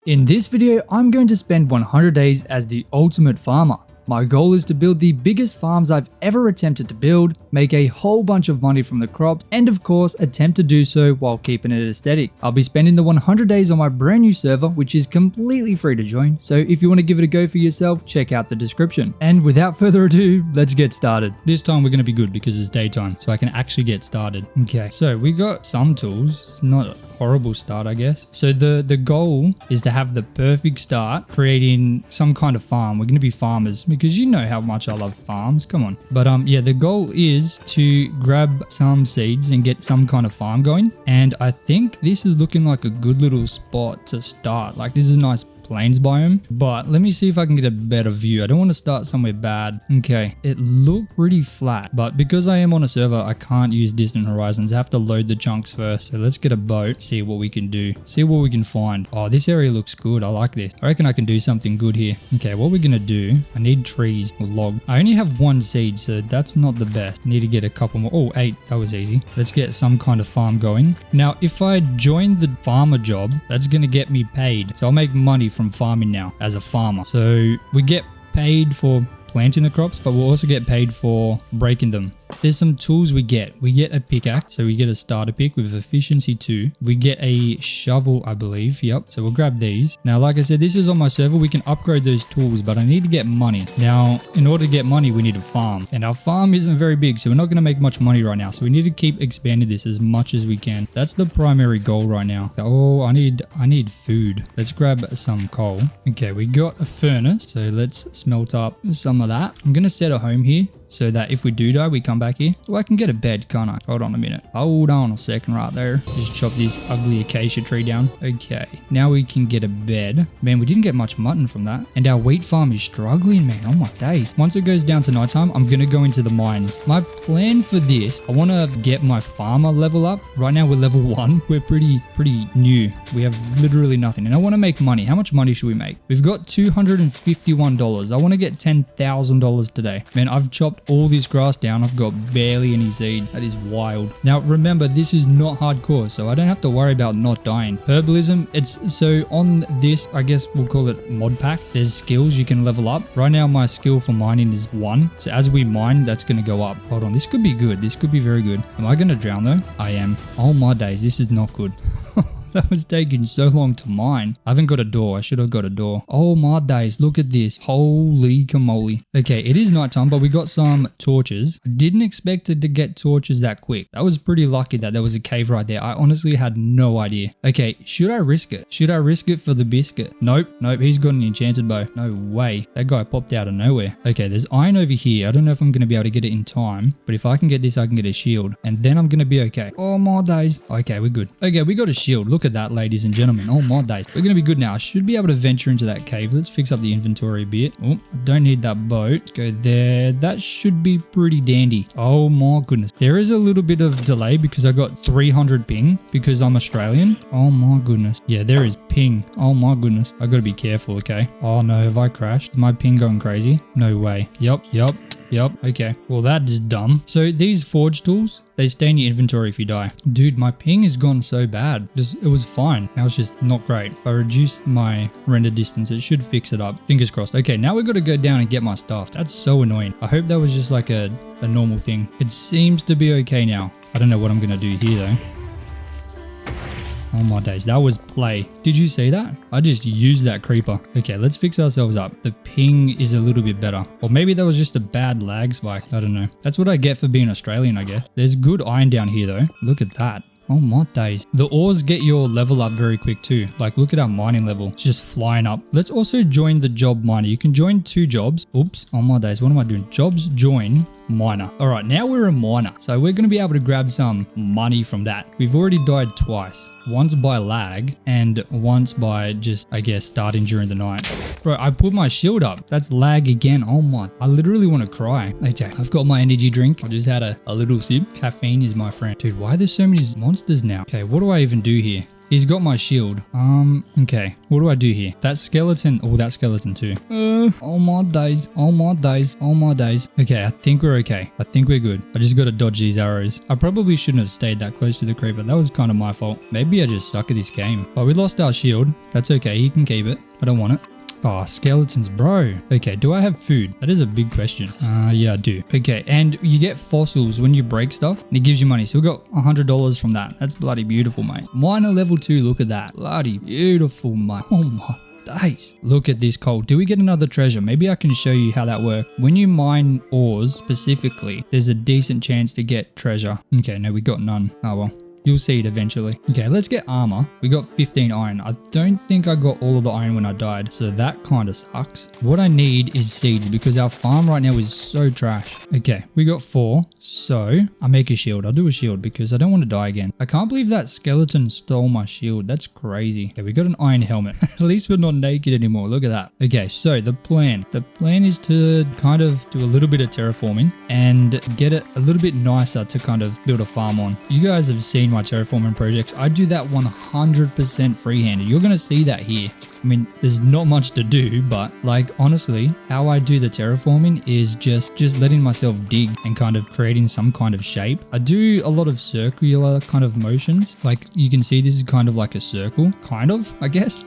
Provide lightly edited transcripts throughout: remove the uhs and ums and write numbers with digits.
In this video, I'm going to spend 100 days as the ultimate farmer. My goal is to build the biggest farms I've ever attempted to build, make a whole bunch of money from the crops, and of course attempt to do so while keeping it aesthetic. I'll be spending the 100 days on my brand new server, which is completely free to join, so if you want to give it a go for yourself, check out the description. And without further ado, let's get started. This time we're going to be good because it's daytime, so I can actually get started. Okay, so we got some tools. It's not a horrible start, I guess. So the goal is to have the perfect start, creating some kind of farm. We're going to be farmers because you know how much I love farms. Come on. But yeah, the goal is to grab some seeds and get some kind of farm going. And I think this is looking like a good little spot to start. Like, this is a nice plains biome, but let me see if I can get a better view. I don't want to start somewhere bad. Okay, it looked pretty flat, but because I am on a server, I can't use distant horizons. I have to load the chunks first. So let's get a boat, see what we can do, see what we can find. Oh, this area looks good. I like this. I reckon I can do something good here. Okay, what we're gonna do, I need trees or log. I only have one seed, so that's not the best. Need to get a couple more. Oh, 8. That was easy. Let's get some kind of farm going. Now, if I join the farmer job, that's gonna get me paid. So I'll make money from farming now as a farmer. So we get paid for planting the crops, but we'll also get paid for breaking them. There's some tools we get. We get a pickaxe, so we get a starter pick with efficiency 2. We get a shovel, I believe. Yep. So we'll grab these. Now, like I said, this is on my server. We can upgrade those tools, but I need to get money. Now, in order to get money, we need a farm. And our farm isn't very big, so we're not going to make much money right now. So we need to keep expanding this as much as we can. That's the primary goal right now. Oh, I need food. Let's grab some coal. Okay, we got a furnace, so let's smelt up some of that. I'm going to set a home here, so that if we do die, we come back here. Oh, I can get a bed, can't I? Hold on a minute. Hold on a second right there. Just chop this ugly acacia tree down. Okay, now we can get a bed. Man, we didn't get much mutton from that. And our wheat farm is struggling, man. Oh my days. Once it goes down to nighttime, I'm going to go into the mines. My plan for this, I want to get my farmer level up. Right now, we're level 1. We're pretty new. We have literally nothing. And I want to make money. How much money should we make? We've got $251. I want to get $10,000 today. Man, I've chopped all this grass down. I've got barely any seed. That is wild. Now remember, this is not hardcore, so I don't have to worry about not dying. Herbalism, it's so on this, I guess we'll call it mod pack, there's skills you can level up. Right now my skill for mining is 1, so as we mine, that's going to go up. Hold on, this could be good. This could be very good. Am I going to drown though? I am. Oh my days, this is not good. That was taking so long to mine. I haven't got a door. I should have got a door. Oh my days. Look at this. Holy camole. Okay, it is nighttime, but we got some torches. I didn't expect it to get torches that quick. That was pretty lucky that there was a cave right there. I honestly had no idea. Okay, should I risk it? Should I risk it for the biscuit? Nope. Nope, he's got an enchanted bow. No way. That guy popped out of nowhere. Okay, there's iron over here. I don't know if I'm going to be able to get it in time, but if I can get this, I can get a shield, and then I'm going to be okay. Oh my days. Okay, we're good. Okay, we got a shield. Look at that, ladies and gentlemen. Oh my days. We're going to be good now. I should be able to venture into that cave. Let's fix up the inventory a bit. Oh, I don't need that boat. Let's go there. That should be pretty dandy. Oh my goodness. There is a little bit of delay because I got 300 ping because I'm Australian. Oh my goodness. Yeah, there is ping. Oh my goodness. I got to be careful, okay? Oh no, have I crashed? Is my ping going crazy? No way. Yup. Okay. Well, that is dumb. So these forge tools, they stay in your inventory if you die. Dude, my ping has gone so bad. It was fine. Now it's just not great. If I reduce my render distance, it should fix it up. Fingers crossed. Okay, now we've got to go down and get my stuff. That's so annoying. I hope that was just like a normal thing. It seems to be okay now. I don't know what I'm going to do here though. Oh my days, that was play. Did you see that? I just used that creeper. Okay, let's fix ourselves up. The ping is a little bit better. Or maybe that was just a bad lag spike. I don't know. That's what I get for being Australian, I guess. There's good iron down here though. Look at that. Oh my days. The ores get your level up very quick too. Like, look at our mining level. It's just flying up. Let's also join the job miner. You can join 2 jobs. Oops. Oh my days. What am I doing? Jobs join miner. All right, now we're a miner. So we're going to be able to grab some money from that. We've already died twice. Once by lag and once by just, I guess, starting during the night. Bro, I put my shield up. That's lag again. Oh my. I literally want to cry. Okay, I've got my energy drink. I just had a little sip. Caffeine is my friend. Dude, why are there so many monsters now? Okay, what do I even do here? He's got my shield. Okay. What do I do here? That skeleton. Oh, that skeleton too. Oh my days. Oh my days. Oh my days. Okay, I think we're okay. I think we're good. I just got to dodge these arrows. I probably shouldn't have stayed that close to the creeper. That was kind of my fault. Maybe I just suck at this game. But we lost our shield. That's okay. He can keep it. I don't want it. Oh, skeletons, bro. Okay, do I have food? That is a big question. Yeah, I do. Okay, and you get fossils when you break stuff, and it gives you money. So we got $100 from that. That's bloody beautiful, mate. Miner level 2, look at that. Bloody beautiful, mate. Oh my days. Look at this coal. Do we get another treasure? Maybe I can show you how that works. When you mine ores specifically, there's a decent chance to get treasure. Okay, no, we got none. Oh well. You'll see it eventually. Okay, let's get armor. We got 15 iron. I don't think I got all of the iron when I died, so that kind of sucks. What I need is seeds because our farm right now is so trash. Okay, we got 4, so I make a shield. I'll do a shield because I don't want to die again. I can't believe that skeleton stole my shield. That's crazy. Okay, we got an iron helmet. At least we're not naked anymore. Look at that. Okay, so the plan. The plan is to kind of do a little bit of terraforming and get it a little bit nicer to kind of build a farm on. You guys have seen my terraforming projects. I do that 100% freehanded. You're going to see that here. I mean, there's not much to do, but like honestly, how I do the terraforming is just letting myself dig and kind of creating some kind of shape. I do a lot of circular kind of motions. Like you can see this is kind of like a circle, kind of, I guess.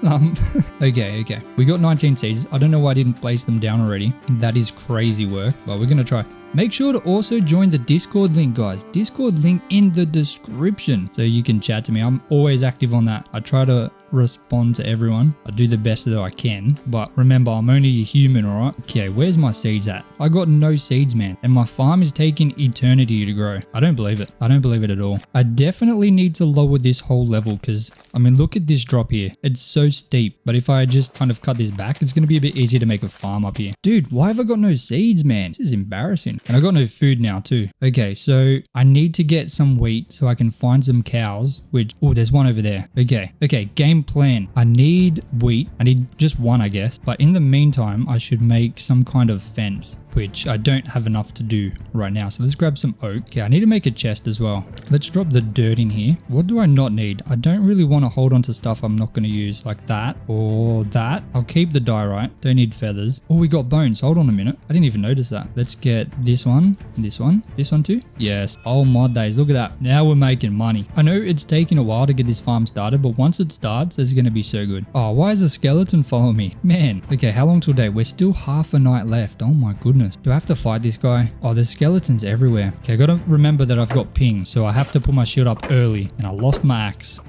Okay. We got 19 seeds. I don't know why I didn't place them down already. That is crazy work, but we're going to try. Make sure to also join the Discord link, guys. Discord link in the description so you can chat to me. I'm always active on that. I try to respond to everyone. I do the best that I can, but remember, I'm only a human, all right? Okay, where's my seeds at? I got no seeds, man, and my farm is taking eternity to grow. I don't believe it. I don't believe it at all. I definitely need to lower this whole level because, I mean, look at this drop here. It's so steep, but if I just kind of cut this back, it's going to be a bit easier to make a farm up here. Dude, why have I got no seeds, man? This is embarrassing. And I got no food now too. Okay, so I need to get some wheat so I can find some cows, which, oh, there's one over there. Okay, game plan. I need wheat. I need just one, I guess. But in the meantime, I should make some kind of fence, which I don't have enough to do right now. So let's grab some oak. Okay, I need to make a chest as well. Let's drop the dirt in here. What do I not need? I don't really want to hold on to stuff I'm not going to use, like that or that. I'll keep the diorite. Don't need feathers. Oh, we got bones. Hold on a minute. I didn't even notice that. Let's get this one, this one too. Yes. Oh my days. Look at that. Now we're making money. I know it's taking a while to get this farm started, but once it starts, it's going to be so good. Oh, why is a skeleton following me? Man. Okay, how long till day? We're still half a night left. Oh my goodness. Do I have to fight this guy? Oh, there's skeletons everywhere. Okay, I gotta remember that I've got ping, so I have to put my shield up early, and I lost my axe.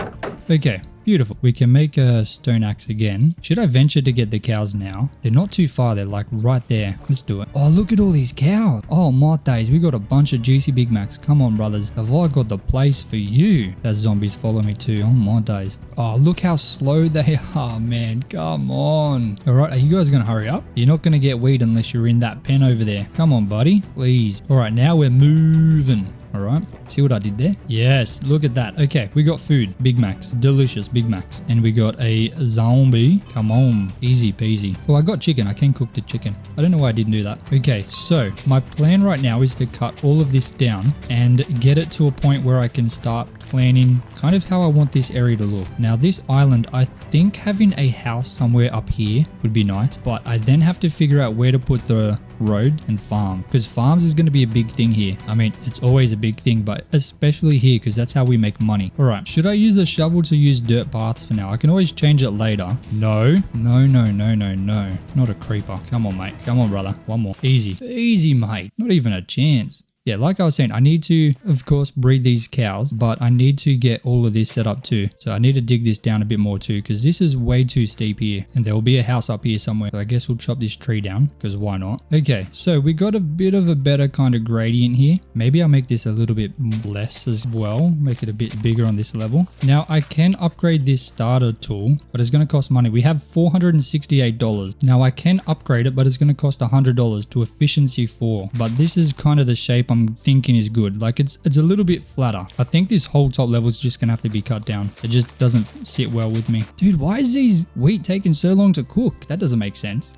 Okay. Beautiful. We can make a stone axe again. Should I venture to get the cows now? They're not too far. They're like right there. Let's do it. Oh, look at all these cows. Oh, my days. We got a bunch of juicy Big Macs. Come on, brothers. Have I got the place for you? That zombies follow me too. Oh, my days. Oh, look how slow they are, man. Come on. All right. Are you guys going to hurry up? You're not going to get wheat unless you're in that pen over there. Come on, buddy. Please. All right. Now we're moving. All right. See what I did there? Yes. Look at that. Okay. We got food. Big Macs. Delicious Big Macs. And we got a zombie. Come on. Easy peasy. Well, I got chicken. I can cook the chicken. I don't know why I didn't do that. Okay. So my plan right now is to cut all of this down and get it to a point where I can start planning kind of how I want this area to look. Now this island, I think having a house somewhere up here would be nice, but I then have to figure out where to put the road and farm, because farms is going to be a big thing here. I mean, it's always a big thing, but especially here because that's how we make money. All right, should I use the shovel to use dirt paths for now? I can always change it later. No, not a creeper. Come on, mate. Come on, brother. One more. Easy, mate. Not even a chance. Yeah, like I was saying, I need to, of course, breed these cows, but I need to get all of this set up too. So I need to dig this down a bit more too, because this is way too steep here. And there will be a house up here somewhere. So I guess we'll chop this tree down, because why not? Okay, so we got a bit of a better kind of gradient here. Maybe I'll make this a little bit less as well. Make it a bit bigger on this level. Now, I can upgrade this starter tool, but it's going to cost money. We have $468. Now, I can upgrade it, but it's going to cost $100 to efficiency 4. But this is kind of the shape I'm thinking is good. Like it's a little bit flatter. I think this whole top level is just gonna have to be cut down. It just doesn't sit well with me. Dude, why is these wheat taking so long to cook? That doesn't make sense.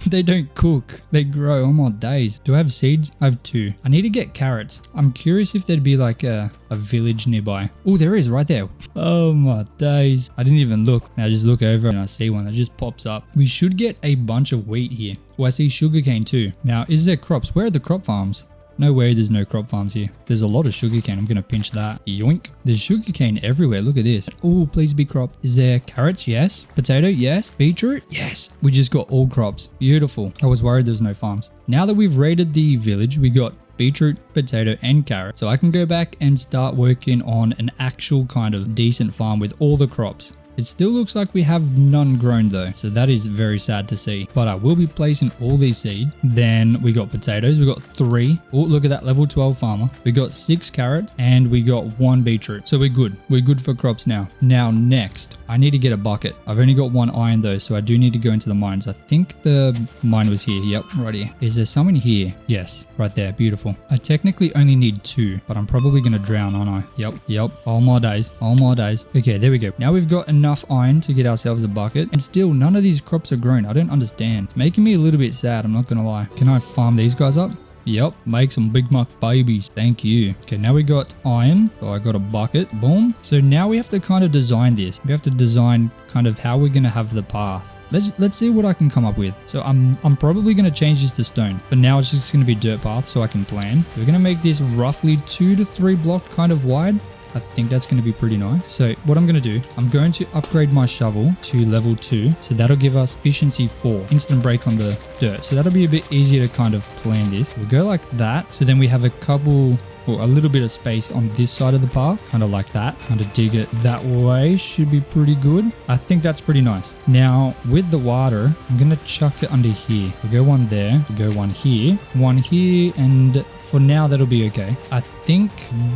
They don't cook. They grow. Oh my days. Do I have seeds? I have 2. I need to get carrots. I'm curious if there'd be like a village nearby. Oh, there is right there. Oh my days. I didn't even look. Now I just look over and I see one that just pops up. We should get a bunch of wheat here. Oh, I see sugarcane too. Now, is there crops? Where are the crop farms? No way there's no crop farms here. There's a lot of sugarcane. I'm going to pinch that. Yoink. There's sugarcane everywhere. Look at this. Oh, please be crop. Is there carrots? Yes. Potato? Yes. Beetroot? Yes. We just got all crops. Beautiful. I was worried there's no farms. Now that we've raided the village, we got beetroot, potato, and carrot. So I can go back and start working on an actual kind of decent farm with all the crops. It still looks like we have none grown though, so that is very sad to see. But I will be placing all these seeds. Then we got potatoes, we got 3. Oh, look at that, level 12 farmer. We got 6 carrots and we got 1 beetroot. So we're good. We're good for crops now. Now next, I need to get a bucket. I've only got 1 iron though, so I do need to go into the mines. I think the mine was here. Yep, right here. Is there someone here? Yes, right there. Beautiful. I technically only need 2, but I'm probably going to drown, aren't I? Yep. All my days. All my days. Okay, there we go. Now we've got enough iron to get ourselves a bucket, and still none of these crops are grown. I don't understand. It's making me a little bit sad, I'm not gonna lie. Can I farm these guys up? Yep, make some Big Mac babies. Thank you. Okay, now we got iron. So I got a bucket. Boom. So now we have to kind of design this. We have to design kind of how we're gonna have the path. Let's see what I can come up with. So I'm probably going to change this to stone, but now it's just going to be dirt path so I can plan. So we're going to make this roughly 2 to 3 block kind of wide. I think that's going to be pretty nice. So what I'm going to do, I'm going to upgrade my shovel to level 2. So that'll give us efficiency 4, instant break on the dirt. So that'll be a bit easier to kind of plan this. We'll go like that. So then we have a couple, or a little bit of space on this side of the path, kind of like that. Kind of dig it that way, should be pretty good. I think that's pretty nice. Now with the water, I'm going to chuck it under here. We'll go one there, we'll go one here, and for now, that'll be okay. I think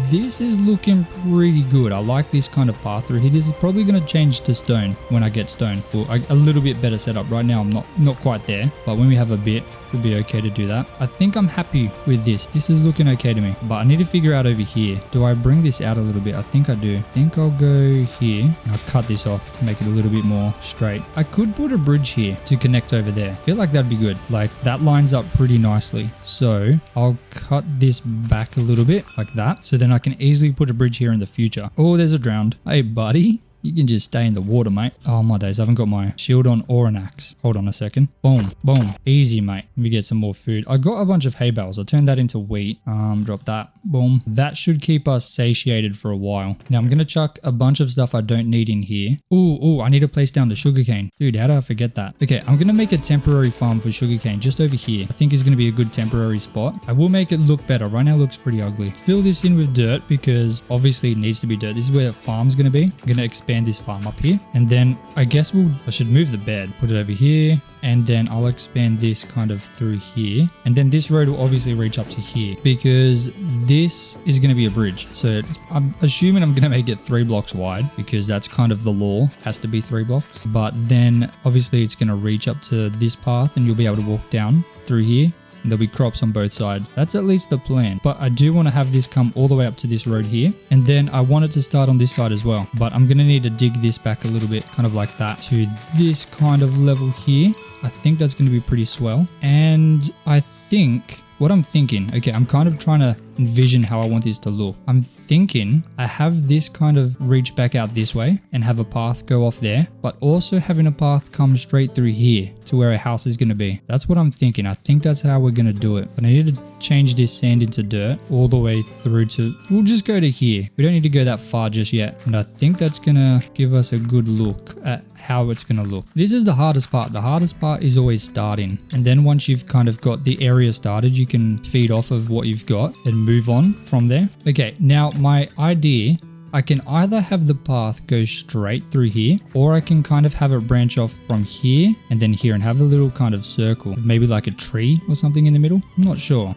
this is looking pretty good. I like this kind of path through here. This is probably going to change to stone when I get stone. Well, a little bit better setup. Right now, I'm not quite there. But when we have a bit, it'll be okay to do that. I think I'm happy with this. This is looking okay to me. But I need to figure out over here. Do I bring this out a little bit? I think I do. I think I'll go here. And I'll cut this off to make it a little bit more straight. I could put a bridge here to connect over there. I feel like that'd be good. Like, that lines up pretty nicely. So, I'll cut this back a little bit like that, so then I can easily put a bridge here in the future. Oh, there's a drowned. Hey buddy, you can just stay in the water, mate. Oh my days, I haven't got my shield on or an axe. Hold on a second. Boom, boom. Easy, mate. Let me get some more food. I got a bunch of hay bales. I'll turn that into wheat. Drop that. Boom. That should keep us satiated for a while. Now I'm going to chuck a bunch of stuff I don't need in here. Ooh, I need to place down the sugarcane. Dude, how did I forget that? Okay, I'm going to make a temporary farm for sugarcane just over here. I think it's going to be a good temporary spot. I will make it look better. Right now it looks pretty ugly. Fill this in with dirt because obviously it needs to be dirt. This is where the farm's going to be. I'm going to expand this farm up here, and then I guess I should move the bed, put it over here, and then I'll expand this kind of through here, and then this road will obviously reach up to here because this is going to be a bridge. So I'm assuming I'm going to make it 3 blocks wide because that's kind of the law, has to be 3 blocks, but then obviously it's going to reach up to this path and you'll be able to walk down through here. There'll be crops on both sides. That's at least the plan. But I do want to have this come all the way up to this road here. And then I want it to start on this side as well. But I'm going to need to dig this back a little bit, kind of like that, to this kind of level here. I think that's going to be pretty swell. And I think what I'm thinking, okay, I'm kind of trying to envision how I want this to look. I'm thinking I have this kind of reach back out this way and have a path go off there, but also having a path come straight through here to where a house is going to be. That's what I'm thinking. I think that's how we're going to do it. But I need to change this sand into dirt all the way through to, we'll just go to here. We don't need to go that far just yet. And I think that's going to give us a good look at how it's going to look. This is the hardest part. The hardest part is always starting. And then once you've kind of got the area started, you can feed off of what you've got and move on from there. Okay, now my idea, I can either have the path go straight through here, or I can kind of have it branch off from here and then here and have a little kind of circle, maybe like a tree or something in the middle. I'm not sure.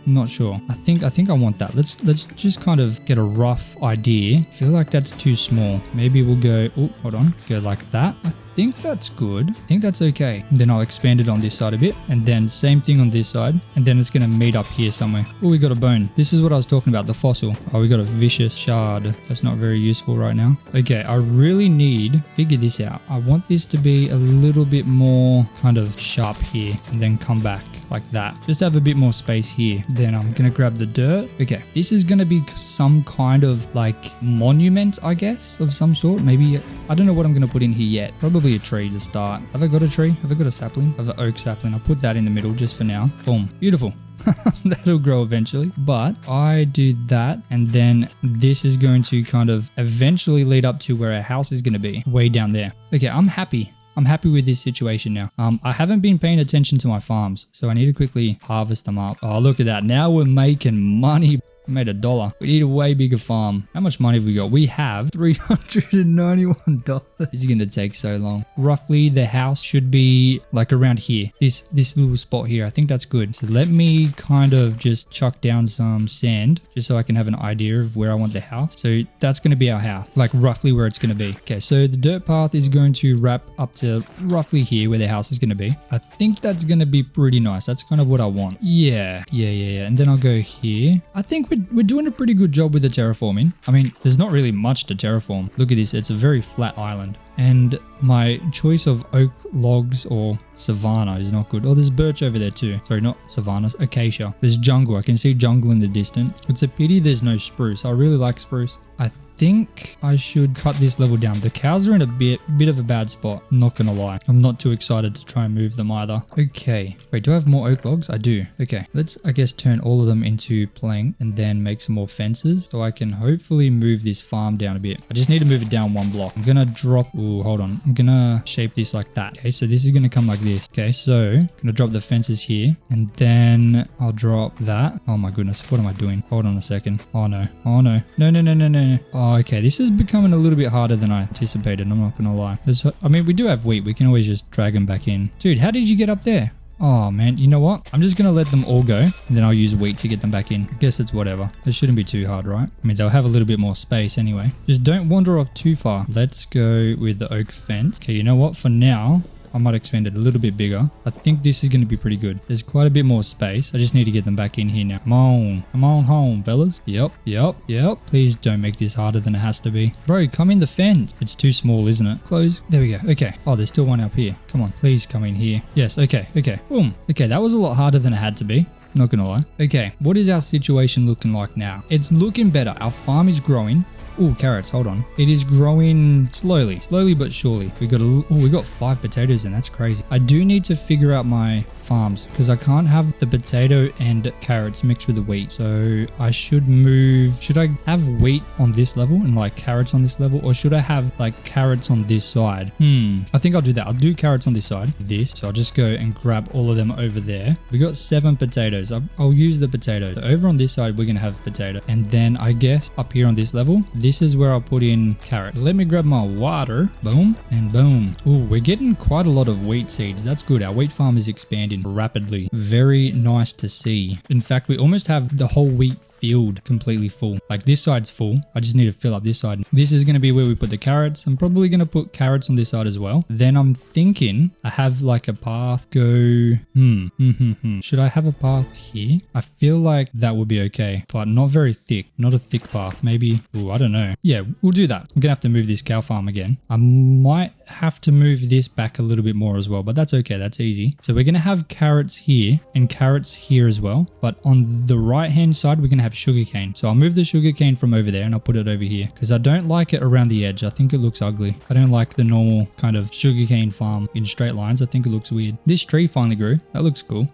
I think I want that. Let's just kind of get a rough idea. I feel like that's too small. Maybe we'll go, oh, hold on, go like that. I think that's good. I think that's okay. Then I'll expand it on this side a bit, and then same thing on this side, and then it's going to meet up here somewhere. Oh, we got a bone. This is what I was talking about, the fossil. Oh, we got a vicious shard. That's not very useful right now. Okay, I really need figure this out. I want this to be a little bit more kind of sharp here, and then come back like that. Just have a bit more space here. Then I'm gonna grab the dirt. Okay, this is gonna be some kind of like monument, I guess, of some sort. Maybe, I don't know what I'm gonna put in here yet. Probably a tree to start. Have I got a tree? Have I got a sapling? I have an oak sapling. I'll put that in the middle just for now. Boom. Beautiful. That'll grow eventually. But I do that, and then this is going to kind of eventually lead up to where our house is going to be, way down there. Okay, I'm happy. I'm happy with this situation now. I haven't been paying attention to my farms, so I need to quickly harvest them up. Oh, look at that. Now we're making money. We made $1. We need a way bigger farm. How much money have we got? We have $391. This is going to take so long. Roughly the house should be like around here. This little spot here. I think that's good. So let me kind of just chuck down some sand just so I can have an idea of where I want the house. So that's going to be our house, like roughly where it's going to be. Okay, so the dirt path is going to wrap up to roughly here where the house is going to be. I think that's going to be pretty nice. That's kind of what I want. Yeah. And then I'll go here. I think we're doing a pretty good job with the terraforming. I mean, there's not really much to terraform. Look at this. It's a very flat island. And my choice of oak logs or savanna is not good. Oh, there's birch over there too. Sorry, not savannas, acacia. There's jungle. I can see jungle in the distance. It's a pity there's no spruce. I really like spruce. I think I should cut this level down. The cows are in a bit of a bad spot. I'm not gonna lie. I'm not too excited to try and move them either. Okay. Wait, do I have more oak logs? I do. Okay. Let's, I guess, turn all of them into plank and then make some more fences so I can hopefully move this farm down a bit. I just need to move it down one block. I'm gonna drop... Oh, hold on. I'm gonna shape this like that. Okay, so this is gonna come like this. Okay, so I'm gonna drop the fences here and then I'll drop that. Oh my goodness. What am I doing? Hold on a second. Oh no. Oh no. No. Oh, okay, this is becoming a little bit harder than I anticipated. I'm not gonna lie. I mean, we do have wheat. We can always just drag them back in. Dude, how did you get up there? Oh man, you know what? I'm just gonna let them all go and then I'll use wheat to get them back in. I guess it's whatever. It shouldn't be too hard, right? I mean, they'll have a little bit more space anyway. Just don't wander off too far. Let's go with the oak fence. Okay, you know what? For now, I might expand it a little bit bigger. I think this is going to be pretty good. There's quite a bit more space. I just need to get them back in here now. Come on home, fellas. Yep. Please don't make this harder than it has to be. Bro, come in the fence. It's too small, isn't it? Close. There we go. Okay. Oh, there's still one up here. Come on, please come in here. Yes, okay. Boom. Okay, that was a lot harder than it had to be. Not gonna lie. Okay, what is our situation looking like now? It's looking better. Our farm is growing. Oh, carrots, hold on. It is growing slowly but surely. We got 5 potatoes and that's crazy. I do need to figure out my farms because I can't have the potato and carrots mixed with the wheat. So I should I have wheat on this level and like carrots on this level, or should I have like carrots on this side? I think I'll do that. I'll do carrots on this side. So I'll just go and grab all of them over there. We got 7 potatoes. I'll use the potato. So over on this side, we're going to have potato. And then I guess up here on this level, this is where I'll put in carrot. Let me grab my water. Boom and boom. Oh, we're getting quite a lot of wheat seeds. That's good. Our wheat farm is expanding rapidly. Very nice to see. In fact, we almost have the whole wheat field completely full. Like this side's full. I just need to fill up this side. This is going to be where we put the carrots. I'm probably going to put carrots on this side as well. Then I'm thinking I have like a path go. Should I have a path here? I feel like that would be okay, but not very thick. Not a thick path. Maybe. Oh, I don't know. Yeah, we'll do that. I'm going to have to move this cow farm again. I might have to move this back a little bit more as well, but that's okay. That's easy. So we're going to have carrots here and carrots here as well. But on the right hand side, we're going to have sugarcane. So I'll move the sugarcane from over there and I'll put it over here because I don't like it around the edge. I think it looks ugly. I don't like the normal kind of sugarcane farm in straight lines. I think it looks weird. This tree finally grew. That looks cool.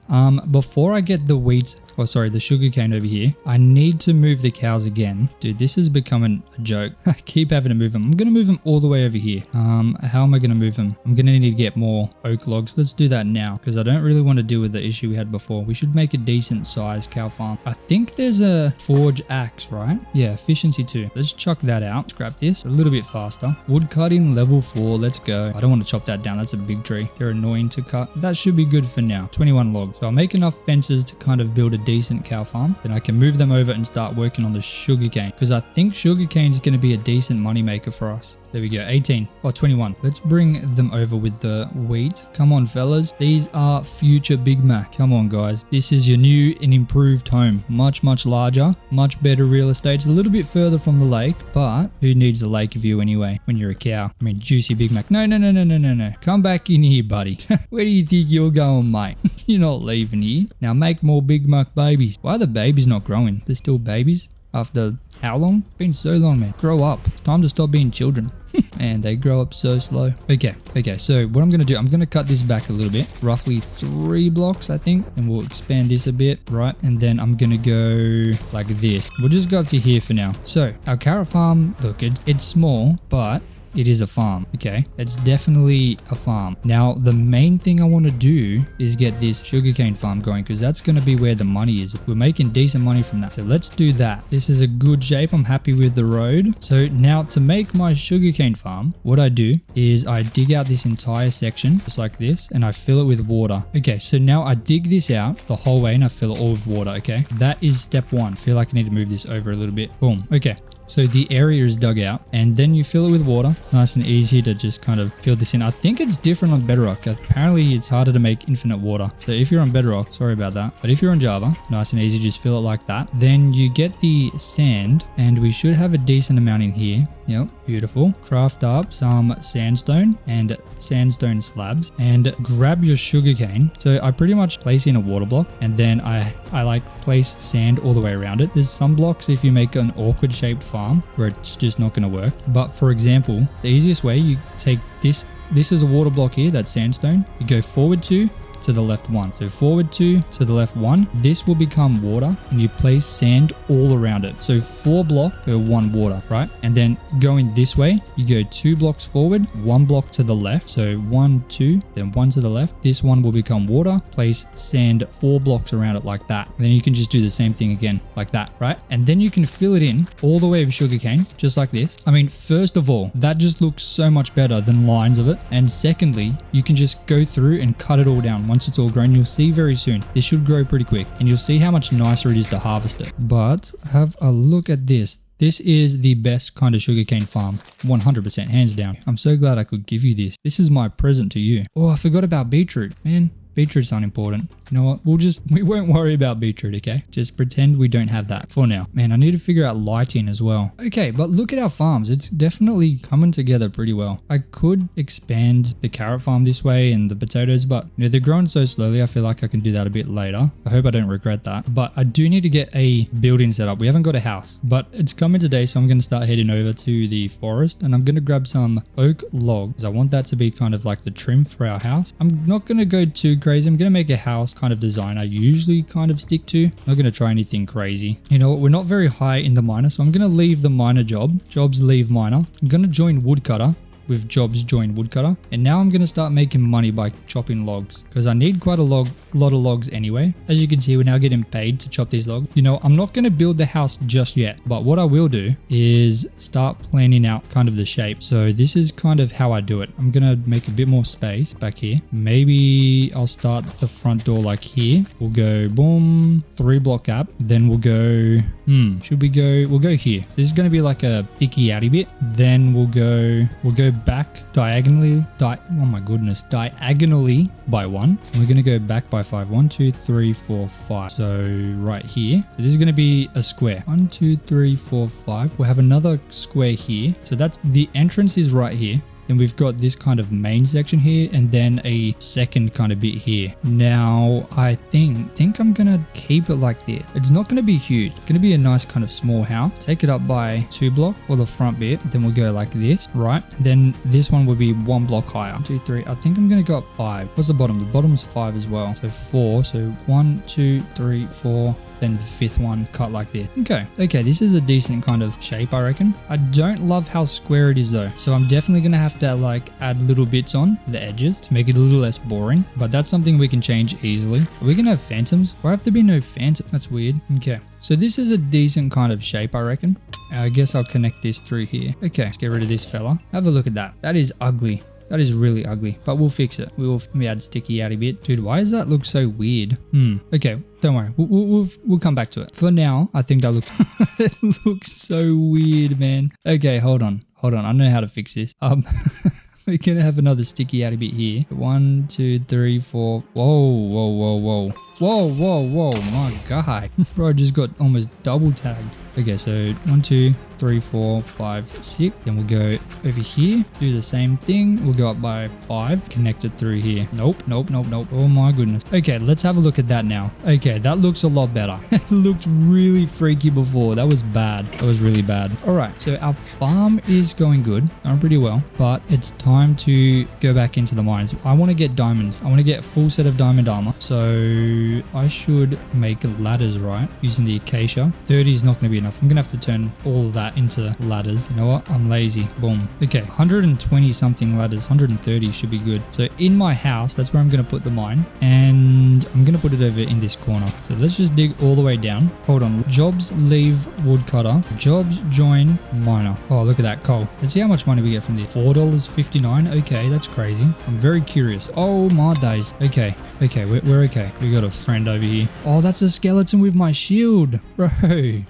Before I get the wheat, the sugarcane over here, I need to move the cows again. Dude, this is becoming a joke. I keep having to move them. I'm going to move them all the way over here. How am I going to move them? I'm going to need to get more oak logs. Let's do that now because I don't really want to deal with the issue we had before. We should make a decent sized cow farm. I think there's a forge axe, right? Yeah, efficiency 2. Let's chuck that out. Scrap this a little bit faster. Wood cutting level 4. Let's go. I don't want to chop that down. That's a big tree. They're annoying to cut. That should be good for now. 21 logs. So I'll make enough fences to kind of build a decent cow farm. Then I can move them over and start working on the sugarcane because I think sugarcane is going to be a decent money maker for us. There we go, 18 or 21. Let's bring them over with the wheat. Come on, fellas. These are future Big Mac. Come on, guys. This is your new and improved home. Much, much larger, much better real estate. It's a little bit further from the lake, but who needs a lake view anyway when you're a cow? I mean, juicy Big Mac. No, no, no, no, no, no, no. Come back in here, buddy. Where do you think you're going, mate? You're not leaving here. Now make more Big Mac babies. Why are the babies not growing? They're still babies? After how long? It's been so long, man. Grow up. It's time to stop being children. And they grow up so slow. Okay, so what I'm going to do, I'm going to cut this back a little bit. Roughly 3 blocks, I think. And we'll expand this a bit, right? And then I'm going to go like this. We'll just go up to here for now. So our carrot farm, look, it's small, but it is a farm. Okay, it's definitely a farm. Now the main thing I want to do is get this sugarcane farm going, because that's going to be where the money is. We're making decent money from that, so let's do that. This is a good shape. I'm happy with the road. So now to make my sugarcane farm, what I do is I dig out this entire section just like this, and I fill it with water. Okay, so now I dig this out the whole way and I fill it all with water. Okay, that is step 1. I feel like I need to move this over a little bit. Boom. Okay, so the area is dug out, and then you fill it with water. Nice and easy to just kind of fill this in. I think it's different on bedrock. Apparently it's harder to make infinite water. So if you're on bedrock, sorry about that. But if you're on Java, nice and easy, just fill it like that. Then you get the sand, and we should have a decent amount in here. Yep, beautiful. Craft up some sandstone and sandstone slabs, and grab your sugarcane. So I pretty much place in a water block, and then I like place sand all the way around it. There's some blocks if you make an awkward shaped farm where it's just not going to work. But for example, the easiest way, you take this is a water block here, that's sandstone. You go forward 2 to the left 1. So forward 2 to the left 1. This will become water, and you place sand all around it. So 4 block per 1 water, right? And then going this way, you go 2 blocks forward, 1 block to the left. So 1, 2, then 1 to the left. This one will become water. Place sand 4 blocks around it like that. And then you can just do the same thing again like that, right? And then you can fill it in all the way with sugarcane, just like this. I mean, first of all, that just looks so much better than lines of it. And secondly, you can just go through and cut it all down. Once it's all grown, you'll see very soon. This should grow pretty quick, and you'll see how much nicer it is to harvest it. But have a look at this. This is the best kind of sugarcane farm, 100%, hands down. I'm so glad I could give you this. This is my present to you. Oh, I forgot about beetroot, man. Beetroot's unimportant. You know what? We won't worry about beetroot, okay? Just pretend we don't have that for now. Man, I need to figure out lighting as well. Okay, but look at our farms. It's definitely coming together pretty well. I could expand the carrot farm this way and the potatoes, but you know, they're growing so slowly. I feel like I can do that a bit later. I hope I don't regret that. But I do need to get a building set up. We haven't got a house, but it's coming today, so I'm going to start heading over to the forest, and I'm going to grab some oak logs. I want that to be kind of like the trim for our house. I'm not going to go too crazy. I'm going to make a house kind of design I usually kind of stick to. I'm not going to try anything crazy. You know what? We're not very high in the miner, so I'm going to leave the miner job. Jobs leave miner. I'm going to join woodcutter with jobs join woodcutter. And now I'm going to start making money by chopping logs, because I need quite a lot of logs anyway. As you can see, we're now getting paid to chop these logs. You know, I'm not going to build the house just yet, but what I will do is start planning out kind of the shape. So this is kind of how I do it. I'm going to make a bit more space back here. Maybe I'll start the front door like here. We'll go boom, 3 block gap. Then we'll go, we'll go here. This is going to be like a thicky outy bit. Then we'll go back diagonally, diagonally by 1. And we're going to go back by 5. 1, 2, 3, 4, 5. So right here, so this is going to be a square. 1, 2, 3, 4, 5. We'll have another square here. So that's the entrance is right here. Then we've got this kind of main section here, and then a second kind of bit here. Now, I think I'm going to keep it like this. It's not going to be huge. It's going to be a nice kind of small house. Take it up by 2 block for the front bit. Then we'll go like this, right? Then this one will be 1 block higher. 2, 3. I think I'm going to go up 5. What's the bottom? The bottom's 5 as well. So 4. So 1, 2, 3, 4. Then the 5th one cut like this. Okay, this is a decent kind of shape, I reckon. I don't love how square it is though, so I'm definitely gonna have to like add little bits on the edges to make it a little less boring, but that's something we can change easily. Are we gonna have phantoms? Why have there been no phantoms? That's weird. Okay, so this is a decent kind of shape, I reckon. I guess I'll connect this through here. Okay, let's get rid of this fella. Have a look at that. That is ugly. That is really ugly, but we'll fix it. We add sticky out a bit. Dude, why does that look so weird? Okay, don't worry. We'll come back to it. For now, I think that it looks so weird, man. Okay, hold on. Hold on, I know how to fix this. We're gonna have another sticky outy bit here. 1, 2, 3, 4. Whoa, whoa, whoa, whoa. Whoa, whoa, whoa, my guy. Bro, I just got almost double tagged. Okay, so 1, 2, 3, 4, 5, 6. Then we'll go over here, do the same thing. We'll go up by 5, connect it through here. Nope, nope, nope, nope. Oh my goodness. Okay, let's have a look at that now. Okay, that looks a lot better. It looked really freaky before. That was bad. That was really bad. All right, so our farm is going good. Going pretty well, but it's time to go back into the mines. I want to get diamonds. I want to get a full set of diamond armor. So I should make ladders, right? Using the acacia. 30 is not going to be enough. I'm going to have to turn all of that into ladders. You know what? I'm lazy. Boom. Okay, 120 something ladders. 130 should be good. So in my house, that's where I'm going to put the mine. And I'm going to put it over in this corner. So let's just dig all the way down. Hold on. Jobs leave woodcutter. Jobs join miner. Oh, look at that coal. Let's see how much money we get from this. $4.59. Okay, that's crazy. I'm very curious. Oh my days. Okay. Okay, we're okay. We got a friend over here. Oh, that's a skeleton with my shield. Bro,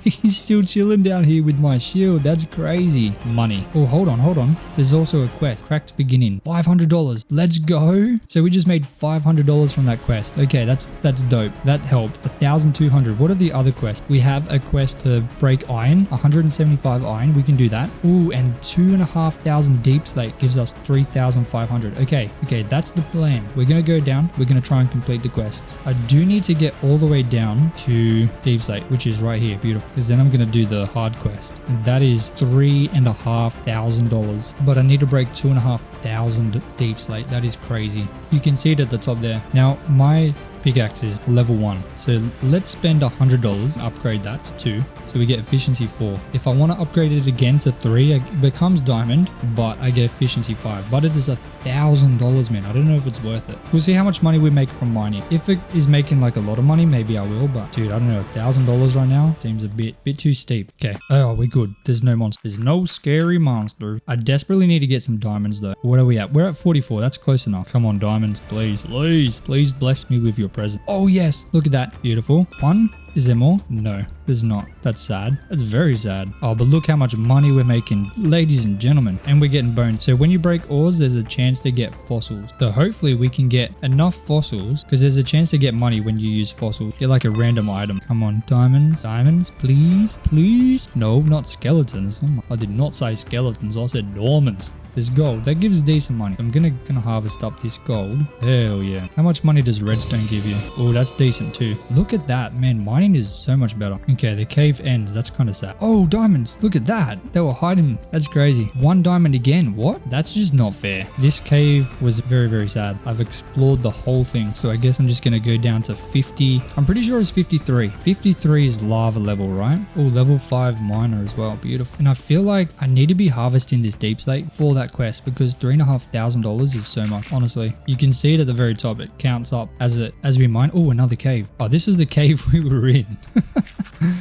he's still chilling down here with my shield. That's crazy. Money. Oh, hold on, hold on. There's also a quest. Cracked beginning. $500. Let's go. So we just made $500 from that quest. Okay, that's dope. That helped. 1,200. What are the other quests? We have a quest to break iron. 175 iron. We can do that. Ooh, and 2,500 deep slate gives us 3,500. Okay, that's the plan. We're going to go down. We're going to try and complete the quests. I do need to get all the way down to deep slate, which is right here. Beautiful. Because then I'm going to do the hard quest. And that is $3,500. But I need to break 2,500 deep slate. That is crazy. You can see it at the top there. Now, my pickaxe is level 1. So let's spend $100 and upgrade that to 2. So we get efficiency 4. If I want to upgrade it again to 3, it becomes diamond, but I get efficiency 5. But it is $1,000, man. I don't know if it's worth it. We'll see how much money we make from mining. If it is making like a lot of money, maybe I will. But dude, I don't know. $1,000 right now seems a bit too steep. Okay. Oh, we're good. There's no monster. There's no scary monster. I desperately need to get some diamonds though. What are we at? We're at 44. That's close enough. Come on, diamonds, please. Please bless me with your present. Oh yes. Look at that. Beautiful. 1. Is there more? No, there's not. That's sad. That's very sad. Oh, but look how much money we're making, ladies and gentlemen. And we're getting bones. So when you break ores, there's a chance to get fossils. So hopefully we can get enough fossils because there's a chance to get money when you use fossils. Get like a random item. Come on, diamonds. Diamonds, please. Please. No, not skeletons. Oh my, I did not say skeletons. I said diamonds. There's gold. That gives decent money. I'm gonna harvest up this gold. Hell yeah. How much money does redstone give you? Oh, that's decent too. Look at that, man. Mining is so much better. Okay, the cave ends. That's kind of sad. Oh, diamonds. Look at that. They were hiding. That's crazy. 1 diamond again. What? That's just not fair. This cave was very, very sad. I've explored the whole thing. So I guess I'm just gonna go down to 50. I'm pretty sure it's 53. 53 is lava level, right? Oh, level 5 miner as well. Beautiful. And I feel like I need to be harvesting this deep slate for that quest because $3,500 is so much. Honestly, you can see it at the very top. It counts up as we mine. Oh, another cave. Oh, this is the cave we were in.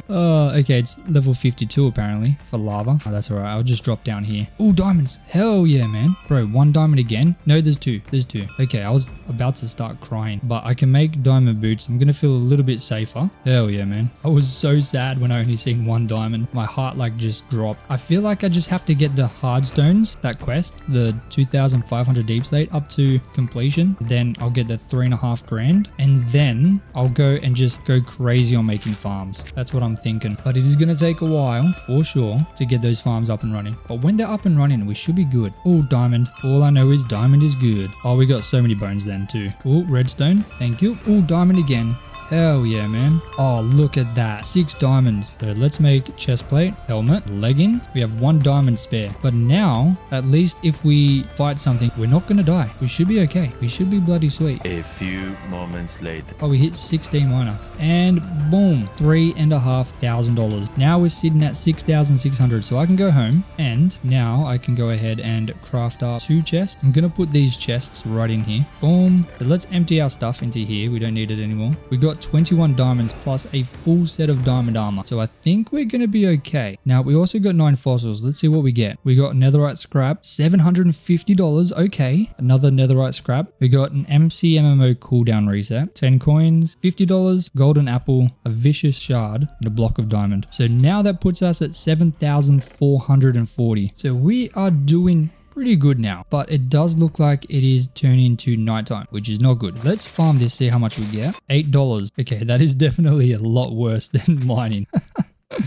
Oh, okay, it's level 52 apparently for lava. Oh, that's all right. I'll just drop down here. Oh, diamonds. Hell yeah, man. Bro, 1 diamond again. No, there's 2. There's 2. Okay, I was about to start crying, but I can make diamond boots. I'm gonna feel a little bit safer. Hell yeah, man. I was so sad when I only seen 1 diamond. My heart like just dropped. I feel like I just have to get the hard stones, that quest, the 2,500 deep slate up to completion. Then I'll get the 3.5 grand, and then I'll go and just go crazy on making farms. That's what I'm thinking. But it is going to take a while for sure to get those farms up and running. But when they're up and running, we should be good. Oh, diamond. All I know is diamond is good. Oh, we got so many bones then too. Oh, redstone. Thank you. Oh, diamond again. Hell yeah, man. Oh, look at that. 6 diamonds. So let's make chest plate, helmet, leggings. We have 1 diamond spare. But now, at least if we fight something, we're not going to die. We should be okay. We should be bloody sweet. A few moments later. Oh, we hit 16 miner. And boom, $3,500. Now we're sitting at 6,600. So I can go home. And now I can go ahead and craft up 2 chests. I'm going to put these chests right in here. Boom. So let's empty our stuff into here. We don't need it anymore. We got got 21 diamonds plus a full set of diamond armor. So I think we're going to be okay. Now, we also got 9 fossils. Let's see what we get. We got netherite scrap, $750. Okay. Another netherite scrap. We got an MMO cooldown reset, 10 coins, $50, golden apple, a vicious shard, and a block of diamond. So now that puts us at 7,440. So we are doing pretty good now, but it does look like it is turning to nighttime, which is not good. Let's farm this, see how much we get. $8. Okay, that is definitely a lot worse than mining.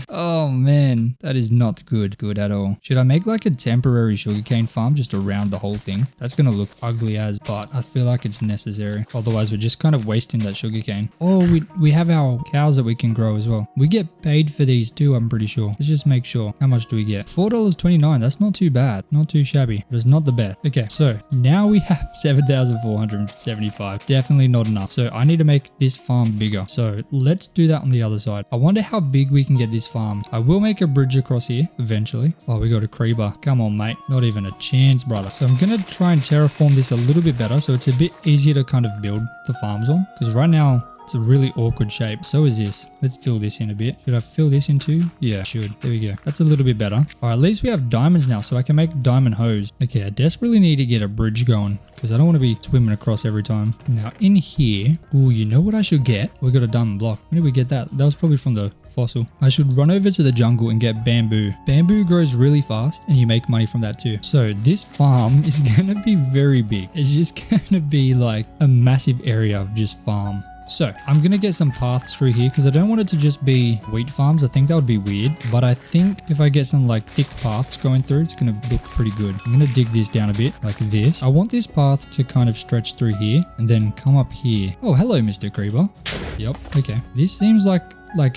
Oh man, that is not good at all. Should I make like a temporary sugarcane farm just around the whole thing? That's gonna look ugly as, but I feel like it's necessary. Otherwise, we're just kind of wasting that sugarcane. Oh, we have our cows that we can grow as well. We get paid for these too, I'm pretty sure. Let's just make sure. How much do we get? $4.29. That's not too bad. Not too shabby, but it's not the best. Okay, so now we have 7,475. Definitely not enough. So I need to make this farm bigger. So let's do that on the other side. I wonder how big we can get this farm. I will make a bridge across here eventually. Oh, we got a creeper. Come on, mate. Not even a chance, brother. So I'm going to try and terraform this a little bit better so it's a bit easier to kind of build the farms on. Because right now, it's a really awkward shape. So is this. Let's fill this in a bit. Should I fill this in too? Yeah, should. There we go. That's a little bit better. All right, at least we have diamonds now, so I can make diamond hose. Okay, I desperately need to get a bridge going because I don't want to be swimming across every time. Now in here, oh, you know what I should get? We got a diamond block. When did we get that? That was probably from the fossil. I should run over to the jungle and get bamboo. Bamboo grows really fast and you make money from that too. So this farm is going to be very big. It's just going to be like a massive area of just farm. So I'm going to get some paths through here because I don't want it to just be wheat farms. I think that would be weird. But I think if I get some like thick paths going through, it's going to look pretty good. I'm going to dig this down a bit like this. I want this path to kind of stretch through here and then come up here. Oh, hello, Mr. Creeper. Yep. Okay. This seems like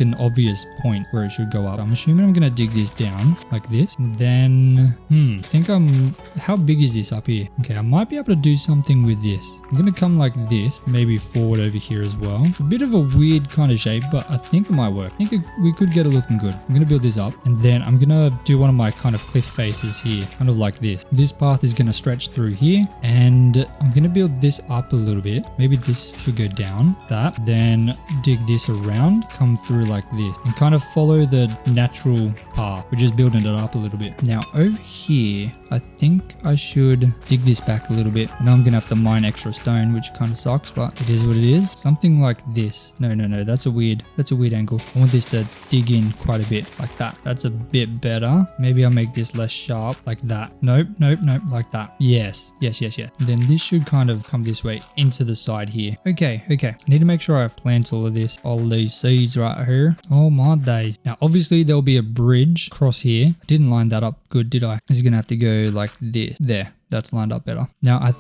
an obvious point where it should go up. I'm assuming I'm going to dig this down like this. And then, I think how big is this up here? Okay, I might be able to do something with this. I'm going to come like this, maybe forward over here as well. A bit of a weird kind of shape, but I think it might work. I think we could get it looking good. I'm going to build this up and then I'm going to do one of my kind of cliff faces here, kind of like this. This path is going to stretch through here and I'm going to build this up a little bit. Maybe this should go down, that, then dig this around, come through like this and kind of follow the natural path. We're just building it up a little bit. Now over here, I think I should dig this back a little bit. I know I'm gonna have to mine extra stone, which kind of sucks, but it is what it is. Something like this. No, that's a weird angle. I want this to dig in quite a bit like that. That's a bit better. Maybe I'll make this less sharp like that. Nope, like that. Yes. Then this should kind of come this way into the side here. Okay. I need to make sure I plant all of this, all these seeds right here. Oh my days. Now obviously there'll be a bridge across here. I didn't line that up good, did I? It's gonna have to go like this. There. That's lined up better. Now I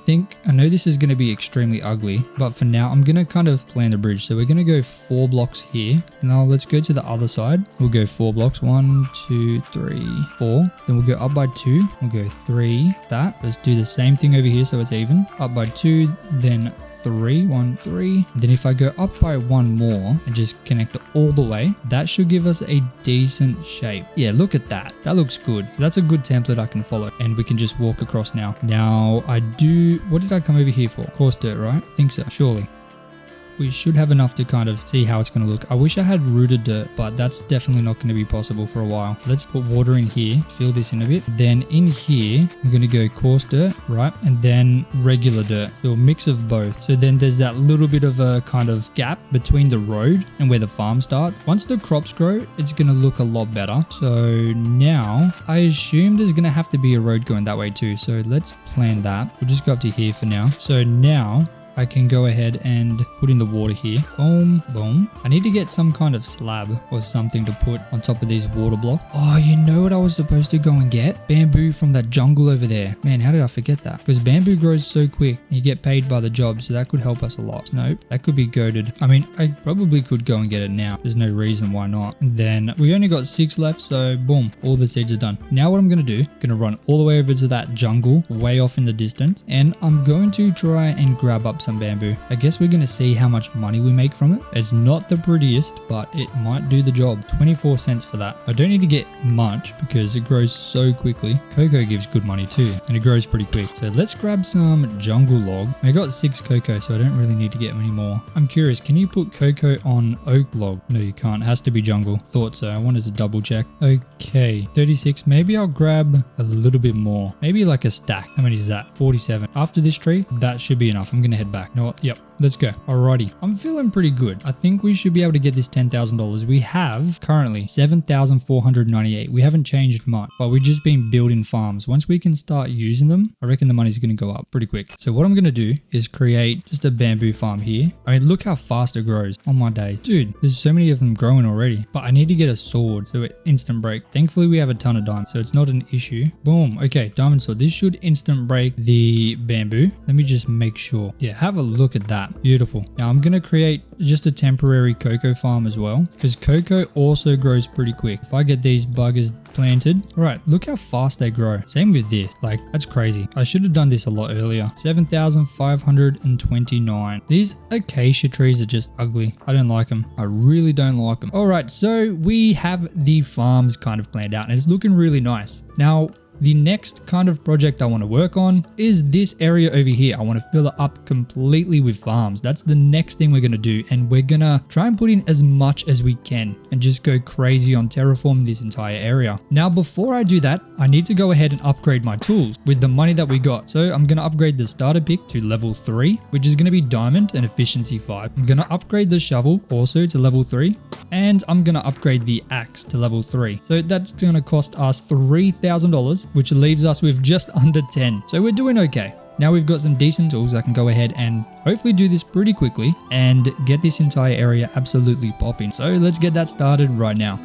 know this is going to be extremely ugly, but for now I'm going to kind of plan the bridge. So we're going to go 4 blocks here. Now let's go to the other side. We'll go 4 blocks. 1, 2, 3, 4. Then we'll go up by 2. We'll go 3. That. Let's do the same thing over here so it's even. Up by 2, then 3, 1, 3. And then if I go up by 1 more and just connect it all the way, that should give us a decent shape. Yeah, look at that. That looks good. So that's a good template I can follow and we can just walk across now. Now what did I come over here for? Coarse dirt, right? I think so, surely. We should have enough to kind of see how it's going to look. I wish I had rooted dirt, but that's definitely not going to be possible for a while. Let's put water in here, fill this in a bit. Then in here, I'm going to go coarse dirt, right? And then regular dirt. So a mix of both. So then there's that little bit of a kind of gap between the road and where the farm starts. Once the crops grow, it's going to look a lot better. So now I assume there's going to have to be a road going that way too. So let's plan that. We'll just go up to here for now. So now I can go ahead and put in the water here. Boom, boom. I need to get some kind of slab or something to put on top of these water blocks. Oh, you know what I was supposed to go and get? Bamboo from that jungle over there. Man, how did I forget that? Because bamboo grows so quick and you get paid by the job, so that could help us a lot. Nope, that could be goated. I mean, I probably could go and get it now. There's no reason why not. And then we only got 6 left, so boom, all the seeds are done. Now what I'm going to do, gonna run all the way over to that jungle way off in the distance, and I'm going to try and grab up grab some bamboo. I guess we're going to see how much money we make from it. It's not the prettiest, but it might do the job. 24 cents for that. I don't need to get much because it grows so quickly. Cocoa gives good money too, and it grows pretty quick. So let's grab some jungle log. I got 6 cocoa, so I don't really need to get many more. I'm curious, can you put cocoa on oak log? No, you can't. It has to be jungle. Thought so. I wanted to double check. Okay, 36. Maybe I'll grab a little bit more. Maybe like a stack. How many is that? 47. After this tree, that should be enough. I'm going to head back. You know what? Yep. Let's go. Alrighty. I'm feeling pretty good. I think we should be able to get this $10,000. We have currently 7,498. We haven't changed much, but we've just been building farms. Once we can start using them, I reckon the money's going to go up pretty quick. So what I'm going to do is create just a bamboo farm here. I mean, look how fast it grows. Oh my days. Dude, there's so many of them growing already, but I need to get a sword. So it instant break. Thankfully, we have a ton of diamonds, so it's not an issue. Boom. Okay, diamond sword. This should instant break the bamboo. Let me just make sure. Yeah, have a look at that. Beautiful. Now I'm going to create just a temporary cocoa farm as well, because cocoa also grows pretty quick. If I get these buggers planted. All right, look how fast they grow. Same with this. Like, that's crazy. I should have done this a lot earlier. 7,529. These acacia trees are just ugly. I don't like them. I really don't like them. All right, so we have the farms kind of planned out and it's looking really nice. Now, the next kind of project I want to work on is this area over here. I want to fill it up completely with farms. That's the next thing we're going to do. And we're going to try and put in as much as we can and just go crazy on terraforming this entire area. Now, before I do that, I need to go ahead and upgrade my tools with the money that we got. So I'm going to upgrade the starter pick to level 3, which is going to be diamond and efficiency 5. I'm going to upgrade the shovel also to level 3. And I'm going to upgrade the axe to level 3. So that's going to cost us $3,000. Which leaves us with just under 10. So we're doing okay. Now we've got some decent tools. I can go ahead and hopefully do this pretty quickly and get this entire area absolutely popping. So let's get that started right now.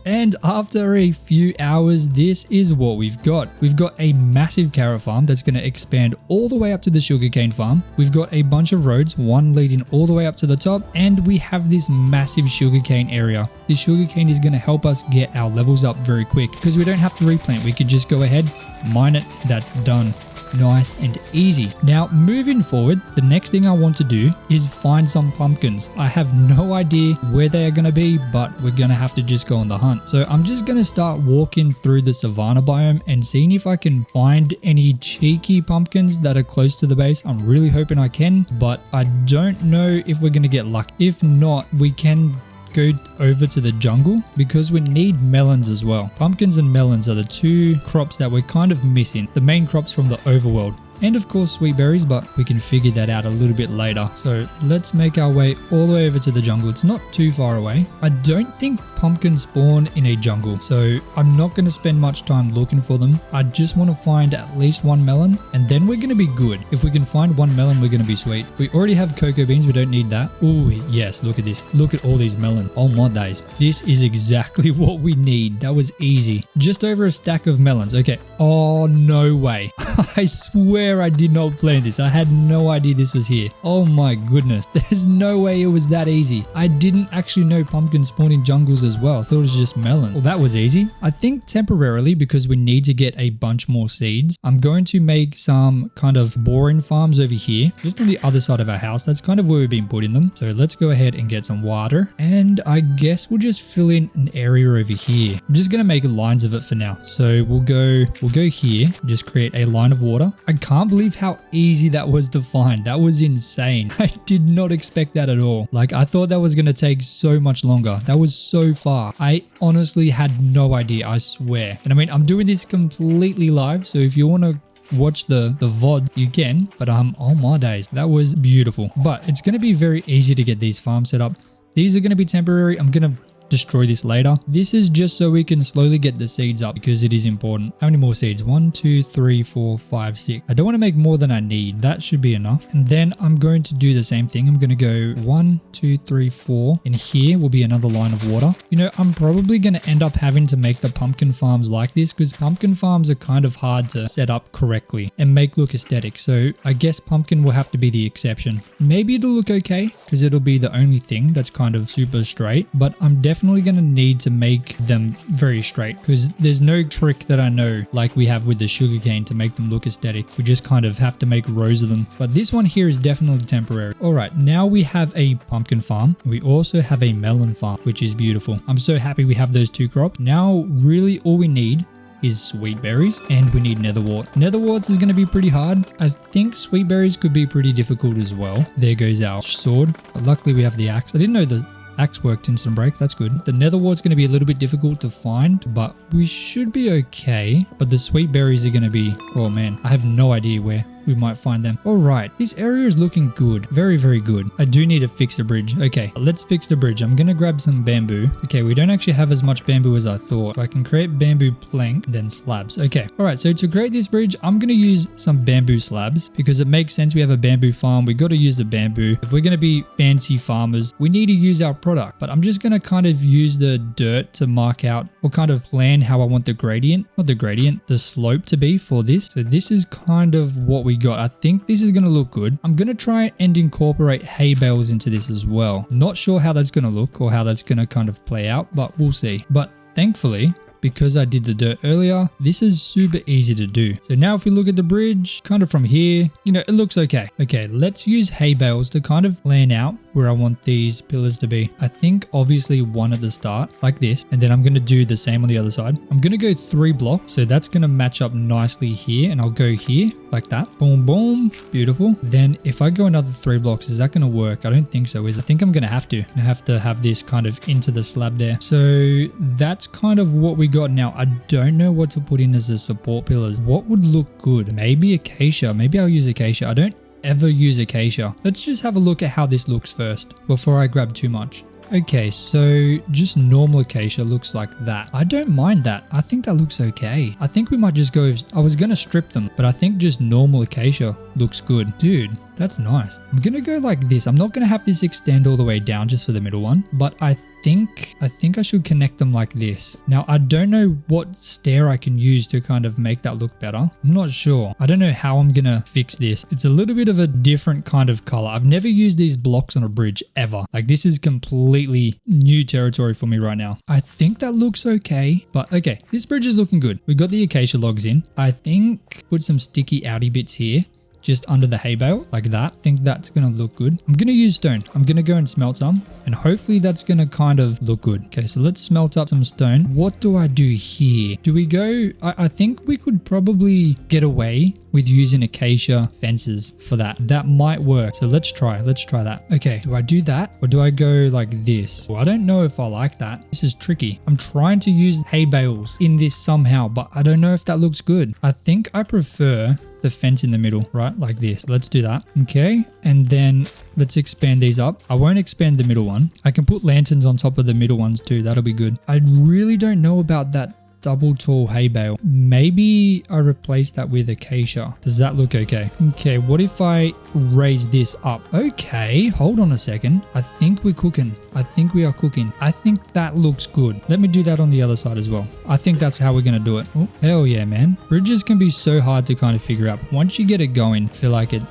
And after a few hours, this is what we've got. We've got a massive carrot farm that's going to expand all the way up to the sugarcane farm. We've got a bunch of roads, one leading all the way up to the top, and we have this massive sugarcane area. This sugarcane is going to help us get our levels up very quick because we don't have to replant. We could just go ahead, mine it, that's done. Nice and easy. Now, moving forward, the next thing I want to do is find some pumpkins. I have no idea where they are going to be, but we're going to have to just go on the hunt. So I'm just going to start walking through the savanna biome and seeing if I can find any cheeky pumpkins that are close to the base. I'm really hoping I can, but I don't know if we're going to get lucky. If not, we can go over to the jungle because we need melons as well. Pumpkins and melons are the two crops that we're kind of missing. The main crops from the overworld. And of course sweet berries, but we can figure that out a little bit later. So let's make our way all the way over to the jungle. It's not too far away. I don't think pumpkins spawn in a jungle, so I'm not going to spend much time looking for them. I just want to find at least one melon and then we're going to be good. If we can find one melon, we're going to be sweet. We already have cocoa beans. We don't need that. Oh yes, look at this. Look at all these melons. Oh my days. This is exactly what we need. That was easy. Just over a stack of melons. Okay. Oh, no way. I swear I did not plan this. I had no idea this was here. Oh my goodness. There's no way it was that easy. I didn't actually know pumpkins spawn in jungles as well. I thought it was just melon. Well, that was easy. I think temporarily, because we need to get a bunch more seeds, I'm going to make some kind of boring farms over here, just on the other side of our house. That's kind of where we've been putting them. So let's go ahead and get some water. And I guess we'll just fill in an area over here. I'm just going to make lines of it for now. So we'll go here, just create a line of water. I can't believe how easy that was to find. That was insane. I did not expect that at all. Like, I thought that was going to take so much longer. That was so far. I honestly had no idea, I swear. And I mean, I'm doing this completely live, so if you want to watch the VOD, you can. But oh my days, that was beautiful. But it's going to be very easy to get these farms set up. These are going to be temporary. I'm going to destroy this later. This is just so we can slowly get the seeds up because it is important. How many more seeds? 1, 2, 3, 4, 5, 6. I don't want to make more than I need. That should be enough. And then I'm going to do the same thing. I'm going to go 1, 2, 3, 4. And here will be another line of water. You know, I'm probably going to end up having to make the pumpkin farms like this because pumpkin farms are kind of hard to set up correctly and make look aesthetic. So I guess pumpkin will have to be the exception. Maybe it'll look okay because it'll be the only thing that's kind of super straight, but I'm definitely going to need to make them very straight because there's no trick that I know like we have with the sugarcane to make them look aesthetic. We just kind of have to make rows of them. But this one here is definitely temporary. All right, now we have a pumpkin farm. We also have a melon farm, which is beautiful. I'm so happy we have those two crops. Now really all we need is sweet berries and we need netherwort. Netherworts is going to be pretty hard. I think sweet berries could be pretty difficult as well. There goes our sword, but luckily we have the axe. I didn't know the axe worked instant break. That's good. The netherwort's going to be a little bit difficult to find, but we should be okay. But the sweet berries are going to be, oh man, I have no idea where we might find them. All right, this area is looking good. Very, very good. I do need to fix the bridge. Okay, let's fix the bridge. I'm gonna grab some bamboo. Okay, we don't actually have as much bamboo as I thought. So I can create bamboo plank, then slabs. Okay, all right, so to create this bridge, I'm gonna use some bamboo slabs because it makes sense. We have a bamboo farm. We got to use the bamboo. If we're gonna be fancy farmers, we need to use our product. But I'm just gonna kind of use the dirt to mark out or kind of plan how I want the gradient, not the gradient, the slope to be for this. So this is kind of what we got. I think this is going to look good. I'm going to try and incorporate hay bales into this as well. Not sure how that's going to look or how that's going to kind of play out, but we'll see. But thankfully, because I did the dirt earlier, this is super easy to do. So now if we look at the bridge, kind of from here, you know, it looks okay. Okay, let's use hay bales to kind of plan out where I want these pillars to be. I think obviously one at the start like this, and then I'm going to do the same on the other side. I'm going to go 3 blocks. So that's going to match up nicely here, and I'll go here like that. Boom, boom. Beautiful. Then if I go another 3 blocks, is that going to work? I don't think so, is it? I think I'm going to have to. I have to have this kind of into the slab there. So that's kind of what we got now. I don't know what to put in as a support pillars. What would look good? Maybe acacia. Maybe I'll use acacia. I don't ever use acacia. Let's just have a look at how this looks first before I grab too much. Okay, so just normal acacia looks like that. I don't mind that. I think that looks okay. I think we might just go, I was going to strip them, but I think just normal acacia looks good. Dude, that's nice. I'm going to go like this. I'm not going to have this extend all the way down just for the middle one, but I think I should connect them like this. Now, I don't know what stair I can use to kind of make that look better. I'm not sure. I don't know how I'm going to fix this. It's a little bit of a different kind of color. I've never used these blocks on a bridge ever. Like this is completely new territory for me right now. I think that looks okay, but okay, this bridge is looking good. We got the acacia logs in. I think put some sticky outy bits here, just under the hay bale like that. I think that's gonna look good. I'm gonna use stone. I'm gonna go and smelt some and hopefully that's gonna kind of look good. Okay, so let's smelt up some stone. What do I do here? Do we go, I think we could probably get away with using acacia fences for that. That might work. So let's try that. Okay, do I do that or do I go like this? Well, I don't know if I like that. This is tricky. I'm trying to use hay bales in this somehow, but I don't know if that looks good. I think I prefer the fence in the middle, right? Like this. Let's do that. Okay. And then let's expand these up. I won't expand the middle one. I can put lanterns on top of the middle ones too. That'll be good. I really don't know about that double tall hay bale. Maybe I replace that with acacia. Does that look okay? Okay, what if I raise this up? Okay, hold on a second. I think we're cooking. I think we are cooking. I think that looks good. Let me do that on the other side as well. I think that's how we're going to do it. Oh, hell yeah, man. Bridges can be so hard to kind of figure out. Once you get it going, I feel like it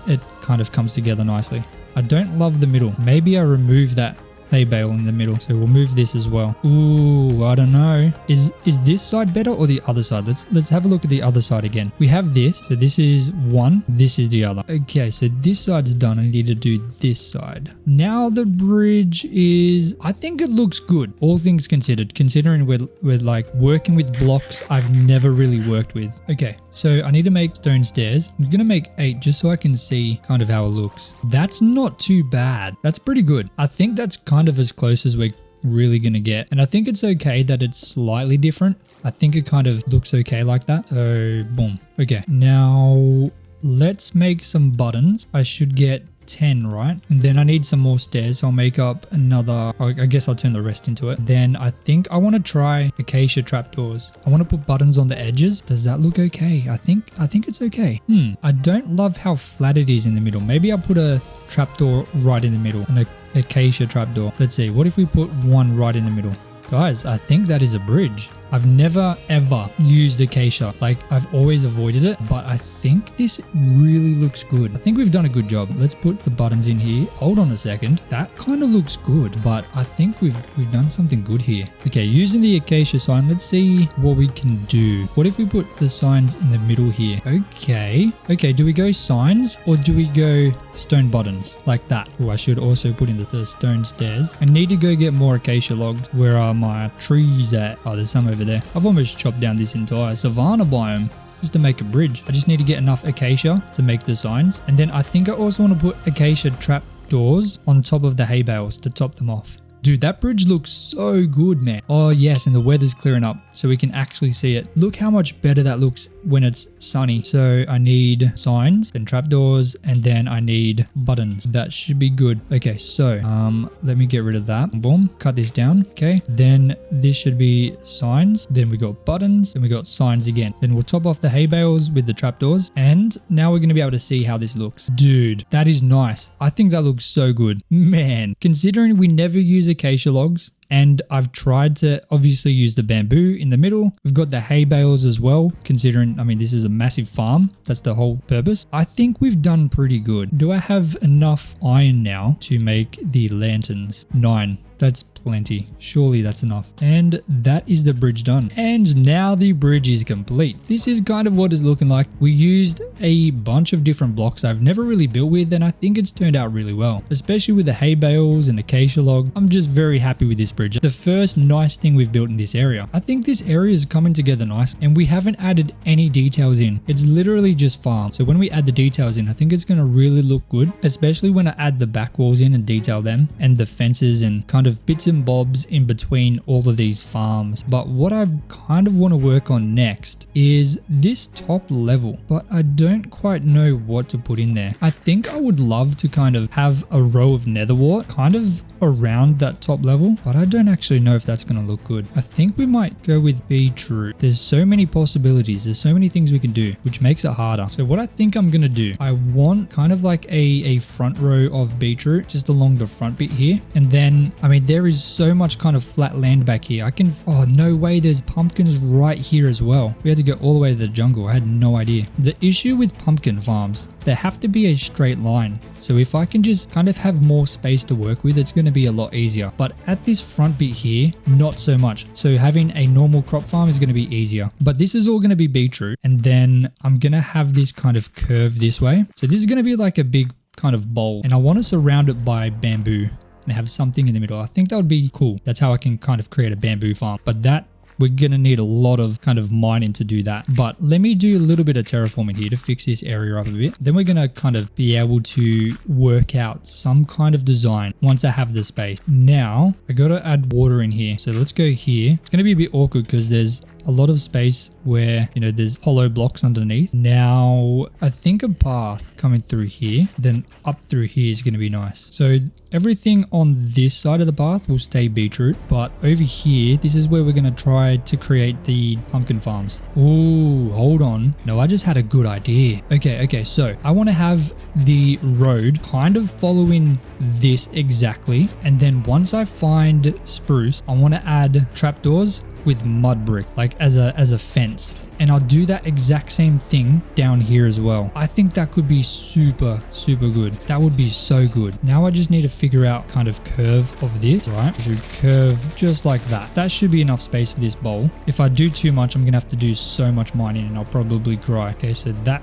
kind of comes together nicely. I don't love the middle. Maybe I remove that hay bale in the middle. So we'll move this as well. Ooh, I don't know. Is this side better or the other side? Let's have a look at the other side again. We have this. So this is one. This is the other. Okay, so this side's done. I need to do this side. Now the bridge is, I think it looks good. All things considered, considering we're like working with blocks I've never really worked with. Okay, so I need to make stone stairs. I'm gonna make 8 just so I can see kind of how it looks. That's not too bad. That's pretty good. I think that's kind of as close as we're really gonna get, and I think it's okay that it's slightly different. I think it kind of looks okay like that. So boom. Okay, now let's make some buttons. I should get 10, right? And then I need some more stairs, so I'll make up another, I guess I'll turn the rest into it. Then I think I want to try acacia trapdoors. I want to put buttons on the edges. Does that look okay? I think it's okay. I don't love how flat it is in the middle. Maybe I'll put a trapdoor right in the middle, an acacia trapdoor. Let's see, what if we put one right in the middle? Guys, I think that is a bridge. I've never ever used acacia. Like, I've always avoided it, but I think this really looks good. I think we've done a good job. Let's put the buttons in here. Hold on a second. That kind of looks good, but I think we've done something good here. Okay, using the acacia sign, let's see what we can do. What if we put the signs in the middle here? Okay, do we go signs or do we go stone buttons like that? Oh, I should also put in the stone stairs. I need to go get more acacia logs. Where are my trees at? Oh, there's some over there. I've almost chopped down this entire savanna biome just to make a bridge. I just need to get enough acacia to make the signs. And then I think I also want to put acacia trap doors on top of the hay bales to top them off. Dude, that bridge looks so good, man. Oh yes, and the weather's clearing up so we can actually see it. Look how much better that looks when it's sunny. So I need signs, then trapdoors, and then I need buttons. That should be good. Okay, so let me get rid of that. Boom, cut this down. Okay, then this should be signs. Then we got buttons, then we got signs again. Then we'll top off the hay bales with the trapdoors. And now we're going to be able to see how this looks. Dude, that is nice. I think that looks so good. Man, considering we never use acacia logs, and I've tried to obviously use the bamboo in the middle. We've got the hay bales as well, considering, I mean, this is a massive farm. That's the whole purpose. I think we've done pretty good. Do I have enough iron now to make the lanterns? 9. That's plenty. Surely that's enough. And that is the bridge done. And now the bridge is complete. This is kind of what it's looking like. We used a bunch of different blocks I've never really built with, and I think it's turned out really well, especially with the hay bales and acacia log. I'm just very happy with this bridge. The first nice thing we've built in this area. I think this area is coming together nice, and we haven't added any details in. It's literally just farm. So when we add the details in, I think it's going to really look good, especially when I add the back walls in and detail them, and the fences and kind of bits and bobs in between all of these farms. But what I kind of want to work on next is this top level, but I don't quite know what to put in there. I think I would love to kind of have a row of nether wart kind of around that top level, but I don't actually know if that's going to look good. I think we might go with beetroot. There's so many possibilities. There's so many things we can do, which makes it harder. So what I think I'm going to do, I want kind of like a front row of beetroot just along the front bit here. And then, I mean, there is so much kind of flat land back here. Oh, no way. There's pumpkins right here as well. We had to go all the way to the jungle. I had no idea. The issue with pumpkin farms, they have to be a straight line. So if I can just kind of have more space to work with, it's going to be a lot easier. But at this front bit here, not so much. So having a normal crop farm is going to be easier. But this is all going to be beetroot. And then I'm going to have this kind of curve this way. So this is going to be like a big kind of bowl. And I want to surround it by bamboo and have something in the middle. I think that would be cool. That's how I can kind of create a bamboo farm. But that, we're going to need a lot of kind of mining to do that. But let me do a little bit of terraforming here to fix this area up a bit. Then we're going to kind of be able to work out some kind of design once I have the space. Now, I got to add water in here. So let's go here. It's going to be a bit awkward because there's a lot of space where, you know, there's hollow blocks underneath. Now, I think a path coming through here, then up through here is going to be nice. So everything on this side of the path will stay beetroot, but over here, this is where we're going to try to create the pumpkin farms. Oh, hold on. No, I just had a good idea. Okay. So I want to have the road kind of following this exactly. And then once I find spruce, I want to add trapdoors with mud brick, like as a fence. And I'll do that exact same thing down here as well. I think that could be super good. That would be so good. Now I just need to figure out kind of curve of this, right? I should curve just like that. That should be enough space for this bowl. If I do too much, I'm gonna have to do so much mining and I'll probably cry. Okay, so that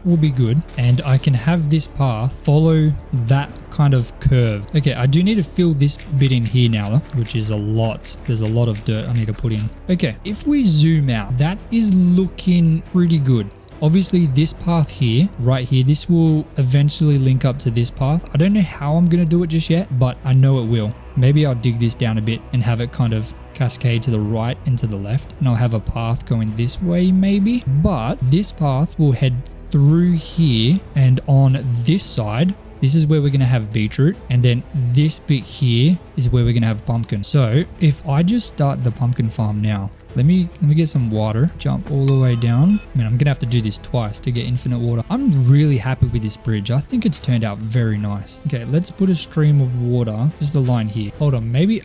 will be good. And I can have this path follow that kind of curve. Okay, I do need to fill this bit in here now, which is a lot. There's a lot of dirt I need to put in. Okay, if we zoom out, that is looking pretty good. Obviously this path here, right here, this will eventually link up to this path. I don't know how I'm going to do it just yet, but I know it will. Maybe I'll dig this down a bit and have it kind of cascade to the right and to the left, and I'll have a path going this way maybe. But this path will head through here, and on this side, this is where we're going to have beetroot, and then this bit here is where we're going to have pumpkin. So if I just start the pumpkin farm now, let me get some water, jump all the way down. I mean, I'm going to have to do this twice to get infinite water. I'm really happy with this bridge. I think it's turned out very nice. Okay, let's put a stream of water, just a line here. Hold on, maybe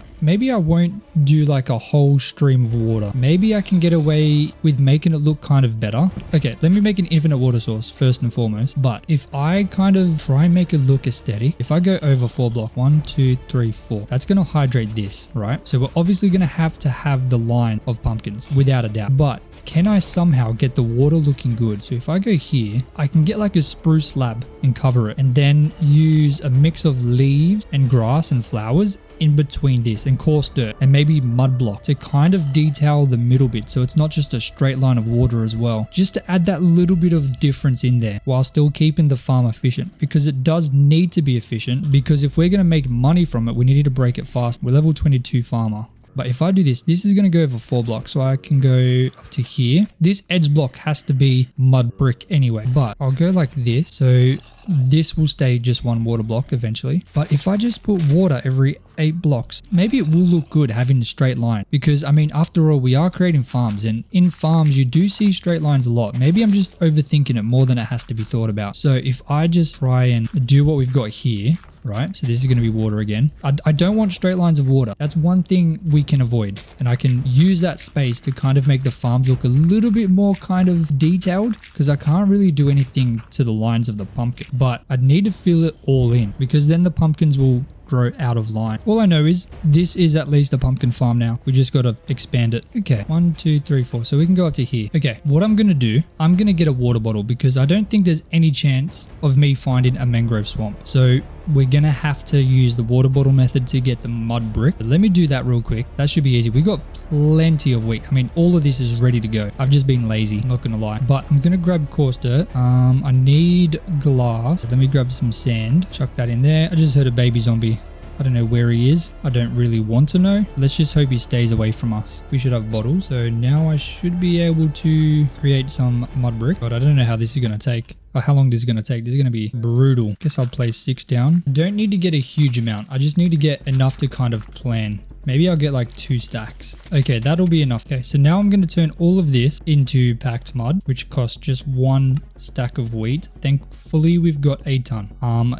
I won't do like a whole stream of water. Maybe I can get away with making it look kind of better. Okay, let me make an infinite water source first and foremost. But if I kind of try and make it look aesthetic, if I go over 4 blocks, 1, 2, 3, 4, that's going to hydrate this, right? So we're obviously going to have the line of pumpkins without a doubt. But can I somehow get the water looking good? So if I go here, I can get like a spruce slab and cover it, and then use a mix of leaves and grass and flowers in between this, and coarse dirt and maybe mud block to kind of detail the middle bit, so it's not just a straight line of water as well, just to add that little bit of difference in there while still keeping the farm efficient, because it does need to be efficient, because if we're going to make money from it, we need to break it fast. We're level 22 farmer. But if I do this, this is going to go over 4 blocks, so I can go up to here. This edge block has to be mud brick anyway, but I'll go like this, so this will stay just 1 water block eventually. But if I just put water every 8 blocks, maybe it will look good having a straight line, because I mean, after all, we are creating farms, and in farms you do see straight lines a lot. Maybe I'm just overthinking it more than it has to be thought about. So if I just try and do what we've got here, right? So this is going to be water again. I don't want straight lines of water. That's one thing we can avoid. And I can use that space to kind of make the farms look a little bit more kind of detailed, because I can't really do anything to the lines of the pumpkin. But I'd need to fill it all in, because then the pumpkins will grow out of line. All I know is this is at least a pumpkin farm now. We just got to expand it. Okay, 1, 2, 3, 4. So we can go up to here. Okay, what I'm going to do, I'm going to get a water bottle, because I don't think there's any chance of me finding a mangrove swamp. So we're going to have to use the water bottle method to get the mud brick. But let me do that real quick. That should be easy. We got plenty of wheat. I mean, all of this is ready to go. I've just been lazy, not going to lie. But I'm going to grab coarse dirt. I need glass. Let me grab some sand. Chuck that in there. I just heard a baby zombie. I don't know where he is. I don't really want to know. Let's just hope he stays away from us. We should have bottles. So now I should be able to create some mud brick. But I don't know how this is going to take. Or how long this is going to take. This is going to be brutal. Guess I'll place 6 down. Don't need to get a huge amount. I just need to get enough to kind of plan. Maybe I'll get like 2 stacks. Okay, that'll be enough. Okay, so now I'm going to turn all of this into packed mud, which costs just 1 stack of wheat. Thankfully, we've got a ton.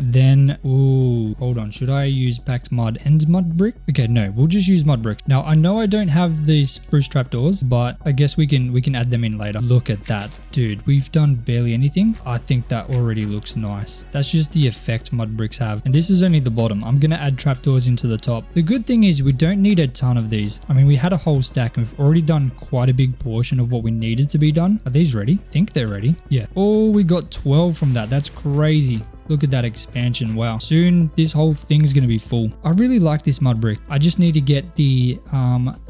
Then, ooh, hold on. Should I use packed mud and mud brick? Okay, no, we'll just use mud brick. Now, I know I don't have these spruce trapdoors, but I guess we can add them in later. Look at that, dude. We've done barely anything. I think that already looks nice. That's just the effect mud bricks have. And this is only the bottom. I'm going to add trapdoors into the top. The good thing is we don't need a ton of these. I mean, we had a whole stack and we've already done quite a big portion of what we needed to be done. Are these ready? I think they're ready. Yeah. Oh, we got 12 from that. That's crazy. Look at that expansion. Wow. Soon this whole thing's going to be full. I really like this mud brick. I just need to get the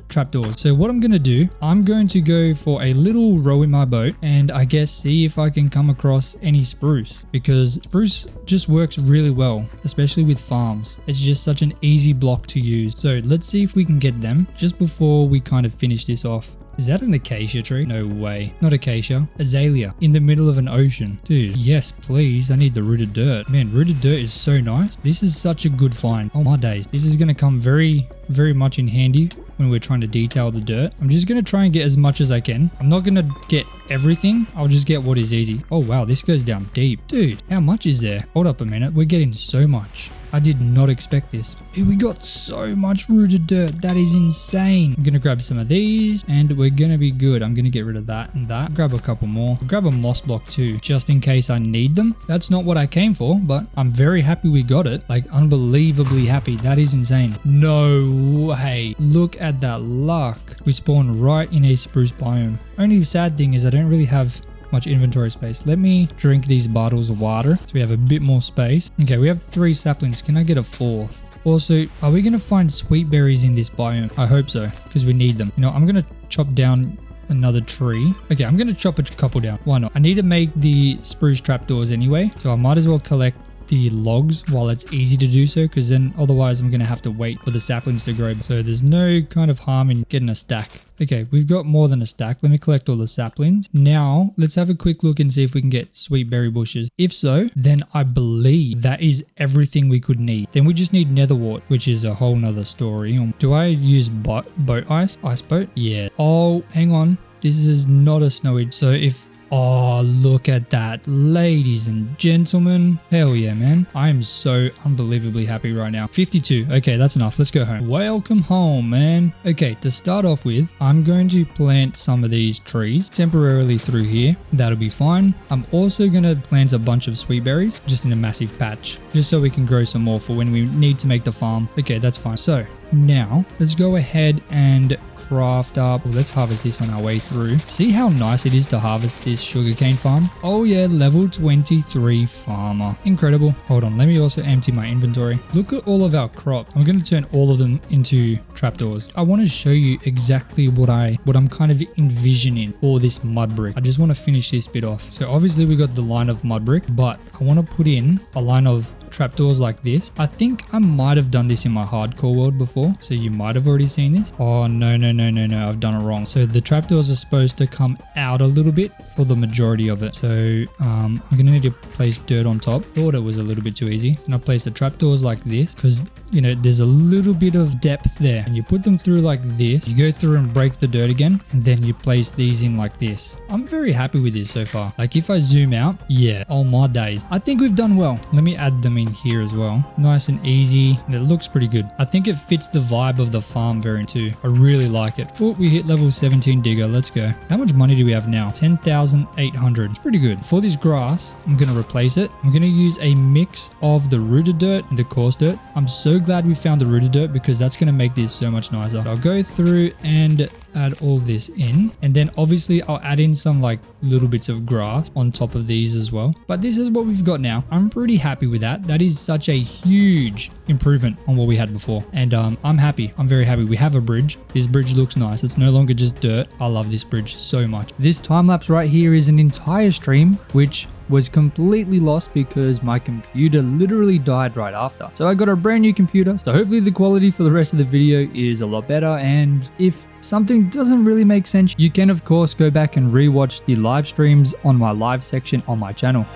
trapdoors. So what I'm going to do, I'm going to go for a little row in my boat and I guess see if I can come across any spruce, because spruce just works really well, especially with farms. It's just such an easy block to use. So let's see if we can get them just before we kind of finish this off. Is that an acacia tree? No way. Not acacia. Azalea. In the middle of an ocean. Dude, yes, please. I need the rooted dirt. Man, rooted dirt is so nice. This is such a good find. Oh my days. This is going to come very, very much in handy when we're trying to detail the dirt. I'm just going to try and get as much as I can. I'm not going to get everything. I'll just get what is easy. Oh wow, this goes down deep. Dude, how much is there? Hold up a minute. We're getting so much. I did not expect this. Dude, we got so much rooted dirt. That is insane. I'm going to grab some of these and we're going to be good. I'm going to get rid of that and that. Grab a couple more. I'll grab a moss block too, just in case I need them. That's not what I came for, but I'm very happy we got it. Like, unbelievably happy. That is insane. No way. Look at that luck. We spawned right in a spruce biome. Only sad thing is I don't really have much inventory space. Let me drink these bottles of water so we have a bit more space. Okay, we have 3 saplings. Can I get a 4th? Also, are we going to find sweet berries in this biome? I hope so, because we need them. You know, I'm going to chop down another tree. Okay, I'm going to chop a couple down. Why not? I need to make the spruce trapdoors anyway, so I might as well collect the logs while it's easy to do so, because then otherwise I'm going to have to wait for the saplings to grow. So there's no kind of harm in getting a stack. Okay, we've got more than a stack. Let me collect all the saplings. Now, let's have a quick look and see if we can get sweet berry bushes. If so, then I believe that is everything we could need. Then we just need netherwort, which is a whole nother story. Do I use boat ice? Ice boat? Yeah. Oh, hang on. This is not a snowy. So if... Oh, look at that, ladies and gentlemen. Hell yeah, man. I am so unbelievably happy right now. 52. Okay, that's enough. Let's go home. Welcome home, man. Okay, to start off with, I'm going to plant some of these trees temporarily through here. That'll be fine. I'm also going to plant a bunch of sweet berries just in a massive patch, just so we can grow some more for when we need to make the farm. Okay, that's fine. So now let's go ahead and craft up. Well, let's harvest this on our way through. See how nice it is to harvest this sugarcane farm? Oh yeah, level 23 farmer. Incredible. Hold on, let me also empty my inventory. Look at all of our crops. I'm going to turn all of them into trapdoors. I want to show you exactly what I'm kind of envisioning for this mud brick. I just want to finish this bit off. So obviously we got the line of mud brick, but I want to put in a line of trapdoors like this. I think I might have done this in my hardcore world before, so you might have already seen this. Oh no, I've done it wrong. So the trapdoors are supposed to come out a little bit for the majority of it. So I'm gonna need to place dirt on top. Thought it was a little bit too easy, and I place the trapdoors like this because, you know, there's a little bit of depth there, and you put them through like this. You go through and break the dirt again, and then you place these in like this. I'm very happy with this so far. Like if I zoom out, yeah, oh my days, I think we've done well. Let me add them in here as well. Nice and easy, and it looks pretty good. I think it fits the vibe of the farm very too. I really like it. Oh, we hit level 17 digger. Let's go. How much money do we have now? 10,800. It's pretty good. For this grass, I'm going to replace it. I'm going to use a mix of the rooted dirt and the coarse dirt. I'm so glad we found the rooted dirt because that's going to make this so much nicer. I'll go through and add all this in, and then obviously I'll add in some like little bits of grass on top of these as well. But this is what we've got now. I'm pretty happy with that. That is such a huge improvement on what we had before, and I'm happy. I'm very happy. We have a bridge. This bridge looks nice. It's no longer just dirt. I love this bridge so much. This time lapse right here is an entire stream which was completely lost because my computer literally died right after. So I got a brand new computer. So hopefully the quality for the rest of the video is a lot better. And if something doesn't really make sense, you can of course go back and rewatch the live streams on my live section on my channel.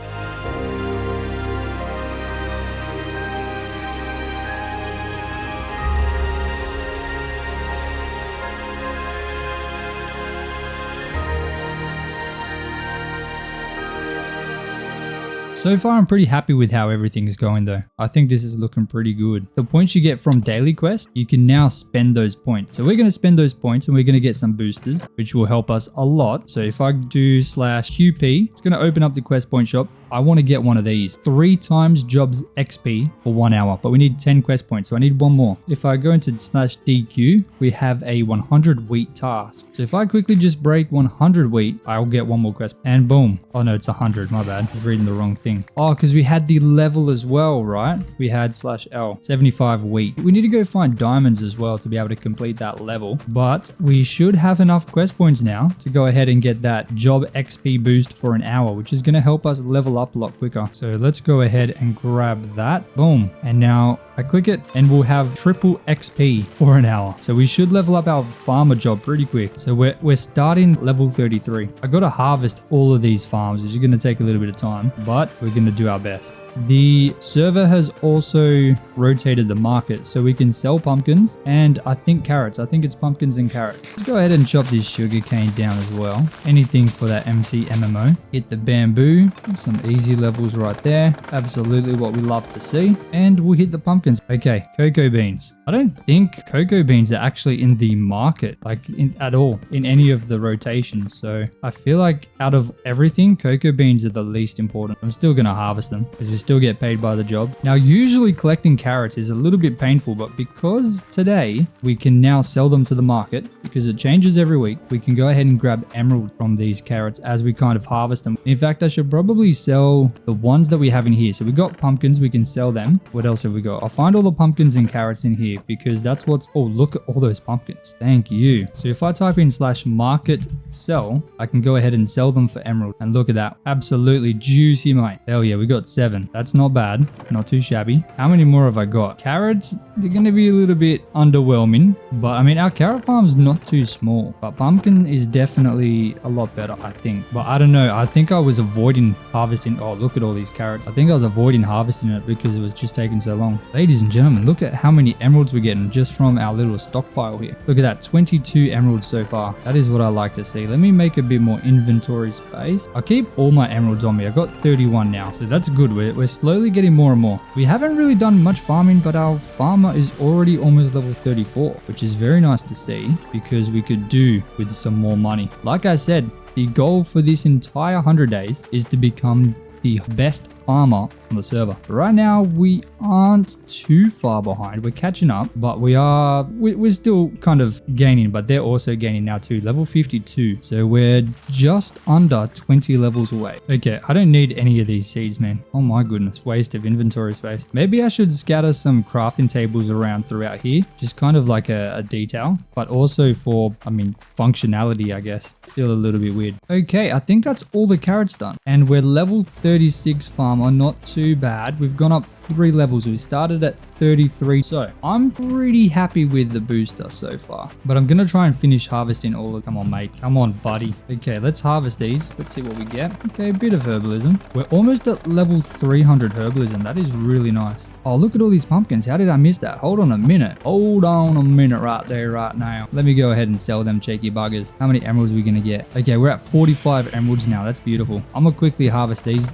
So far, I'm pretty happy with how everything's going though. I think this is looking pretty good. The points you get from daily quest, you can now spend those points. So we're going to spend those points and we're going to get some boosters, which will help us a lot. So if I do /QP, it's going to open up the quest point shop. I want to get one of these 3 times jobs XP for 1 hour, but we need 10 quest points. So I need one more. If I go into /DQ, we have a 100 wheat task. So if I quickly just break 100 wheat, I'll get one more quest and boom. Oh no, it's 100. My bad. I was reading the wrong thing. Oh, because we had the level as well, right? We had /L 75 wheat. We need to go find diamonds as well to be able to complete that level, but we should have enough quest points now to go ahead and get that job XP boost for an hour, which is going to help us level up a lot quicker. So let's go ahead and grab that. Boom. And now I click it and we'll have triple XP for an hour. So we should level up our farmer job pretty quick. So we're starting level 33. I got to harvest all of these farms, which is going to take a little bit of time, but we're going to do our best. The server has also rotated the market so we can sell pumpkins and I think carrots. I think it's pumpkins and carrots. Let's go ahead and chop this sugarcane down as well. Anything for that MC MMO. Hit the bamboo. Some easy levels right there. Absolutely what we love to see. And we'll hit the pumpkins. Okay, cocoa beans. I don't think cocoa beans are actually in the market, like at all, in any of the rotations. So I feel like out of everything, cocoa beans are the least important. I'm still going to harvest them because we still get paid by the job. Now, usually collecting carrots is a little bit painful, but because today we can now sell them to the market because it changes every week, we can go ahead and grab emerald from these carrots as we kind of harvest them. In fact, I should probably sell the ones that we have in here. So we got pumpkins, we can sell them. What else have we got? I'll find all the pumpkins and carrots in here because that's what's... Oh, look at all those pumpkins. Thank you. So if I type in /market sell, I can go ahead and sell them for emerald. And look at that. Absolutely juicy, mate. Hell yeah, we got 7. That's not bad. Not too shabby. How many more have I got? Carrots, they're going to be a little bit underwhelming. But I mean, our carrot farm's not too small. But pumpkin is definitely a lot better, I think. But I don't know. I think I was avoiding harvesting. Oh, look at all these carrots. I think I was avoiding harvesting it because it was just taking so long. Ladies and gentlemen, look at how many emeralds we're getting just from our little stockpile here. Look at that. 22 emeralds so far. That is what I like to see. Let me make a bit more inventory space. I'll keep all my emeralds on me. I got 31 now, so that's good. We're slowly getting more and more. We haven't really done much farming, but our farmer is already almost level 34, which is very nice to see because we could do with some more money. Like I said, the goal for this entire 100 days is to become the best farmer on the server. Right now, we aren't too far behind. We're catching up, but we're still kind of gaining, but they're also gaining now too. Level 52. So we're just under 20 levels away. Okay, I don't need any of these seeds, man. Oh my goodness, waste of inventory space. Maybe I should scatter some crafting tables around throughout here, just kind of like a detail, but also for, I mean, functionality, I guess. Still a little bit weird. Okay, I think that's all the carrots done. And we're level 36 farmer, not too bad. We've gone up 3 levels. We started at 33. So I'm pretty happy with the booster so far, but I'm gonna try and finish harvesting all of. Come on, mate. Come on, buddy. Okay, let's harvest these. Let's see what we get. Okay, a bit of herbalism. We're almost at level 300 herbalism. That is really nice. Oh, look at all these pumpkins. How did I miss that? Hold on a minute. Hold on a minute right there, right now. Let me go ahead and sell them cheeky buggers. How many emeralds are we gonna get? Okay, we're at 45 emeralds now. That's beautiful. I'm gonna quickly harvest these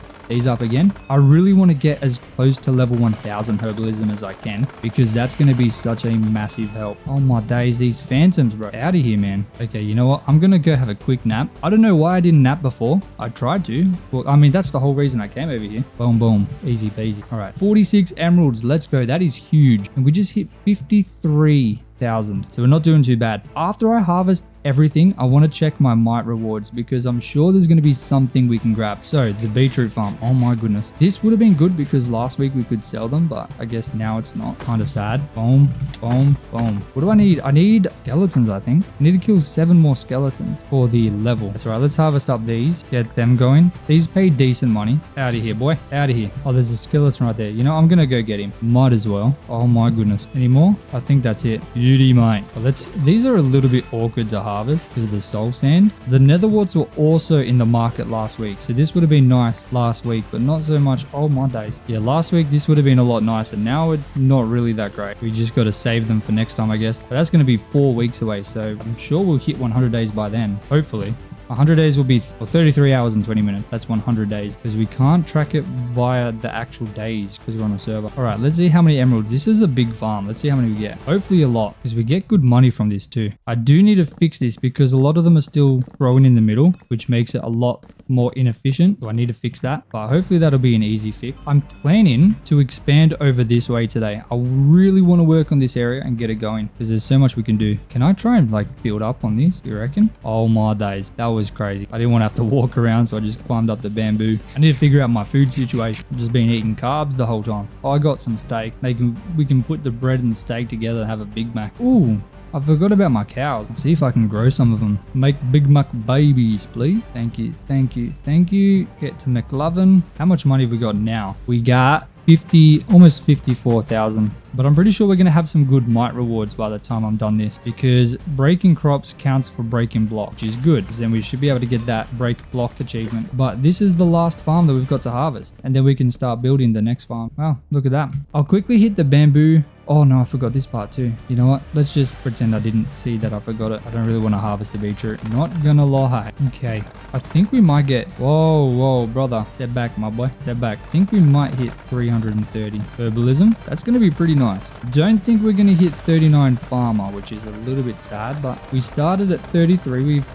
up again. I really want to get as close to level 1000 herbalism as I can because that's going to be such a massive help. Oh my days, these phantoms, bro. Out of here, man. Okay, you know what? I'm going to go have a quick nap. I don't know why I didn't nap before. I tried to. Well, I mean, that's the whole reason I came over here. Boom, boom. Easy peasy. All right, 46 emeralds. Let's go. That is huge. And we just hit 53,000. So we're not doing too bad. After I harvest everything, I want to check my mite rewards because I'm sure there's going to be something we can grab. So the beetroot farm, oh my goodness, this would have been good because last week we could sell them, but I guess now it's not. Kind of sad. Boom, boom, boom. What do I need? I need skeletons. I think I need to kill 7 more skeletons for the level. That's right. Let's harvest up these, get them going. These pay decent money. Out of here, boy. Out of here. Oh, there's a skeleton right there. You know, I'm gonna go get him. Might as well. Oh my goodness. Any more? I think that's it. Beauty, mate. Well, these are a little bit awkward to harvest because of the soul sand. The nether warts were also in the market last week, so this would have been nice last week, but not so much. Oh my days. Yeah, last week this would have been a lot nicer. Now it's not really that great. We just got to save them for next time, I guess. But that's going to be 4 weeks away, so I'm sure we'll hit 100 days by then, hopefully. 100 days will be 33 hours and 20 minutes. That's 100 days because we can't track it via the actual days because we're on a server. All right, let's see how many emeralds. This is a big farm. Let's see how many we get. Hopefully a lot because we get good money from this too. I do need to fix this because a lot of them are still growing in the middle, which makes it a lot more inefficient. So I need to fix that, but hopefully that'll be an easy fix. I'm planning to expand over this way today. I really want to work on this area and get it going because there's so much we can do. Can I try and like build up on this? You reckon? Oh my days. That was crazy. I didn't want to have to walk around, so I just climbed up the bamboo. I need to figure out my food situation. I've just been eating carbs the whole time. Oh, I got some steak. We can put the bread and steak together and have a Big Mac. Ooh, I forgot about my cows. I'll see if I can grow some of them. Make Big Mac babies, please. Thank you, thank you, thank you. Get to McLovin. How much money have we got now? We got almost 54,000. But I'm pretty sure we're going to have some good mite rewards by the time I'm done this because breaking crops counts for breaking block, which is good because then we should be able to get that break block achievement. But this is the last farm that we've got to harvest and then we can start building the next farm. Wow, look at that. I'll quickly hit the bamboo. Oh no, I forgot this part too. You know what? Let's just pretend I didn't see that I forgot it. I don't really want to harvest the beetroot. Not gonna lie. Okay, I think we might get... Whoa, brother. Step back, my boy. Step back. I think we might hit 330. Herbalism. That's gonna be pretty nice. Don't think we're gonna hit 39 farmer, which is a little bit sad, but we started at 33. We've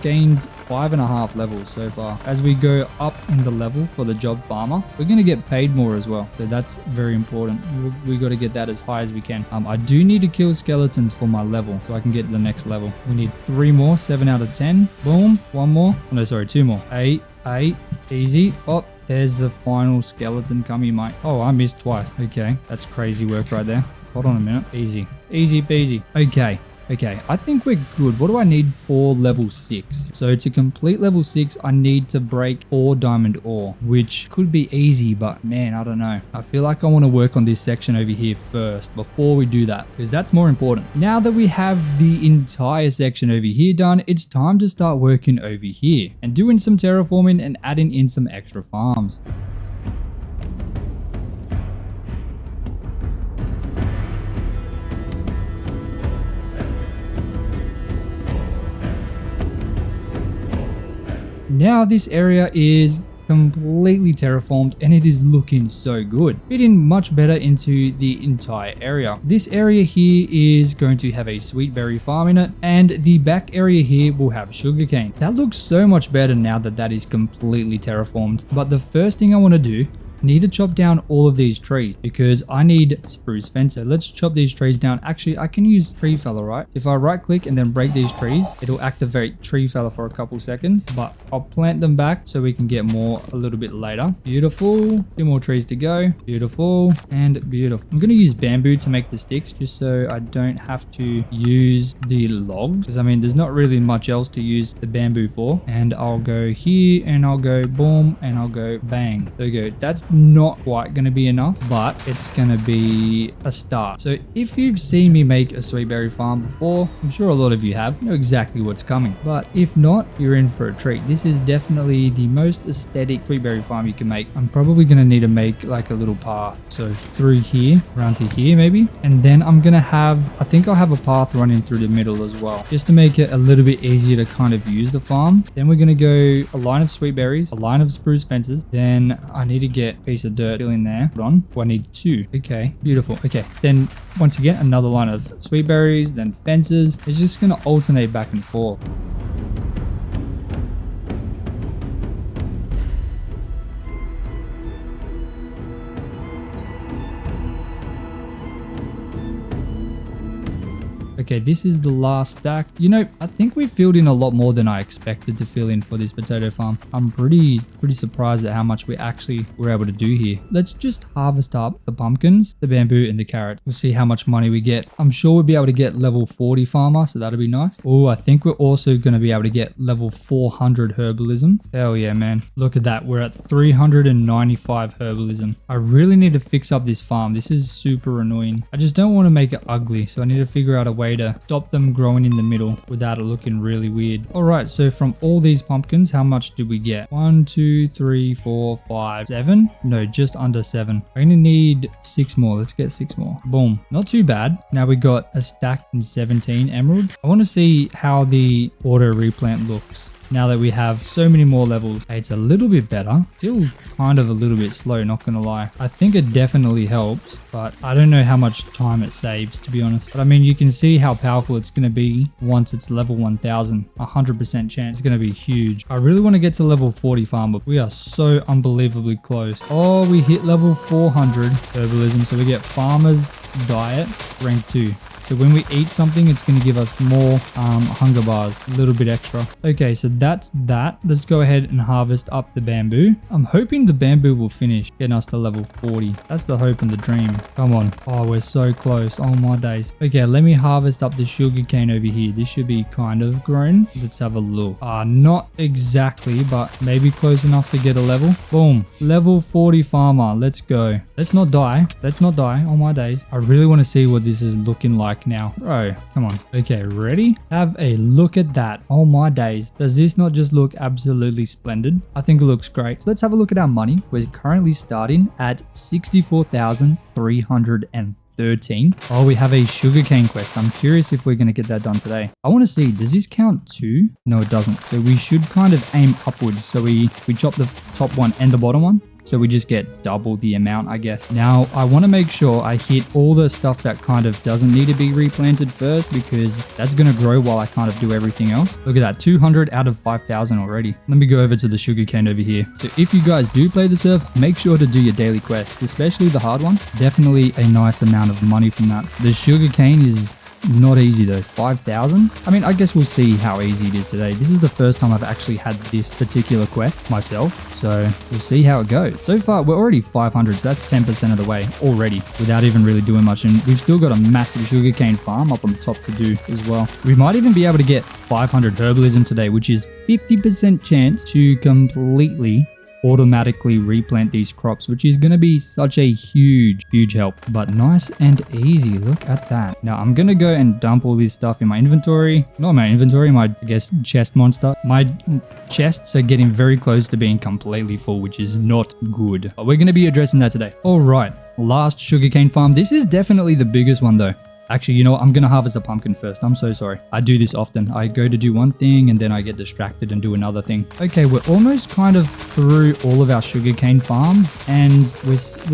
gained 5.5 levels so far. As we go up in the level for the job farmer, we're gonna get paid more as well. So that's very important. We got to get that as high as we can. I do need to kill skeletons for my level so I can get the next level. We need 3 more, 7 out of 10. Boom. 1 more. Oh, no, sorry, 2 more. 8. Easy. Oh, there's the final skeleton coming, mate. Oh, I missed twice. Okay, that's crazy work right there. Hold on a minute. Easy peasy. Okay, Okay, I think we're good. What do I need for level 6? So to complete level 6, I need to break 4 diamond ore, which could be easy, but man, I don't know. I feel like I want to work on this section over here first before we do that, because that's more important. Now that we have the entire section over here done, it's time to start working over here and doing some terraforming and adding in some extra farms. Now this area is completely terraformed and it is looking so good, fitting much better into the entire area. This area here is going to have a sweet berry farm in it, and the back area here will have sugarcane. That looks so much better now that that is completely terraformed. But the first thing I want to do, I need to chop down all of these trees because I need spruce fence. So let's chop these trees down. Actually, I can use tree fella, right? If I right click and then break these trees, it'll activate tree fella for a couple seconds, but I'll plant them back so we can get more a little bit later. Beautiful. 2 more trees to go. Beautiful and beautiful. I'm going to use bamboo to make the sticks just so I don't have to use the logs, because I mean, there's not really much else to use the bamboo for. And I'll go here and I'll go boom and I'll go bang. There we go. That's not quite going to be enough, but it's going to be a start. So if you've seen me make a sweet berry farm before, I'm sure a lot of you have, know exactly what's coming. But if not, you're in for a treat. This is definitely the most aesthetic sweet berry farm you can make. I'm probably going to need to make like a little path. So through here, around to here maybe. And then I'm going to have, I think I'll have a path running through the middle as well, just to make it a little bit easier to kind of use the farm. Then we're going to go a line of sweet berries, a line of spruce fences. Then I need to get piece of dirt in there. Hold on. Oh, I need 2. Okay, beautiful. Okay, then once again, another line of sweet berries, then fences. It's just going to alternate back and forth. Okay, this is the last stack. You know, I think we filled in a lot more than I expected to fill in for this potato farm. I'm pretty surprised at how much we actually were able to do here. Let's just harvest up the pumpkins, the bamboo, and the carrots. We'll see how much money we get. I'm sure we'll be able to get level 40 farmer, so that'll be nice. Oh, I think we're also going to be able to get level 400 herbalism. Hell yeah, man. Look at that. We're at 395 herbalism. I really need to fix up this farm. This is super annoying. I just don't want to make it ugly, so I need to figure out a way to stop them growing in the middle without it looking really weird. All right, so from all these pumpkins, how much did we get? 1, 2, 3, 4, 5, 7? No, just under 7. I'm gonna need 6 more. Let's get 6 more. Boom. Not too bad. Now we got a stack and 17 emeralds. I want to see how the auto replant looks now that we have so many more levels. It's a little bit better. Still kind of a little bit slow, not gonna lie. I think it definitely helps, but I don't know how much time it saves, to be honest. But I mean, you can see how powerful it's gonna be once it's level 1000. 100% chance it's gonna be huge. I really want to get to level 40 farm, but we are so unbelievably close. Oh, we hit level 400 herbalism, so we get farmer's diet rank 2. So when we eat something, it's going to give us more hunger bars, a little bit extra. Okay, so that's that. Let's go ahead and harvest up the bamboo. I'm hoping the bamboo will finish getting us to level 40. That's the hope and the dream. Come on. Oh, we're so close. Oh my days. Okay, let me harvest up the sugarcane over here. This should be kind of grown. Let's have a look. Not exactly, but maybe close enough to get a level. Boom. Level 40 farmer. Let's go. Let's not die. Let's not die. Oh my days. I really want to see what this is looking like now. Bro, come on. Okay, ready? Have a look at that. Oh my days. Does this not just look absolutely splendid? I think it looks great. So let's have a look at our money. We're currently starting at 64,313. Oh, we have a sugarcane quest. I'm curious if we're going to get that done today. I want to see, does this count 2? No, it doesn't. So we should kind of aim upwards. So we chop the top one and the bottom one. So we just get double the amount, I guess. Now, I want to make sure I hit all the stuff that kind of doesn't need to be replanted first, because that's going to grow while I kind of do everything else. Look at that, 200 out of 5,000 already. Let me go over to the sugarcane over here. So if you guys do play the server, make sure to do your daily quest, especially the hard one. Definitely a nice amount of money from that. The sugarcane is not easy though. 5,000? I mean, I guess we'll see how easy it is today. This is the first time I've actually had this particular quest myself, so we'll see how it goes. So far, we're already 500, so that's 10% of the way already without even really doing much. And we've still got a massive sugarcane farm up on the top to do as well. We might even be able to get 500 herbalism today, which is 50% chance to completely automatically replant these crops, which is going to be such a huge help. But nice and easy. Look at that. Now I'm going to go and dump all this stuff in my inventory. Not my inventory, my, I guess, chest monster. My chests are getting very close to being completely full, which is not good. But we're going to be addressing that today. All right, last sugarcane farm. This is definitely the biggest one though. Actually, you know what? I'm going to harvest a pumpkin first. I'm so sorry. I do this often. I go to do one thing and then I get distracted and do another thing. Okay, we're almost kind of through all of our sugarcane farms. And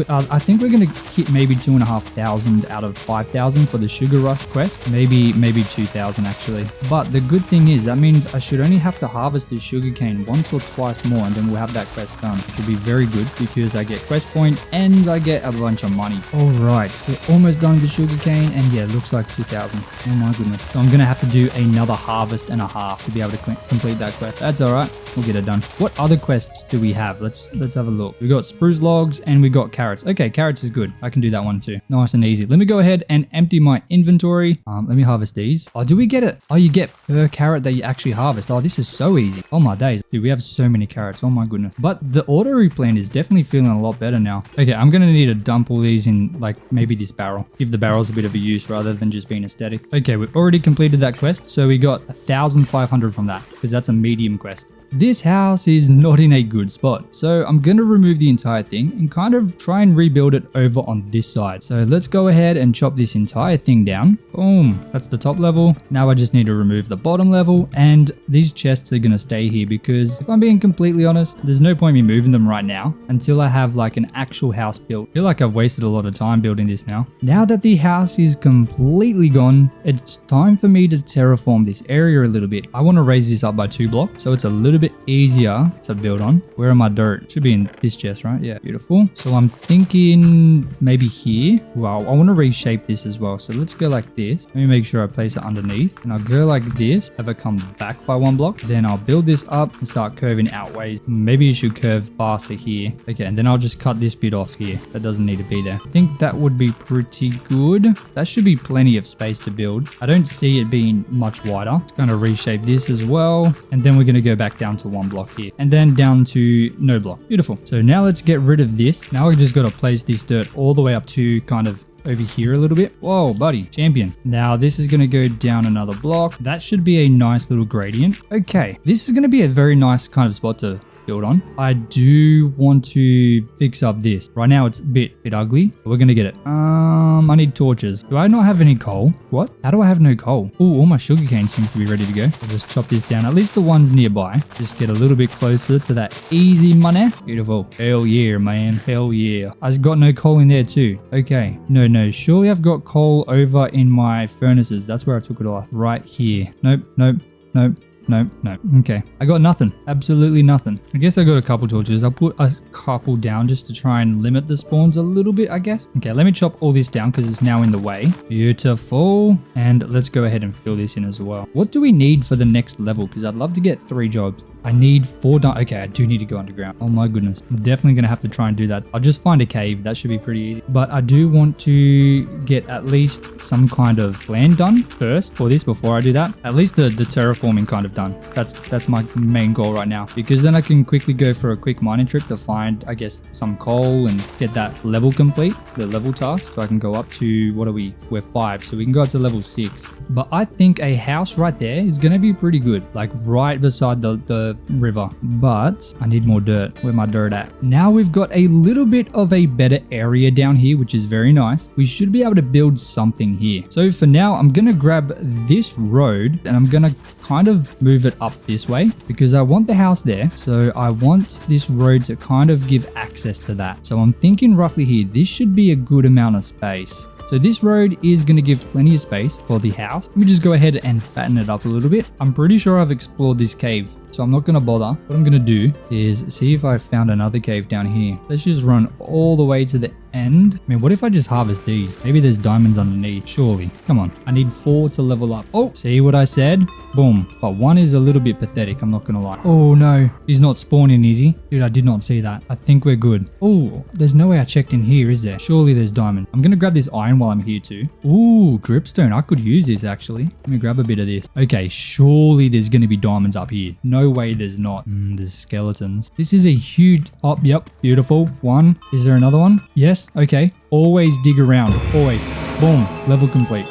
I think we're going to hit maybe 2,500 out of 5,000 for the sugar rush quest. Maybe 2,000 actually. But the good thing is that means I should only have to harvest the sugarcane once or twice more and then we'll have that quest done. Which will be very good because I get quest points and I get a bunch of money. All right, we're almost done with the sugarcane and yeah, it looks like 2,000. Oh my goodness. So I'm going to have to do another harvest and a half to be able to complete that quest. That's all right. We'll get it done. What other quests do we have? Let's have a look. We got spruce logs and we got carrots. Okay, carrots is good. I can do that one too. Nice and easy. Let me go ahead and empty my inventory. Let me harvest these. Oh, do we get it? Oh, you get per carrot that you actually harvest. Oh, this is so easy. Oh my days. Dude, we have so many carrots. Oh my goodness. But the auto replant is definitely feeling a lot better now. Okay, I'm going to need to dump all these in like maybe this barrel. Give the barrels a bit of a use rather than just being aesthetic. Okay, we've already completed that quest. So we got 1,500 from that because that's a medium quest. This house is not in a good spot, so I'm going to remove the entire thing and kind of try and rebuild it over on this side. So let's go ahead and chop this entire thing down. Boom, that's the top level. Now I just need to remove the bottom level and these chests are going to stay here because if I'm being completely honest, there's no point me moving them right now until I have like an actual house built. I feel like I've wasted a lot of time building this now. Now that the house is completely gone, it's time for me to terraform this area a little bit. I want to raise this up by 2 blocks so it's a little bit easier to build on. Where are my dirt? Should be in this chest, right? Yeah, beautiful. So I'm thinking maybe here. Wow, I want to reshape this as well. So let's go like this. Let me make sure I place it underneath and I'll go like this. Have it come back by 1 block. Then I'll build this up and start curving outways. Maybe you should curve faster here. Okay, and then I'll just cut this bit off here. That doesn't need to be there. I think that would be pretty good. That should be plenty of space to build. I don't see it being much wider. It's going to reshape this as well. And then we're going to go back down to 1 block here and then down to no block. Beautiful. So now let's get rid of this. Now we just got to place this dirt all the way up to kind of over here a little bit. Whoa, buddy, champion. Now this is going to go down another block. That should be a nice little gradient. Okay, this is going to be a very nice kind of spot to build on. I do want to fix up this. Right now it's a bit ugly, but we're gonna get it. I need torches. Do I not have any coal? What? How do I have no coal? Oh, all my sugarcane seems to be ready to go. I'll just chop this down. At least the ones nearby. Just get a little bit closer to that easy money. Beautiful. Hell yeah, man. Hell yeah. I've got no coal in there too. Okay. No. Surely I've got coal over in my furnaces. That's where I took it off. Right here. Nope. No. Okay. I got nothing. Absolutely nothing. I guess I got a couple torches. I'll put a couple down just to try and limit the spawns a little bit, I guess. Okay, let me chop all this down because it's now in the way. Beautiful. And let's go ahead and fill this in as well. What do we need for the next level? Because I'd love to get 3 jobs. I need 4 Okay, I do need to go underground. Oh my goodness. I'm definitely going to have to try and do that. I'll just find a cave. That should be pretty easy. But I do want to get at least some kind of land done first for this before I do that. At least the terraforming kind of done. That's my main goal right now. Because then I can quickly go for a quick mining trip to find, I guess, some coal and get that level complete. The level task. So I can go up to, what are we? We're 5. So we can go up to level 6. But I think a house right there is going to be pretty good. Like right beside the river, but I need more dirt. Where my dirt at? Now we've got a little bit of a better area down here, which is very nice. We should be able to build something here. So for now, I'm gonna grab this road and I'm gonna kind of move it up this way because I want the house there. So I want this road to kind of give access to that. So I'm thinking roughly here, this should be a good amount of space. So this road is going to give plenty of space for the house. Let me just go ahead and fatten it up a little bit. I'm pretty sure I've explored this cave so I'm not going to bother. What I'm going to do is see if I found another cave down here. Let's just run all the way to the end. I mean, what if I just harvest these? Maybe there's diamonds underneath. Surely. Come on. I need 4 to level up. Oh, see what I said? Boom. But 1 is a little bit pathetic. I'm not going to lie. Oh, no. He's not spawning, is he? Dude, I did not see that. I think we're good. Oh, there's no way I checked in here, is there? Surely there's diamond. I'm going to grab this iron while I'm here too. Ooh, dripstone. I could use this actually. Let me grab a bit of this. Okay, surely there's going to be diamonds up here. No way there's not. There's skeletons. This is a huge... Oh, yep. Beautiful. 1. Is there another one? Yes. Okay. Always dig around. Always. Boom. Level complete.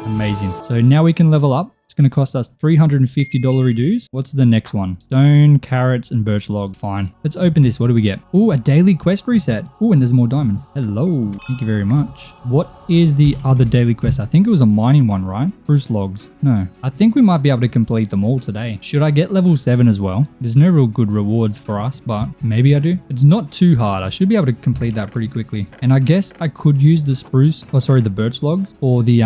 Amazing. So now we can level up. It's going to cost us $350 dues. What's the next one? Stone, carrots, and birch log. Fine. Let's open this. What do we get? Oh, a daily quest reset. Oh, and there's more diamonds. Hello. Thank you very much. What is the other daily quest? I think it was a mining one, right? Spruce logs. No. I think we might be able to complete them all today. Should I get level 7 as well? There's no real good rewards for us, but maybe I do. It's not too hard. I should be able to complete that pretty quickly. And I guess I could use the the birch logs or the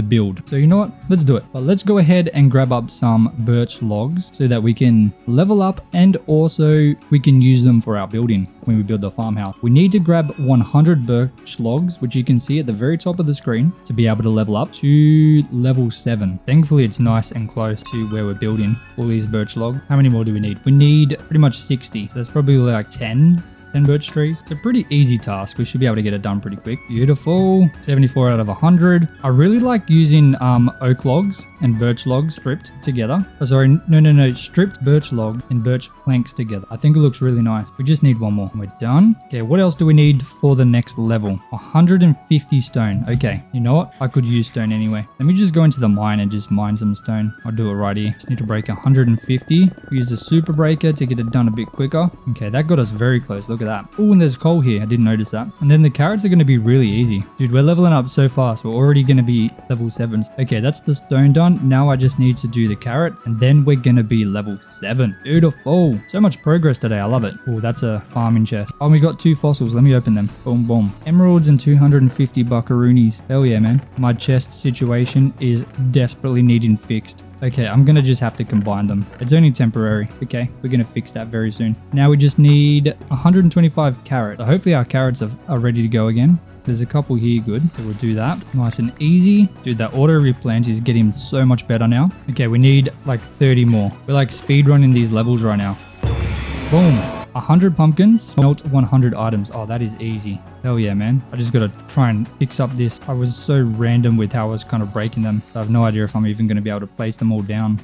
build. So you know what? Let's do it. But let's go ahead and grab up some birch logs so that we can level up and also we can use them for our building when we build the farmhouse. We need to grab 100 birch logs, which you can see at the very top of the screen to be able to level up to level 7. Thankfully, it's nice and close to where we're building all these birch logs. How many more do we need? We need pretty much 60. So that's probably like 10 birch trees. It's a pretty easy task. We should be able to get it done pretty quick. Beautiful. 74 out of 100. I really like using oak logs and birch logs stripped together. Oh, sorry. No. Stripped birch log and birch planks together. I think it looks really nice. We just need one more. We're done. Okay, what else do we need for the next level? 150 stone. Okay, you know what? I could use stone anyway. Let me just go into the mine and just mine some stone. I'll do it right here. Just need to break 150. Use the super breaker to get it done a bit quicker. Okay, that got us very close. Look at that. Oh, and there's coal here. I didn't notice that. And then the carrots are going to be really easy. Dude, we're leveling up so fast. We're already going to be level 7s. Okay, that's the stone done. Now I just need to do the carrot and then we're going to be level 7. Beautiful. So much progress today. I love it. Oh, that's a farming chest. Oh, we got 2 fossils. Let me open them. Boom, boom. Emeralds and 250 buckaroonies. Hell yeah, man. My chest situation is desperately needing fixed. Okay, I'm gonna just have to combine them. It's only temporary. Okay, we're gonna fix that very soon. Now we just need 125 carrots. So hopefully our carrots are ready to go again. There's a couple here, good. So we'll do that. Nice and easy. Dude, that auto replant is getting so much better now. Okay, we need like 30 more. We're like speed running these levels right now. Boom. 100 pumpkins, smelt 100 items. Oh, that is easy. Hell yeah, man. I just gotta try and fix up this. I was so random with how I was kind of breaking them. I have no idea if I'm even gonna be able to place them all down.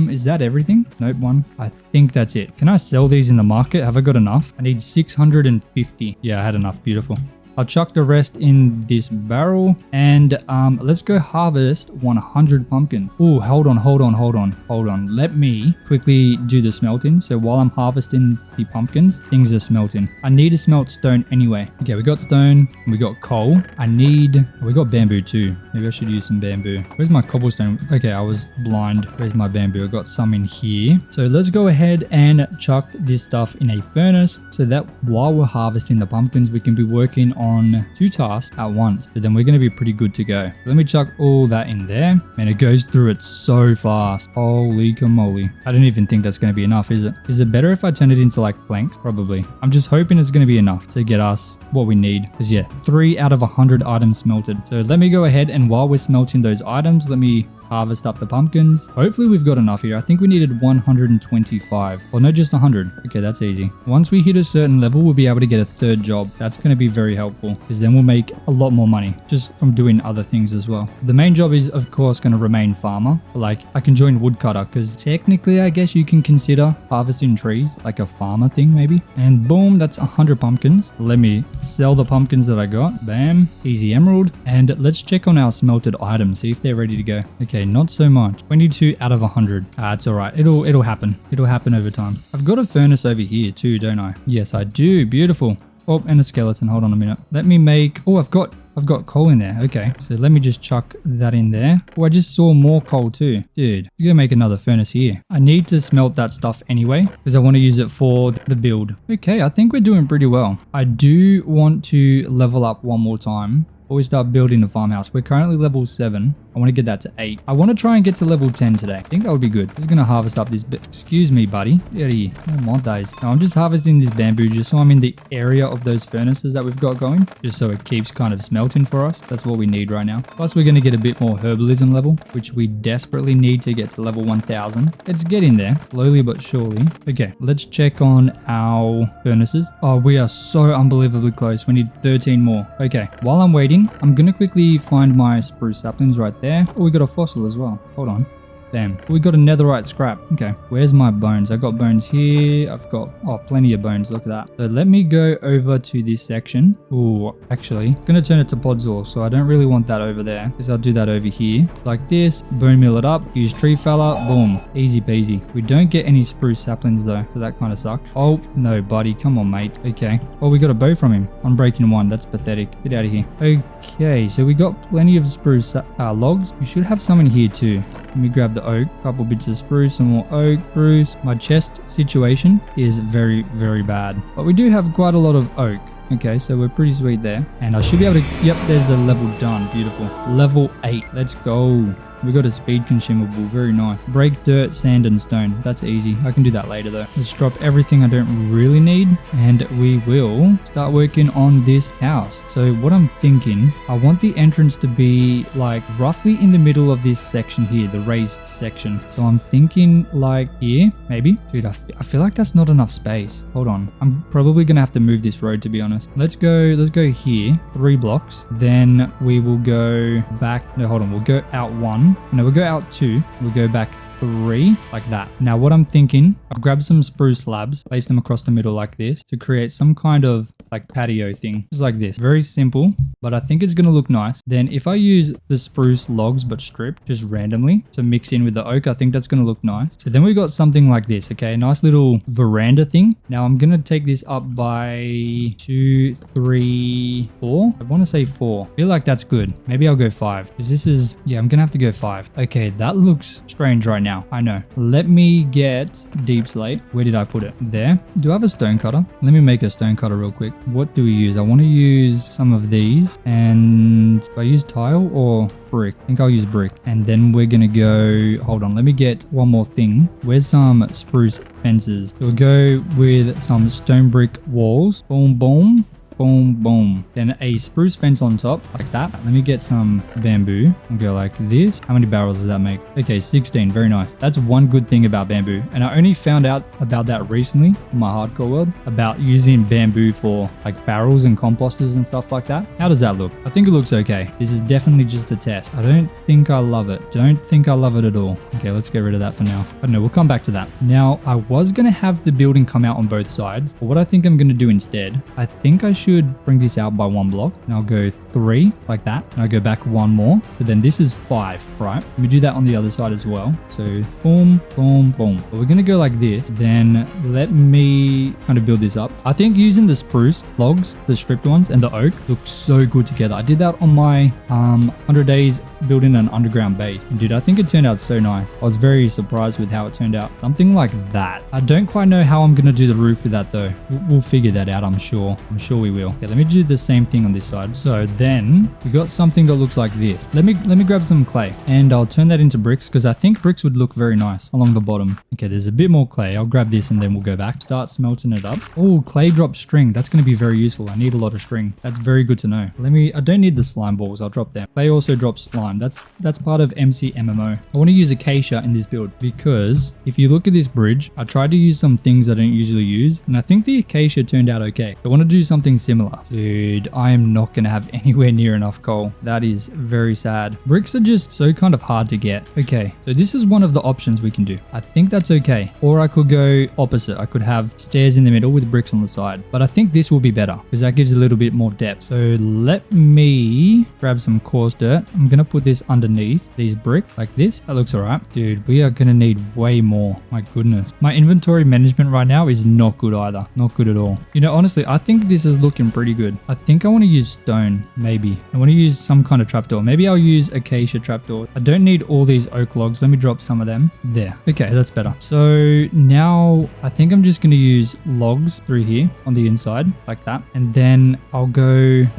Is that everything? Nope, 1. I think that's it. Can I sell these in the market? Have I got enough? I need 650. Yeah, I had enough. Beautiful. I'll chuck the rest in this barrel and let's go harvest 100 pumpkin. Oh, hold on. Let me quickly do the smelting. So while I'm harvesting the pumpkins, things are smelting. I need to smelt stone anyway. Okay, we got stone, we got coal. We got bamboo too. Maybe I should use some bamboo. Where's my cobblestone? Okay, I was blind. Where's my bamboo? I got some in here. So let's go ahead and chuck this stuff in a furnace so that while we're harvesting the pumpkins, we can be working on 2 tasks at once. So then we're going to be pretty good to go. Let me chuck all that in there. Man, it goes through it so fast. Holy camoly. I don't even think that's going to be enough, is it? Is it better if I turn it into like planks? Probably. I'm just hoping it's going to be enough to get us what we need. Because yeah, 3 out of 100 items smelted. So let me go ahead and while we're smelting those items, let me harvest up the pumpkins. Hopefully we've got enough here. I think we needed 125. Or no, just 100. Okay, that's easy. Once we hit a certain level, we'll be able to get a 3rd job. That's going to be very helpful because then we'll make a lot more money just from doing other things as well. The main job is of course going to remain farmer. Like I can join woodcutter because technically I guess you can consider harvesting trees like a farmer thing maybe. And boom, that's 100 pumpkins. Let me sell the pumpkins that I got. Bam, easy emerald. And let's check on our smelted items, see if they're ready to go. Okay, not so much. 22 out of 100. It's all right. It'll happen. It'll happen over time. I've got a furnace over here too, don't I? Yes, I do. Beautiful. Oh, and a skeleton. Hold on a minute. Let me make... Oh, I've got coal in there. Okay, so let me just chuck that in there. Oh, I just saw more coal too. Dude, we're gonna make another furnace here. I need to smelt that stuff anyway because I want to use it for the build. Okay, I think we're doing pretty well. I do want to level up one more time before we start building the farmhouse. We're currently level 7. I want to get that to 8. I want to try and get to level 10 today. I think that would be good. Just going to harvest up this bit. Excuse me, buddy. Get out of here. Oh, mod days. Now, I'm just harvesting this bamboo just so I'm in the area of those furnaces that we've got going. Just so it keeps kind of smelting for us. That's what we need right now. Plus, we're going to get a bit more herbalism level, which we desperately need to get to level 1000. It's getting there, slowly but surely. Okay, let's check on our furnaces. Oh, we are so unbelievably close. We need 13 more. Okay, while I'm waiting, I'm going to quickly find my spruce saplings right there. Oh, we got a fossil as well. Hold on. Damn. We got a netherite scrap. Okay. Where's my bones? I got bones here. I've got, plenty of bones. Look at that. So let me go over to this section. Oh, actually, I'm going to turn it to podzol. So I don't really want that over there. Because I'll do that over here. Like this. Bone meal it up. Use tree fella. Boom. Easy peasy. We don't get any spruce saplings though. So that kind of sucks. Oh, no, buddy. Come on, mate. Okay. Oh, we got a bow from him. Unbreaking 1. That's pathetic. Get out of here. Okay. So we got plenty of spruce logs. We should have some in here too. Let me grab the oak, couple bits of spruce, some more oak, spruce. My chest situation is very, very bad, but we do have quite a lot of oak. Okay, so we're pretty sweet there. And I should be able to, yep, there's the level done. Beautiful. Level 8. Let's go. We got a speed consumable. Very nice. Break dirt, sand, and stone. That's easy. I can do that later though. Let's drop everything I don't really need. And we will start working on this house. So what I'm thinking, I want the entrance to be like roughly in the middle of this section here, the raised section. So I'm thinking like here, maybe. Dude, I feel like that's not enough space. Hold on. I'm probably going to have to move this road to be honest. Let's go here. 3 blocks. Then we will go back. No, hold on. We'll go out 1. No, we'll go out 2. We'll go back 3, like that. Now what I'm thinking, I'll grab some spruce slabs, place them across the middle like this to create some kind of like patio thing. Just like this. Very simple, but I think it's going to look nice. Then if I use the spruce logs but stripped just randomly to mix in with the oak, I think that's going to look nice. So then we got something like this, okay? A nice little veranda thing. Now I'm going to take this up by 2, 3, 4. I want to say 4. I feel like that's good. Maybe I'll go 5 because this is, yeah, I'm going to have to go 5. Okay, that looks strange right now. I know. Let me get deep slate. Where did I put it? There. Do I have a stone cutter? Let me make a stone cutter real quick. What do we use? I want to use some of these. And do I use tile or brick? I think I'll use brick. And then we're going to go, hold on. Let me get one more thing. Where's some spruce fences? We'll go with some stone brick walls. Boom, boom. Boom, boom. Then a spruce fence on top, like that. Let me get some bamboo and go like this. How many barrels does that make? Okay, 16. Very nice. That's one good thing about bamboo. And I only found out about that recently in my hardcore world, about using bamboo for like barrels and composters and stuff like that. How does that look? I think it looks okay. This is definitely just a test. I don't think I love it. Don't think I love it at all. Okay, let's get rid of that for now. I don't know. We'll come back to that. Now, I was going to have the building come out on both sides. But what I think I'm going to do instead, I think I should bring this out by 1 block. And I'll go 3 like that. And I'll go back 1 more. So then this is 5, right? Let me do that on the other side as well. So boom, boom, boom. But we're going to go like this. Then let me kind of build this up. I think using the spruce logs, the stripped ones, and the oak look so good together. I did that on my 100 days building an underground base. And dude, I think it turned out so nice. I was very surprised with how it turned out. Something like that. I don't quite know how I'm going to do the roof with that though. We'll figure that out, I'm sure. I'm sure we will. Okay, let me do the same thing on this side. So then we got something that looks like this. Let me grab some clay and I'll turn that into bricks because I think bricks would look very nice along the bottom. Okay, there's a bit more clay. I'll grab this and then we'll go back. Start smelting it up. Oh, clay drops string. That's going to be very useful. I need a lot of string. That's very good to know. I don't need the slime balls. I'll drop them. Clay also drops slime. That's part of MC MMO. I want to use acacia in this build because if you look at this bridge, I tried to use some things I don't usually use and I think the acacia turned out okay. I want to do something similar. Dude, I am not going to have anywhere near enough coal. That is very sad. Bricks are just so kind of hard to get. Okay, so this is one of the options we can do. I think that's okay. Or I could go opposite. I could have stairs in the middle with bricks on the side. But I think this will be better because that gives a little bit more depth. So let me grab some coarse dirt. I'm going to put this underneath these bricks like this. That looks all right. Dude, we are going to need way more. My goodness. My inventory management right now is not good either. Not good at all. You know, honestly, I think this is looking looking pretty good. I think I want to use stone, maybe. I want to use some kind of trapdoor. Maybe I'll use acacia trapdoor. I don't need all these oak logs. Let me drop some of them. There. Okay, that's better. So now I think I'm just going to use logs through here on the inside like that. And then I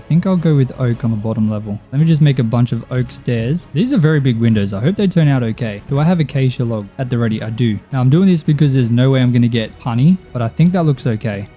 think I'll go with oak on the bottom level. Let me just make a bunch of oak stairs. These are very big windows. I hope they turn out okay. Do I have acacia log at the ready? I do. Now I'm doing this because there's no way I'm going to get honey, but I think that looks okay.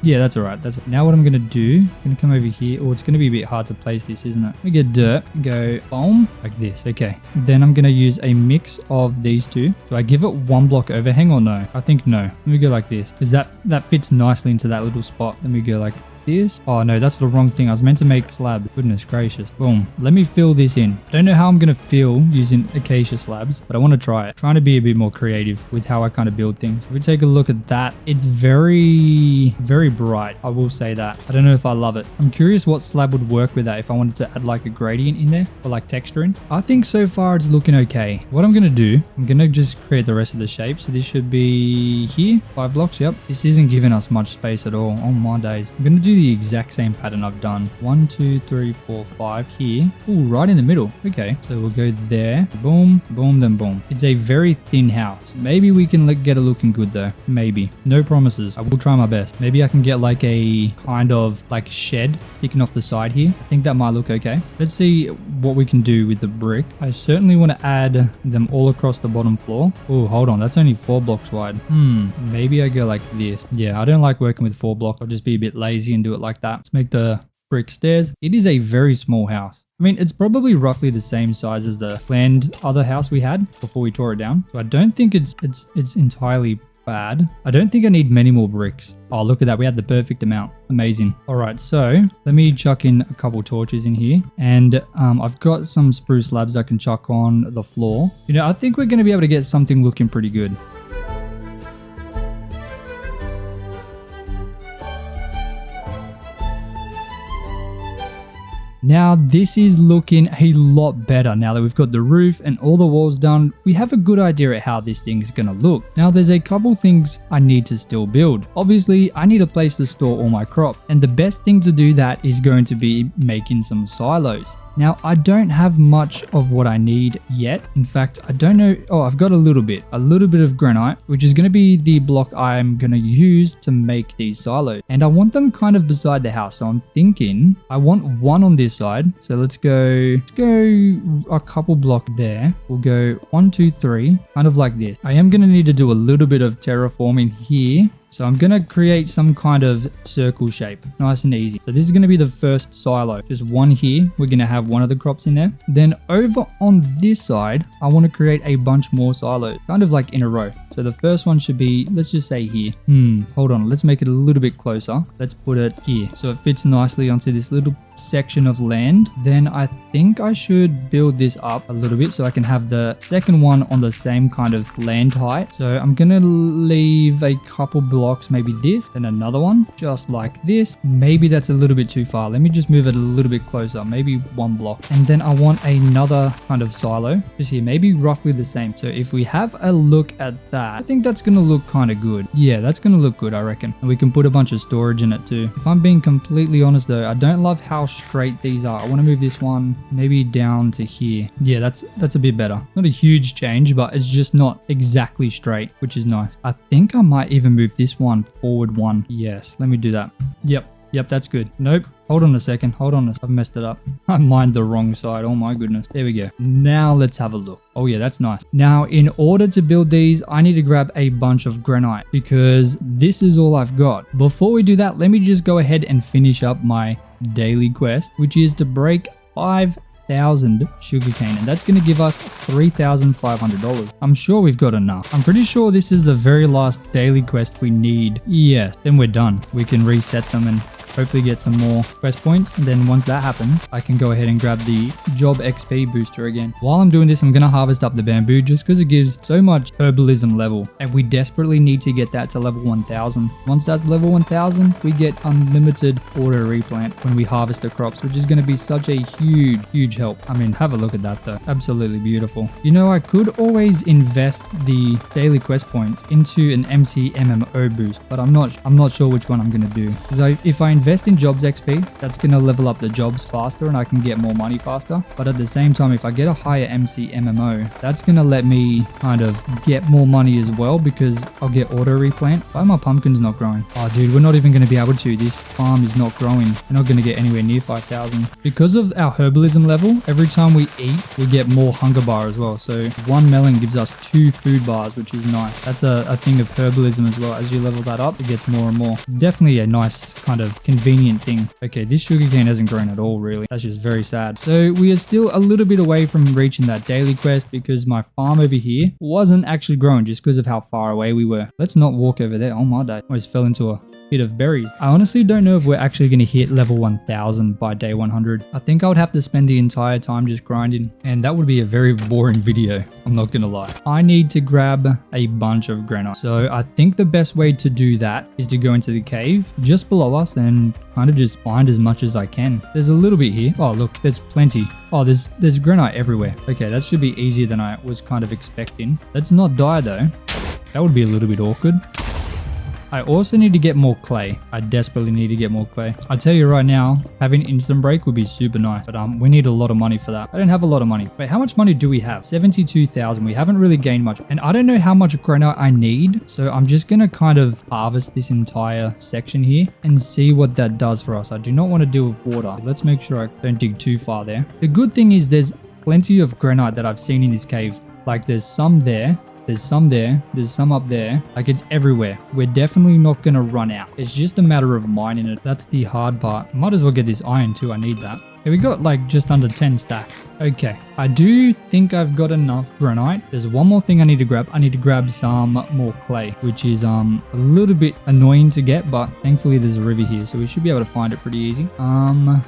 Yeah, that's all right. Now what I'm going to do, I'm going to come over here. Oh, it's going to be a bit hard to place this, isn't it? We get dirt, go boom, like this. Okay. Then I'm going to use a mix of these two. Do I give it one block overhang or no? I think no. Let me go like this because that fits nicely into that little spot. Let me go like this. Oh no, that's the wrong thing. I was meant to make slab. Goodness gracious. Boom. Let me fill this in. I don't know how I'm going to fill using acacia slabs, but I want to try it. Trying to be a bit more creative with how I kind of build things. If we take a look at that, it's very, very bright. I will say that. I don't know if I love it. I'm curious what slab would work with that if I wanted to add like a gradient in there or like texturing. I think so far it's looking okay. What I'm going to do, I'm going to just create the rest of the shape. So this should be here, 5 blocks. Yep. This isn't giving us much space at all. Oh my days. I'm going to do the exact same pattern I've done. 1, 2, 3, 4, 5 here. Oh, right in the middle. Okay, so we'll go there. Boom, boom, then boom. It's a very thin house. Maybe we can get it looking good though. Maybe. No promises. I will try my best. Maybe I can get like a kind of like shed sticking off the side here. I think that might look okay. Let's see what we can do with the brick. I certainly want to add them all across the bottom floor. Oh, hold on. That's only 4 blocks wide. Maybe I go like this. Yeah, I don't like working with 4 blocks. I'll just be a bit lazy and do it like that. Let's make the brick stairs. It is a very small house. I mean, it's probably roughly the same size as the planned other house we had before we tore it down. So I don't think it's entirely bad. I don't think I need many more bricks. Oh, look at that. We had the perfect amount. Amazing. All right, so let me chuck in a couple torches in here. And I've got some spruce slabs I can chuck on the floor. You know, I think we're going to be able to get something looking pretty good. Now this is looking a lot better. Now that we've got the roof and all the walls done, we have a good idea at how this thing's gonna look. Now there's a couple things I need to still build. Obviously, I need a place to store all my crop, and the best thing to do that is going to be making some silos. Now, I don't have much of what I need yet. In fact, I don't know. Oh, I've got a little bit of granite, which is going to be the block I'm going to use to make these silos. And I want them kind of beside the house. So I'm thinking I want one on this side. So let's go a couple block there. We'll go 1, 2, 3, kind of like this. I am going to need to do a little bit of terraforming here. So I'm going to create some kind of circle shape, nice and easy. So this is going to be the first silo, just one here. We're going to have one of the crops in there. Then over on this side, I want to create a bunch more silos, kind of like in a row. So the first one should be, let's just say here. Hold on, let's make it a little bit closer. Let's put it here. So it fits nicely onto this little section of land. Then I think I should build this up a little bit so I can have the second one on the same kind of land height. So I'm going to leave a couple blocks, maybe this, then another one, just like this. Maybe that's a little bit too far. Let me just move it a little bit closer, maybe 1 block. And then I want another kind of silo just here, maybe roughly the same. So if we have a look at that, I think that's going to look kind of good. Yeah, that's going to look good, I reckon. And we can put a bunch of storage in it too. If I'm being completely honest though, I don't love how straight these are. I want to move this one maybe down to here. Yeah, that's a bit better. Not a huge change, but it's just not exactly straight, which is nice. I think I might even move this one forward 1. Yes, let me do that. Yep, that's good. Nope. Hold on a second. I've messed it up. I mined the wrong side. Oh my goodness. There we go. Now let's have a look. Oh yeah, that's nice. Now, in order to build these, I need to grab a bunch of granite because this is all I've got. Before we do that, let me just go ahead and finish up my daily quest, which is to break 5,000 sugarcane, and that's going to give us $3,500. I'm sure we've got enough. I'm pretty sure this is the very last daily quest we need. Yes, then we're done. We can reset them and hopefully get some more quest points. And then once that happens, I can go ahead and grab the job XP booster again. While I'm doing this, I'm going to harvest up the bamboo just because it gives so much herbalism level. And we desperately need to get that to level 1000. Once that's level 1000, we get unlimited auto replant when we harvest the crops, which is going to be such a huge help. I mean, have a look at that though. Absolutely beautiful. You know, I could always invest the daily quest points into an MC MMO boost, but I'm not sure which one I'm going to do. Because if I invest invest in jobs XP. That's going to level up the jobs faster and I can get more money faster. But at the same time, if I get a higher MC MMO, that's going to let me kind of get more money as well because I'll get auto replant. Why are my pumpkins not growing? Oh, dude, we're not even going to be able to. This farm is not growing. We're not going to get anywhere near 5,000. Because of our herbalism level, every time we eat, we get more hunger bar as well. So 1 melon gives us 2 food bars, which is nice. That's a thing of herbalism as well. As you level that up, it gets more and more. Definitely a nice kind of convenient thing. Okay, this sugarcane hasn't grown at all, really. That's just very sad. So we are still a little bit away from reaching that daily quest because my farm over here wasn't actually growing just because of how far away we were. Let's not walk over there. Oh my day. Almost fell into a bit of berries. I honestly don't know if we're actually going to hit level 1000 by day 100. I think I would have to spend the entire time just grinding, and that would be a very boring video. I'm not going to lie. I need to grab a bunch of granite. So I think the best way to do that is to go into the cave just below us and kind of just find as much as I can. There's a little bit here. Oh, look, there's plenty. Oh, there's granite everywhere. Okay, that should be easier than I was kind of expecting. Let's not die though. That would be a little bit awkward. I also need to get more clay. I desperately need to get more clay. I tell you right now, having instant break would be super nice, but we need a lot of money for that. I don't have a lot of money. Wait, how much money do we have? 72,000. We haven't really gained much, and I don't know how much granite I need, so I'm just gonna kind of harvest this entire section here and see what that does for us. I do not want to deal with water. Let's make sure I don't dig too far there. The good thing is there's plenty of granite that I've seen in this cave. Like there's some there. There's some there, there's some up there, like it's everywhere. We're definitely not gonna run out. It's just a matter of mining it. That's the hard part. Might as well get this iron too, I need that. Okay, we got like just under 10 stack. Okay, I do think I've got enough granite. There's one more thing I need to grab. I need to grab some more clay, which is a little bit annoying to get, but thankfully there's a river here, so we should be able to find it pretty easy.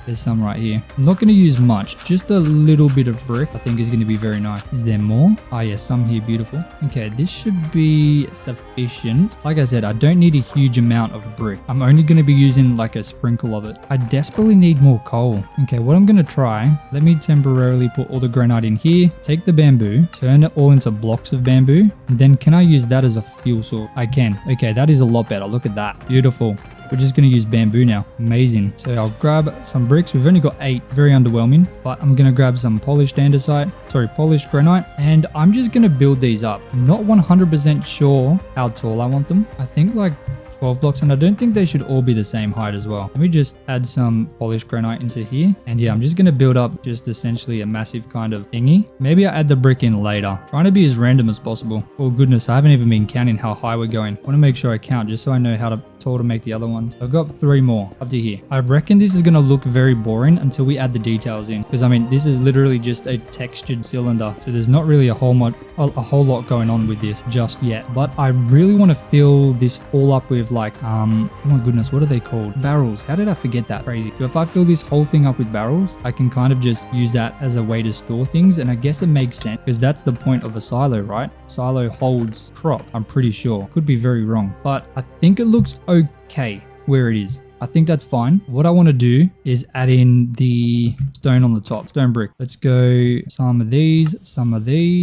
There's some right here. I'm not going to use much, just a little bit of brick I think is going to be very nice. Is there more? Ah, yes, some here, beautiful. Okay, this should be sufficient. Like I said, I don't need a huge amount of brick. I'm only going to be using like a sprinkle of it. I desperately need more coal. Okay, what I'm going to try, let me temporarily put all the granite in here, take the bamboo, turn it all into blocks of bamboo, and then can I use that as a fuel source? I can. Okay, that is a lot better. Look at that. Beautiful. We're just going to use bamboo now. Amazing. So I'll grab some bricks. We've only got 8. Very underwhelming. But I'm going to grab some polished andesite. Sorry, polished granite. And I'm just going to build these up. Not 100% sure how tall I want them. I think like 12 blocks, and I don't think they should all be the same height as well. Let me just add some polished granite into here, and yeah, I'm just going to build up just essentially a massive kind of thingy. Maybe I'll add the brick in later, trying to be as random as possible. Oh goodness, I haven't even been counting how high we're going. I want to make sure I count just so I know how tall to make the other one. I've got 3 more up to here. I reckon this is going to look very boring until we add the details in, because I mean this is literally just a textured cylinder, so there's not really a whole lot going on with this just yet. But I really want to fill this all up with like oh my goodness, what are they called? Barrels. How did I forget that? Crazy. So if I fill this whole thing up with barrels, I can kind of just use that as a way to store things, and I guess it makes sense because that's the point of a silo, right? Silo holds crop, I'm pretty sure. Could be very wrong, but I think it looks okay where it is. I think that's fine. What I want to do is add in the stone on the top, stone brick. Let's go some of these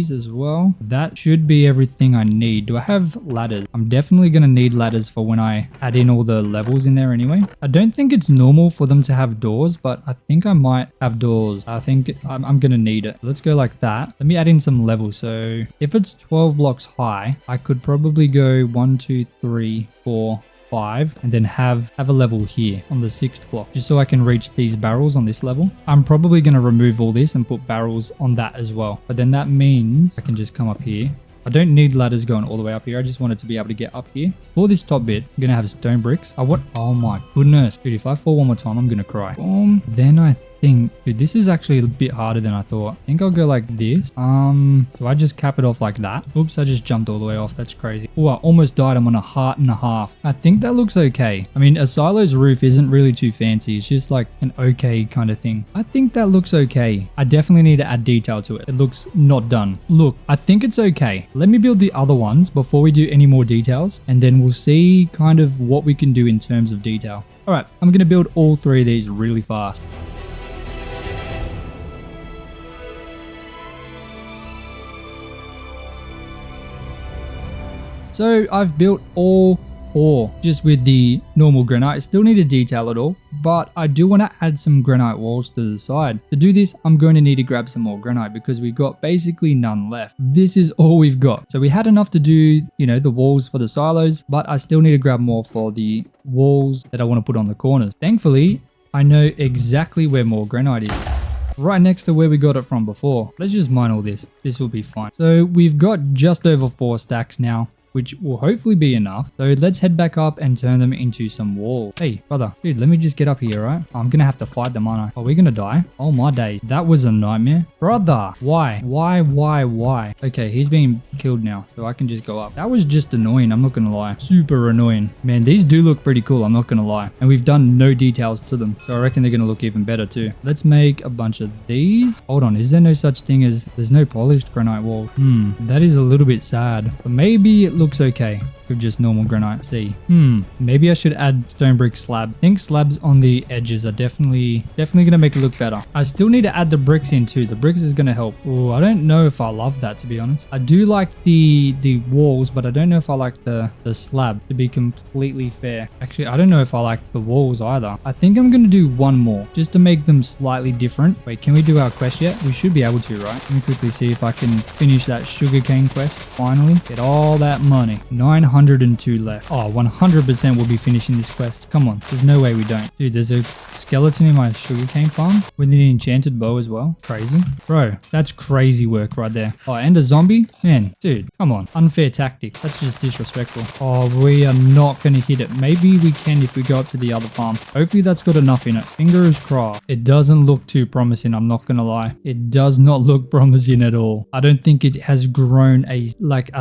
as well. That should be everything I need. Do I have ladders? I'm definitely going to need ladders for when I add in all the levels in there anyway. I don't think it's normal for them to have doors, but I think I might have doors. I think I'm going to need it. Let's go like that. Let me add in some levels. So if it's 12 blocks high, I could probably go 1, 2, 3, 4, 5, and then have a level here on the 6th block, just so I can reach these barrels on this level. I'm probably going to remove all this and put barrels on that as well, but then that means I can just come up here. I don't need ladders going all the way up here. I just wanted to be able to get up here. For this top bit, I'm going to have stone bricks. Oh my goodness. Dude, if I fall one more time, I'm going to cry. Then I think, dude, this is actually a bit harder than I thought. I think I'll go like this. Do I just cap it off like that? Oops, I just jumped all the way off. That's crazy. Oh, I almost died. I'm on a heart and a half. I think that looks okay. I mean, a silo's roof isn't really too fancy. It's just like an okay kind of thing. I think that looks okay. I definitely need to add detail to it. It looks not done. Look, I think it's okay. Let me build the other ones before we do any more details, and then we'll see kind of what we can do in terms of detail. All right, I'm going to build all 3 of these really fast. So I've built all or just with the normal granite. I still need to detail it all, but I do want to add some granite walls to the side. To do this, I'm going to need to grab some more granite because we've got basically none left. This is all we've got. So we had enough to do, the walls for the silos, but I still need to grab more for the walls that I want to put on the corners. Thankfully, I know exactly where more granite is. Right next to where we got it from before. Let's just mine all this. This will be fine. So we've got just over 4 stacks now, which will hopefully be enough. So let's head back up and turn them into some walls. Hey, brother, dude, let me just get up here, right? I'm gonna have to fight them, aren't I? Are we gonna die? Oh my days, that was a nightmare. Brother, why? Why? Okay, he's being killed now, so I can just go up. That was just annoying, I'm not gonna lie. Super annoying. Man, these do look pretty cool, I'm not gonna lie. And we've done no details to them, so I reckon they're gonna look even better too. Let's make a bunch of these. Hold on, is there no such thing as... There's no polished granite walls. That is a little bit sad. But maybe it looks okay with just normal granite. See, maybe I should add stone brick slab. I think slabs on the edges are definitely gonna make it look better. I still need to add the bricks in too. The bricks is gonna help. Oh, I don't know if I love that, to be honest. I do like the walls, but I don't know if I like the slab, to be completely fair. Actually, I don't know if I like the walls either. I think I'm gonna do one more just to make them slightly different. Wait, can we do our quest yet? We should be able to, right? Let me quickly see if I can finish that sugarcane quest. Finally, get all that money. 902 left. Oh, 100% we'll be finishing this quest. Come on, there's no way we don't. Dude, there's a skeleton in my sugarcane farm with an enchanted bow as well. Crazy. Bro, that's crazy work right there. Oh, and a zombie? Man, dude, come on. Unfair tactic. That's just disrespectful. Oh, we are not going to hit it. Maybe we can if we go up to the other farm. Hopefully that's got enough in it. Fingers crossed. It doesn't look too promising, I'm not going to lie. It does not look promising at all. I don't think it has grown a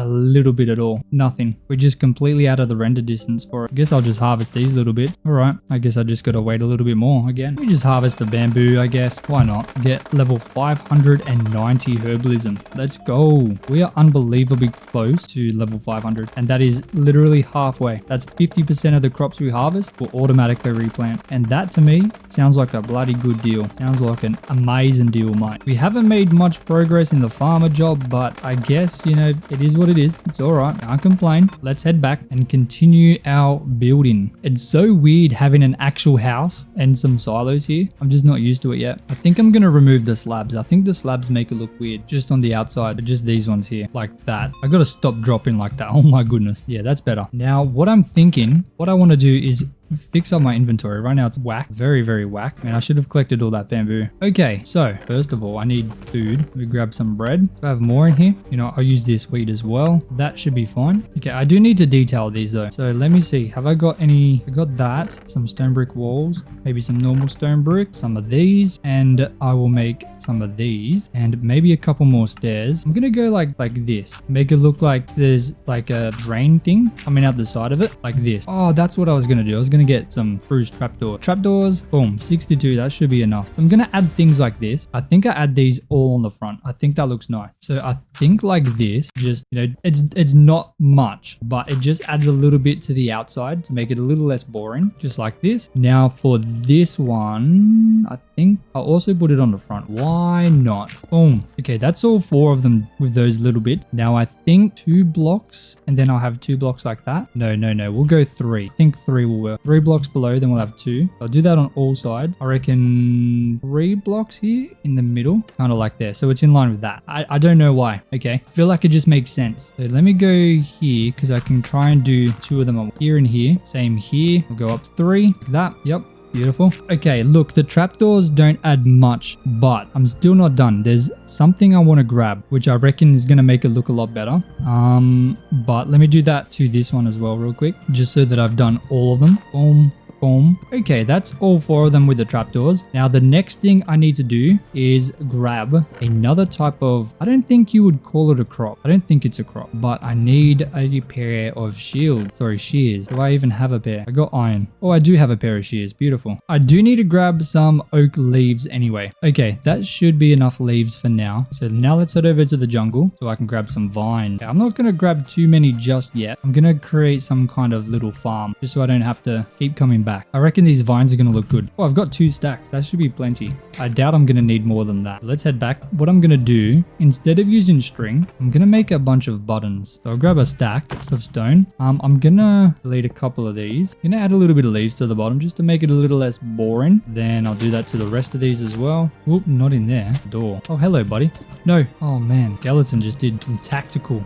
little bit at all. Nothing. We're just completely out of the render distance for it. I guess I'll just harvest these little bits. All right. I guess I just got to wait a little bit more again. We just harvest the bamboo, I guess. Why not? Get level 590 herbalism. Let's go. We are unbelievably close to level 500. And that is literally halfway. That's 50% of the crops we harvest will automatically replant. And that to me sounds like a bloody good deal. Sounds like an amazing deal, mate. We haven't made much progress in the farmer job, but I guess, it is what it is. It's all right. Can't complain. Let's head back and continue our building. It's so weird having an actual house and some silos here. I'm just not used to it yet. I think I'm going to remove the slabs. I think the slabs make it look weird just on the outside, but just these ones here like that. I got to stop dropping like that. Oh my goodness. Yeah, that's better. Now, what I'm thinking, what I want to do is fix up my inventory. Right now it's whack, very, very whack. Man, I should have collected all that bamboo. Okay, so first of all, I need food. Let me grab some bread. Do I have more in here? I'll use this wheat as well. That should be fine. Okay, I do need to detail these though. So let me see. Have I got any? I got that. Some stone brick walls. Maybe some normal stone brick. Some of these. And I will make some of these. And maybe a couple more stairs. I'm gonna go like this. Make it look like there's like a drain thing coming out the side of it. Like this. Oh, that's what I was gonna do. I was gonna get some bruised trapdoors. Boom, 62. That should be enough. I'm gonna add things like this. I think I add these all on the front. I think that looks nice. So I think like this, just it's not much, but it just adds a little bit to the outside to make it a little less boring, just like this. Now for this one, I think I'll also put it on the front. Why not? Boom. Okay, that's all 4 of them with those little bits. Now I think 2 blocks, and then I'll have 2 blocks like that. No, we'll go 3. I think 3 will work. 3 blocks below, then we'll have 2. I'll do that on all sides. I reckon 3 blocks here in the middle, kind of like there. So it's in line with that. I don't know why. Okay, I feel like it just makes sense. So let me go here because I can try and do 2 of them here and here. Same here. We'll go up 3 like that. Yep. Beautiful. Okay, look, the trapdoors don't add much, but I'm still not done. There's something I want to grab, which I reckon is going to make it look a lot better. But let me do that to this one as well real quick, just so that I've done all of them. Boom. Boom. Okay, that's all 4 of them with the trapdoors. Now the next thing I need to do is grab another type of, I don't think you would call it a crop. I don't think it's a crop, but I need a pair of shears. Do I even have a pair? I got iron. Oh, I do have a pair of shears. Beautiful. I do need to grab some oak leaves anyway. Okay, that should be enough leaves for now. So now let's head over to the jungle so I can grab some vine. I'm not going to grab too many just yet. I'm going to create some kind of little farm just so I don't have to keep coming back. I reckon these vines are going to look good. Oh, I've got 2 stacks. That should be plenty. I doubt I'm going to need more than that. Let's head back. What I'm going to do, instead of using string, I'm going to make a bunch of buttons. So I'll grab a stack of stone. I'm going to delete a couple of these. I'm going to add a little bit of leaves to the bottom just to make it a little less boring. Then I'll do that to the rest of these as well. Oop, not in there. Door. Oh, hello, buddy. No. Oh, man. Skeleton just did some tactical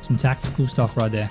stuff right there.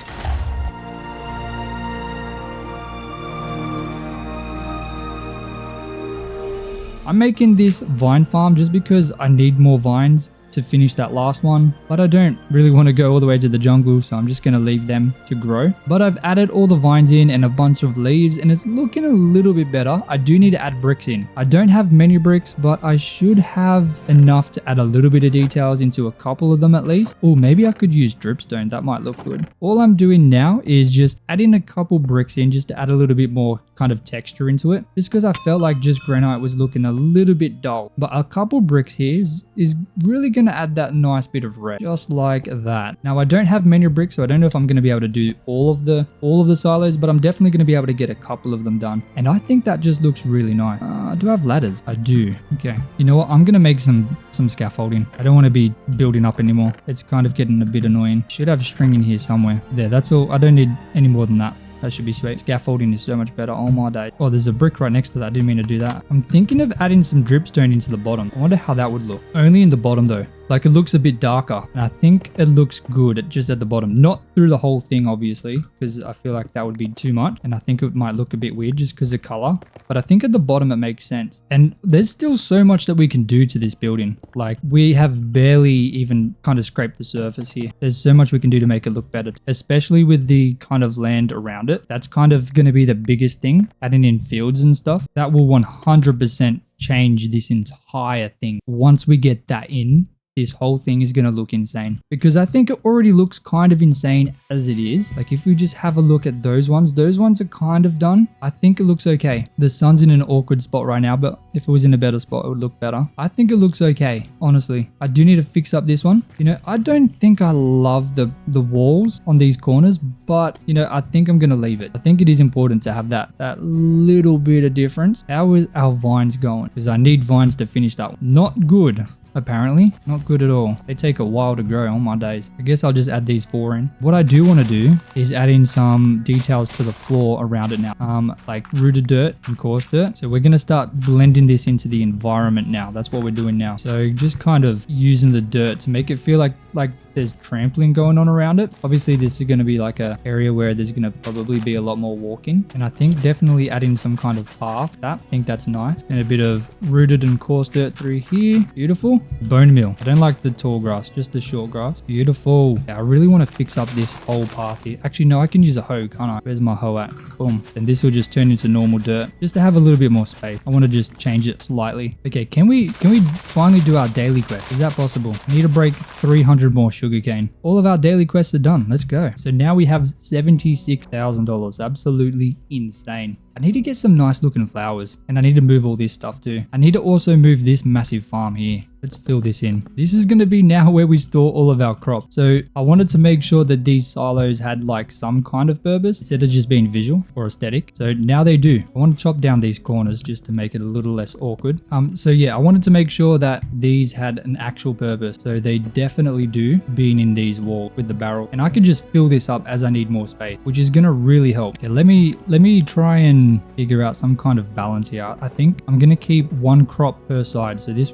I'm making this vine farm just because I need more vines to finish that last one, but I don't really want to go all the way to the jungle, so I'm just going to leave them to grow. But I've added all the vines in and a bunch of leaves, and it's looking a little bit better. I do need to add bricks in. I don't have many bricks, but I should have enough to add a little bit of details into a couple of them at least. Oh, maybe I could use dripstone. That might look good. All I'm doing now is just adding a couple bricks in just to add a little bit more kind of texture into it, just because I felt like just granite was looking a little bit dull. But a couple bricks here is really going to add that nice bit of red, just like that. Now I don't have many bricks, so I don't know if I'm going to be able to do all of the silos, but I'm definitely going to be able to get a couple of them done, and I think that just looks really nice. Do I have ladders? I do. Okay, you know what, I'm going to make some scaffolding. I don't want to be building up anymore. It's kind of getting a bit annoying. Should have string in here somewhere. There, that's all. I don't need any more than that. That should be sweet. Scaffolding is so much better. Oh my day. Oh, there's a brick right next to that. I didn't mean to do that. I'm thinking of adding some dripstone into the bottom. I wonder how that would look. Only in the bottom though. Like it looks a bit darker, and I think it looks good just at the bottom, not through the whole thing obviously, because I feel like that would be too much, and I think it might look a bit weird just because of color, but I think at the bottom it makes sense. And there's still so much that we can do to this building. Like we have barely even kind of scraped the surface here. There's so much we can do to make it look better, especially with the kind of land around it. That's kind of going to be the biggest thing, adding in fields and stuff. That will 100% change this entire thing. Once we get that in, this whole thing is going to look insane, because I think it already looks kind of insane as it is. Like if we just have a look at those ones are kind of done. I think it looks okay. The sun's in an awkward spot right now, but if it was in a better spot, it would look better. I think it looks okay, honestly. I do need to fix up this one. You know, I don't think I love the walls on these corners, but you know, I think I'm going to leave it. I think it is important to have that little bit of difference. How is our vines going? Because I need vines to finish that one. Not good. Apparently not good at all. They take a while to grow on my days. I guess I'll just add these 4 in. What I do want to do is add in some details to the floor around it now, like rooted dirt and coarse dirt. So we're going to start blending this into the environment now. That's what we're doing now. So just kind of using the dirt to make it feel like there's trampling going on around it. Obviously this is going to be like a area where there's going to probably be a lot more walking, and I think definitely adding some kind of path. I think that's nice, and a bit of rooted and coarse dirt through here. Beautiful. Bone meal. I don't like the tall grass, just the short grass. Beautiful. Yeah, I really want to fix up this whole path here. Actually no, I can use a hoe, can't I? Where's my hoe at? Boom. Then this will just turn into normal dirt just to have a little bit more space. I want to just change it slightly. Okay, can we finally do our daily quest? Is that possible? I need to break 300 more sugarcane. All of our daily quests are done. Let's go. So now we have $76,000. Absolutely insane. I need to get some nice looking flowers, and I need to move all this stuff too. I need to also move this massive farm here. Let's fill this in. This is going to be now where we store all of our crops. So I wanted to make sure that these silos had like some kind of purpose instead of just being visual or aesthetic. So now they do. I want to chop down these corners just to make it a little less awkward. So yeah, I wanted to make sure that these had an actual purpose. So they definitely do, being in these walls with the barrel. And I can just fill this up as I need more space, which is going to really help. Okay, let me try and figure out some kind of balance here. I think I'm going to keep 1 crop per side. So this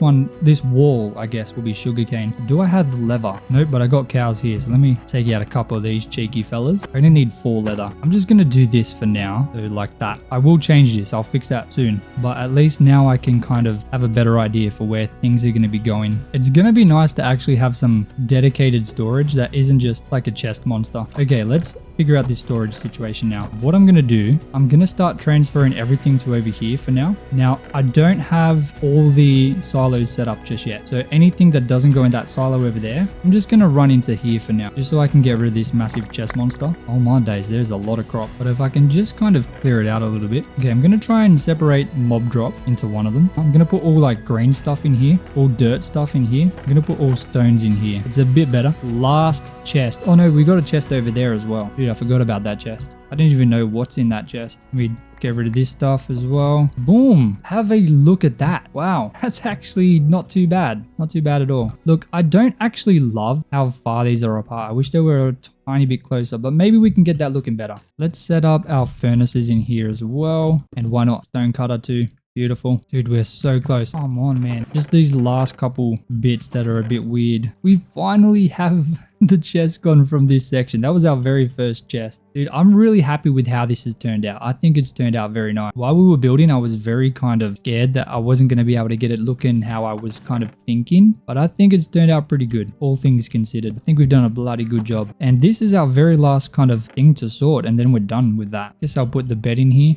wall, I guess, will be sugarcane. Do I have the leather? Nope, but I got cows here. So let me take out a couple of these cheeky fellas. I only need 4 leather. I'm just going to do this for now. So like that. I will change this. I'll fix that soon. But at least now I can kind of have a better idea for where things are going to be going. It's going to be nice to actually have some dedicated storage that isn't just like a chest monster. Okay, let's figure out this storage situation now. What I'm going to do, I'm going to start transferring everything to over here for now. Now, I don't have all the silos set up just yet. So anything that doesn't go in that silo over there, I'm just going to run into here for now, just so I can get rid of this massive chest monster. Oh my days, there's a lot of crop. But if I can just kind of clear it out a little bit. Okay, I'm going to try and separate mob drop into one of them. I'm going to put all like green stuff in here, all dirt stuff in here. I'm going to put all stones in here. It's a bit better. Last chest. Oh no, we got a chest over there as well. Dude, I forgot about that chest. I don't even know what's in that chest. We get rid of this stuff as well. Boom. Have a look at that. Wow. That's actually not too bad. Not too bad at all. Look, I don't actually love how far these are apart. I wish they were a tiny bit closer, but maybe we can get that looking better. Let's set up our furnaces in here as well. And why not stone cutter too? Beautiful. Dude, we're so close. Come on, man. Just these last couple bits that are a bit weird. We finally have the chest gone from this section. That was our very first chest. Dude, I'm really happy with how this has turned out. I think it's turned out very nice. While we were building, I was very kind of scared that I wasn't going to be able to get it looking how I was kind of thinking. But I think it's turned out pretty good, all things considered. I think we've done a bloody good job. And this is our very last kind of thing to sort. And then we're done with that. Guess I'll put the bed in here.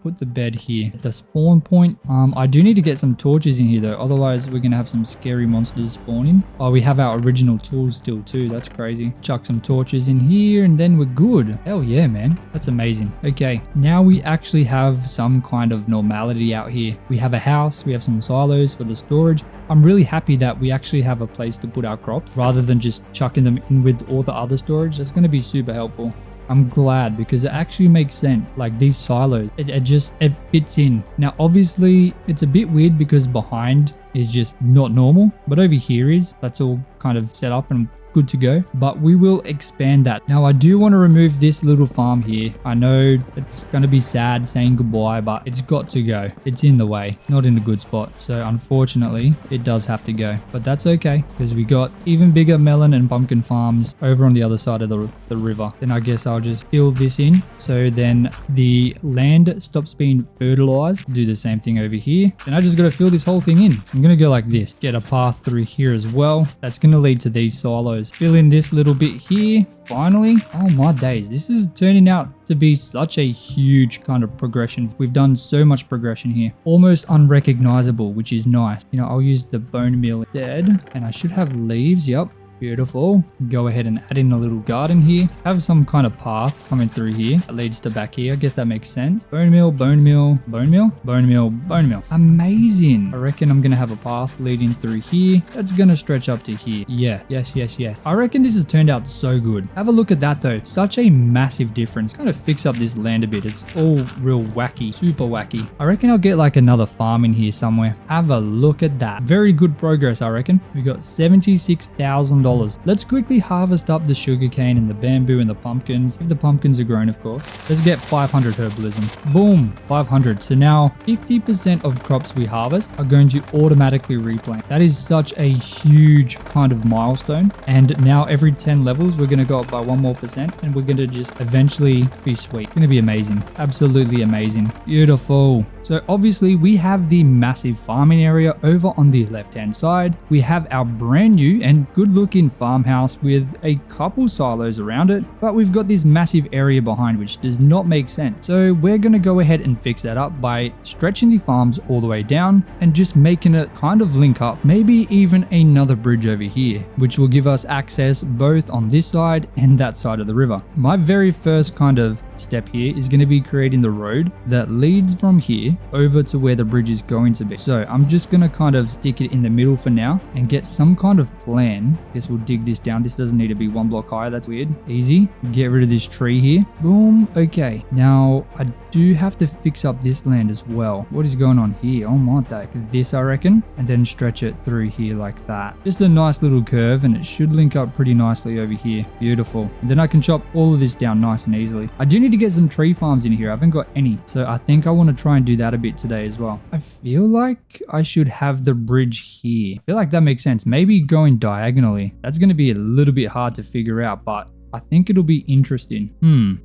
Put the bed here. The spawn point. I do need to get some torches in here though. Otherwise, we're going to have some scary monsters spawning. Oh, we have our original tools still too. That's crazy. Chuck some torches in here and then we're good. Hell yeah, man. That's amazing. Okay, now we actually have some kind of normality out here. We have a house. We have some silos for the storage. I'm really happy that we actually have a place to put our crops rather than just chucking them in with all the other storage. That's going to be super helpful. I'm glad because it actually makes sense. Like these silos, it fits in. Now, obviously it's a bit weird because behind is just not normal, but over here that's all kind of set up and good to go, but we will expand that. Now, I do want to remove this little farm here. I know it's going to be sad saying goodbye, but it's got to go. It's in the way, not in a good spot. So unfortunately, it does have to go, but that's okay because we got even bigger melon and pumpkin farms over on the other side of the river. Then I guess I'll just fill this in. So then the land stops being fertilized. Do the same thing over here. Then I just got to fill this whole thing in. I'm going to go like this, get a path through here as well. That's going to lead to these silos. Fill in this little bit here. Finally, oh my days, this is turning out to be such a huge kind of progression. We've done so much progression here, almost unrecognizable, which is nice. You know, I'll use the bone meal instead, and I should have leaves. Yep. Beautiful. Go ahead and add in a little garden here. Have some kind of path coming through here that leads to back here. I guess that makes sense. Bone meal, bone meal, bone meal, bone meal, bone meal. Amazing. I reckon I'm going to have a path leading through here. That's going to stretch up to here. Yeah. Yes. I reckon this has turned out so good. Have a look at that though. Such a massive difference. Kind of fix up this land a bit. It's all real wacky. Super wacky. I reckon I'll get like another farm in here somewhere. Have a look at that. Very good progress, I reckon. We got $76,000. Let's quickly harvest up the sugarcane and the bamboo and the pumpkins. If the pumpkins are grown, of course. Let's get 500 herbalism. Boom, 500. So now 50% of crops we harvest are going to automatically replant. That is such a huge kind of milestone. And now every 10 levels, we're going to go up by 1 more percent and we're going to just eventually be sweet. It's going to be amazing. Absolutely amazing. Beautiful. So obviously we have the massive farming area over on the left-hand side. We have our brand new and good looking farmhouse with a couple silos around it, but we've got this massive area behind which does not make sense. So we're going to go ahead and fix that up by stretching the farms all the way down and just making it kind of link up. Maybe even another bridge over here, which will give us access both on this side and that side of the river. My very first kind of step here is going to be creating the road that leads from here over to where the bridge is going to be. So I'm just going to kind of stick it in the middle for now and get some kind of plan. Guess we'll dig this down. This doesn't need to be 1 block higher. That's weird. Easy. Get rid of this tree here. Boom. Okay. Now I do have to fix up this land as well. What is going on here? Oh my day. This I reckon, and then stretch it through here like that. Just a nice little curve and it should link up pretty nicely over here. Beautiful. And then I can chop all of this down nice and easily. I do need to get some tree farms in here. I haven't got any. So I think I want to try and do that a bit today as well. I feel like I should have the bridge here. I feel like that makes sense. Maybe going diagonally. That's going to be a little bit hard to figure out, but I think it'll be interesting.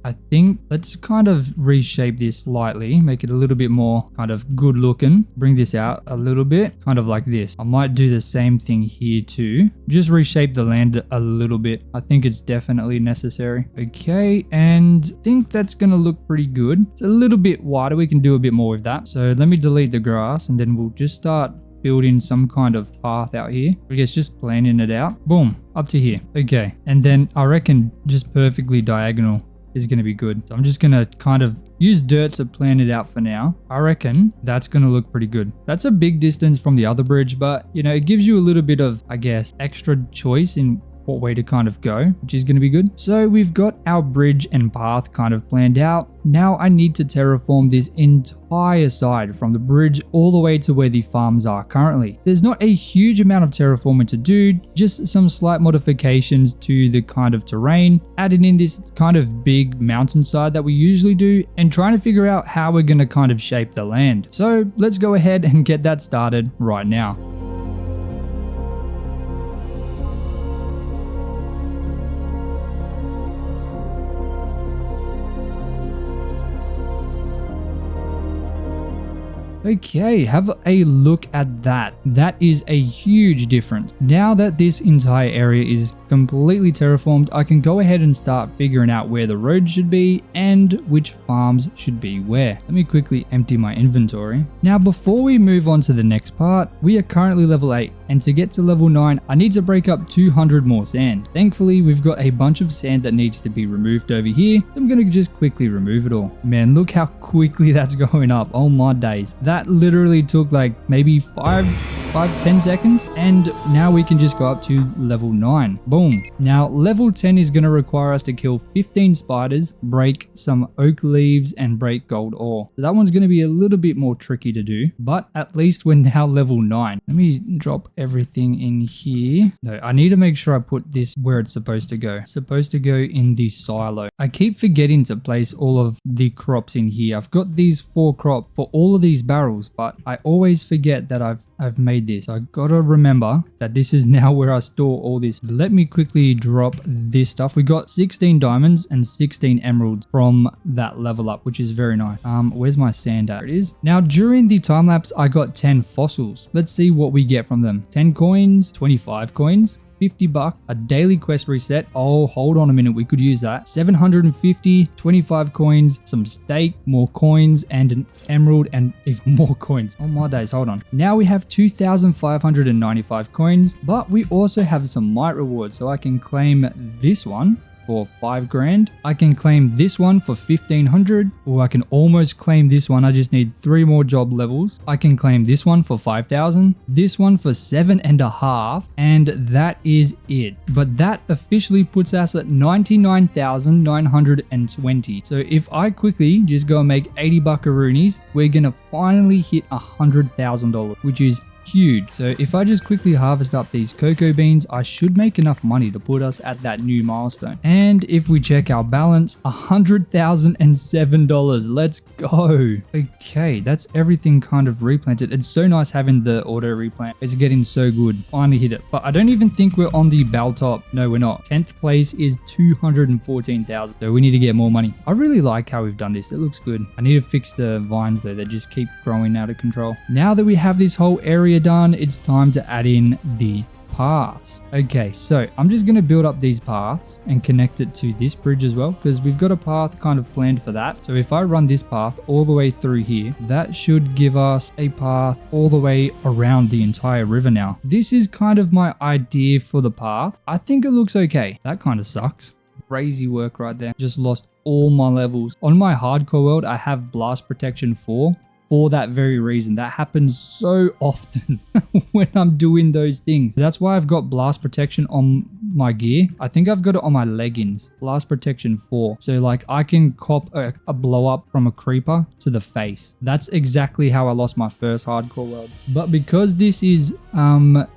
I think let's kind of reshape this slightly, make it a little bit more kind of good looking. Bring this out a little bit, kind of like this. I might do the same thing here too. Just reshape the land a little bit. I think it's definitely necessary. Okay, and I think that's gonna look pretty good. It's a little bit wider. We can do a bit more with that. So let me delete the grass and then we'll just start building some kind of path out here. I guess just planning it out. Boom, up to here. Okay, and then I reckon just perfectly diagonal is going to be good. So I'm just going to kind of use dirt to plan it out for now. I reckon that's going to look pretty good. That's a big distance from the other bridge, but you know, it gives you a little bit of, I guess, extra choice in what way to kind of go, which is going to be good. So we've got our bridge and path kind of planned out. Now I need to terraform this entire side from the bridge all the way to where the farms are currently. There's not a huge amount of terraforming to do, just some slight modifications to the kind of terrain, adding in this kind of big mountainside that we usually do, and trying to figure out how we're going to kind of shape the land. So let's go ahead and get that started right now. Okay, have a look at that. That is a huge difference. Now that this entire area is completely terraformed, I can go ahead and start figuring out where the road should be and which farms should be where. Let me quickly empty my inventory. Now, before we move on to the next part, we are currently level 8, and to get to level 9, I need to break up 200 more sand. Thankfully, we've got a bunch of sand that needs to be removed over here. I'm gonna just quickly remove it all. Man, look how quickly that's going up. Oh my days. That literally took like maybe 5-10 seconds, and now we can just go up to level 9. Boom. Now level 10 is going to require us to kill 15 spiders, break some oak leaves, and break gold ore. So that one's going to be a little bit more tricky to do, but at least we're now level 9. Let me drop everything in here. No, I need to make sure I put this where it's supposed to go. It's supposed to go in the silo. I keep forgetting to place all of the crops in here. I've got these 4 crops for all of these barrels, but I always forget that I've made this. I gotta remember that this is now where I store all this. Let me quickly drop this stuff. We got 16 diamonds and 16 emeralds from that level up, which is very nice. Where's my sand at? There it is. Now during the time lapse, I got 10 fossils. Let's see what we get from them. 10 coins, 25 coins, 50 bucks, a daily quest reset. Oh, hold on a minute. We could use that. 750, 25 coins, some steak, more coins, and an emerald, and even more coins. Oh my days, hold on. Now we have 2,595 coins, but we also have some mite rewards. So I can claim this one for 5 grand. I can claim this one for 1,500, or I can almost claim this one. I just need 3 more job levels. I can claim this one for 5,000, this one for 7.5, and that is it. But that officially puts us at 99,920. So if I quickly just go and make 80 buckaroonies, we're gonna finally hit $100,000, which is huge. So if I just quickly harvest up these cocoa beans, I should make enough money to put us at that new milestone. And if we check our balance, $100,007. Let's go. Okay, that's everything kind of replanted. It's so nice having the auto replant. It's getting so good. Finally hit it. But I don't even think we're on the bell top. No, we're not. 10th place is 214,000. So we need to get more money. I really like how we've done this. It looks good. I need to fix the vines though. They just keep growing out of control. Now that we have this whole area done, it's time to add in the paths. Okay, so I'm just going to build up these paths and connect it to this bridge as well, because we've got a path kind of planned for that. So if I run this path all the way through here, that should give us a path all the way around the entire river now. This is kind of my idea for the path. I think it looks okay. That kind of sucks. Crazy work right there. Just lost all my levels. On my hardcore world, I have blast protection 4. For that very reason. That happens so often when I'm doing those things. That's why I've got blast protection on my gear. I think I've got it on my leggings. Blast protection 4. So like I can cop a blow up from a creeper to the face. That's exactly how I lost my first hardcore world. But because this is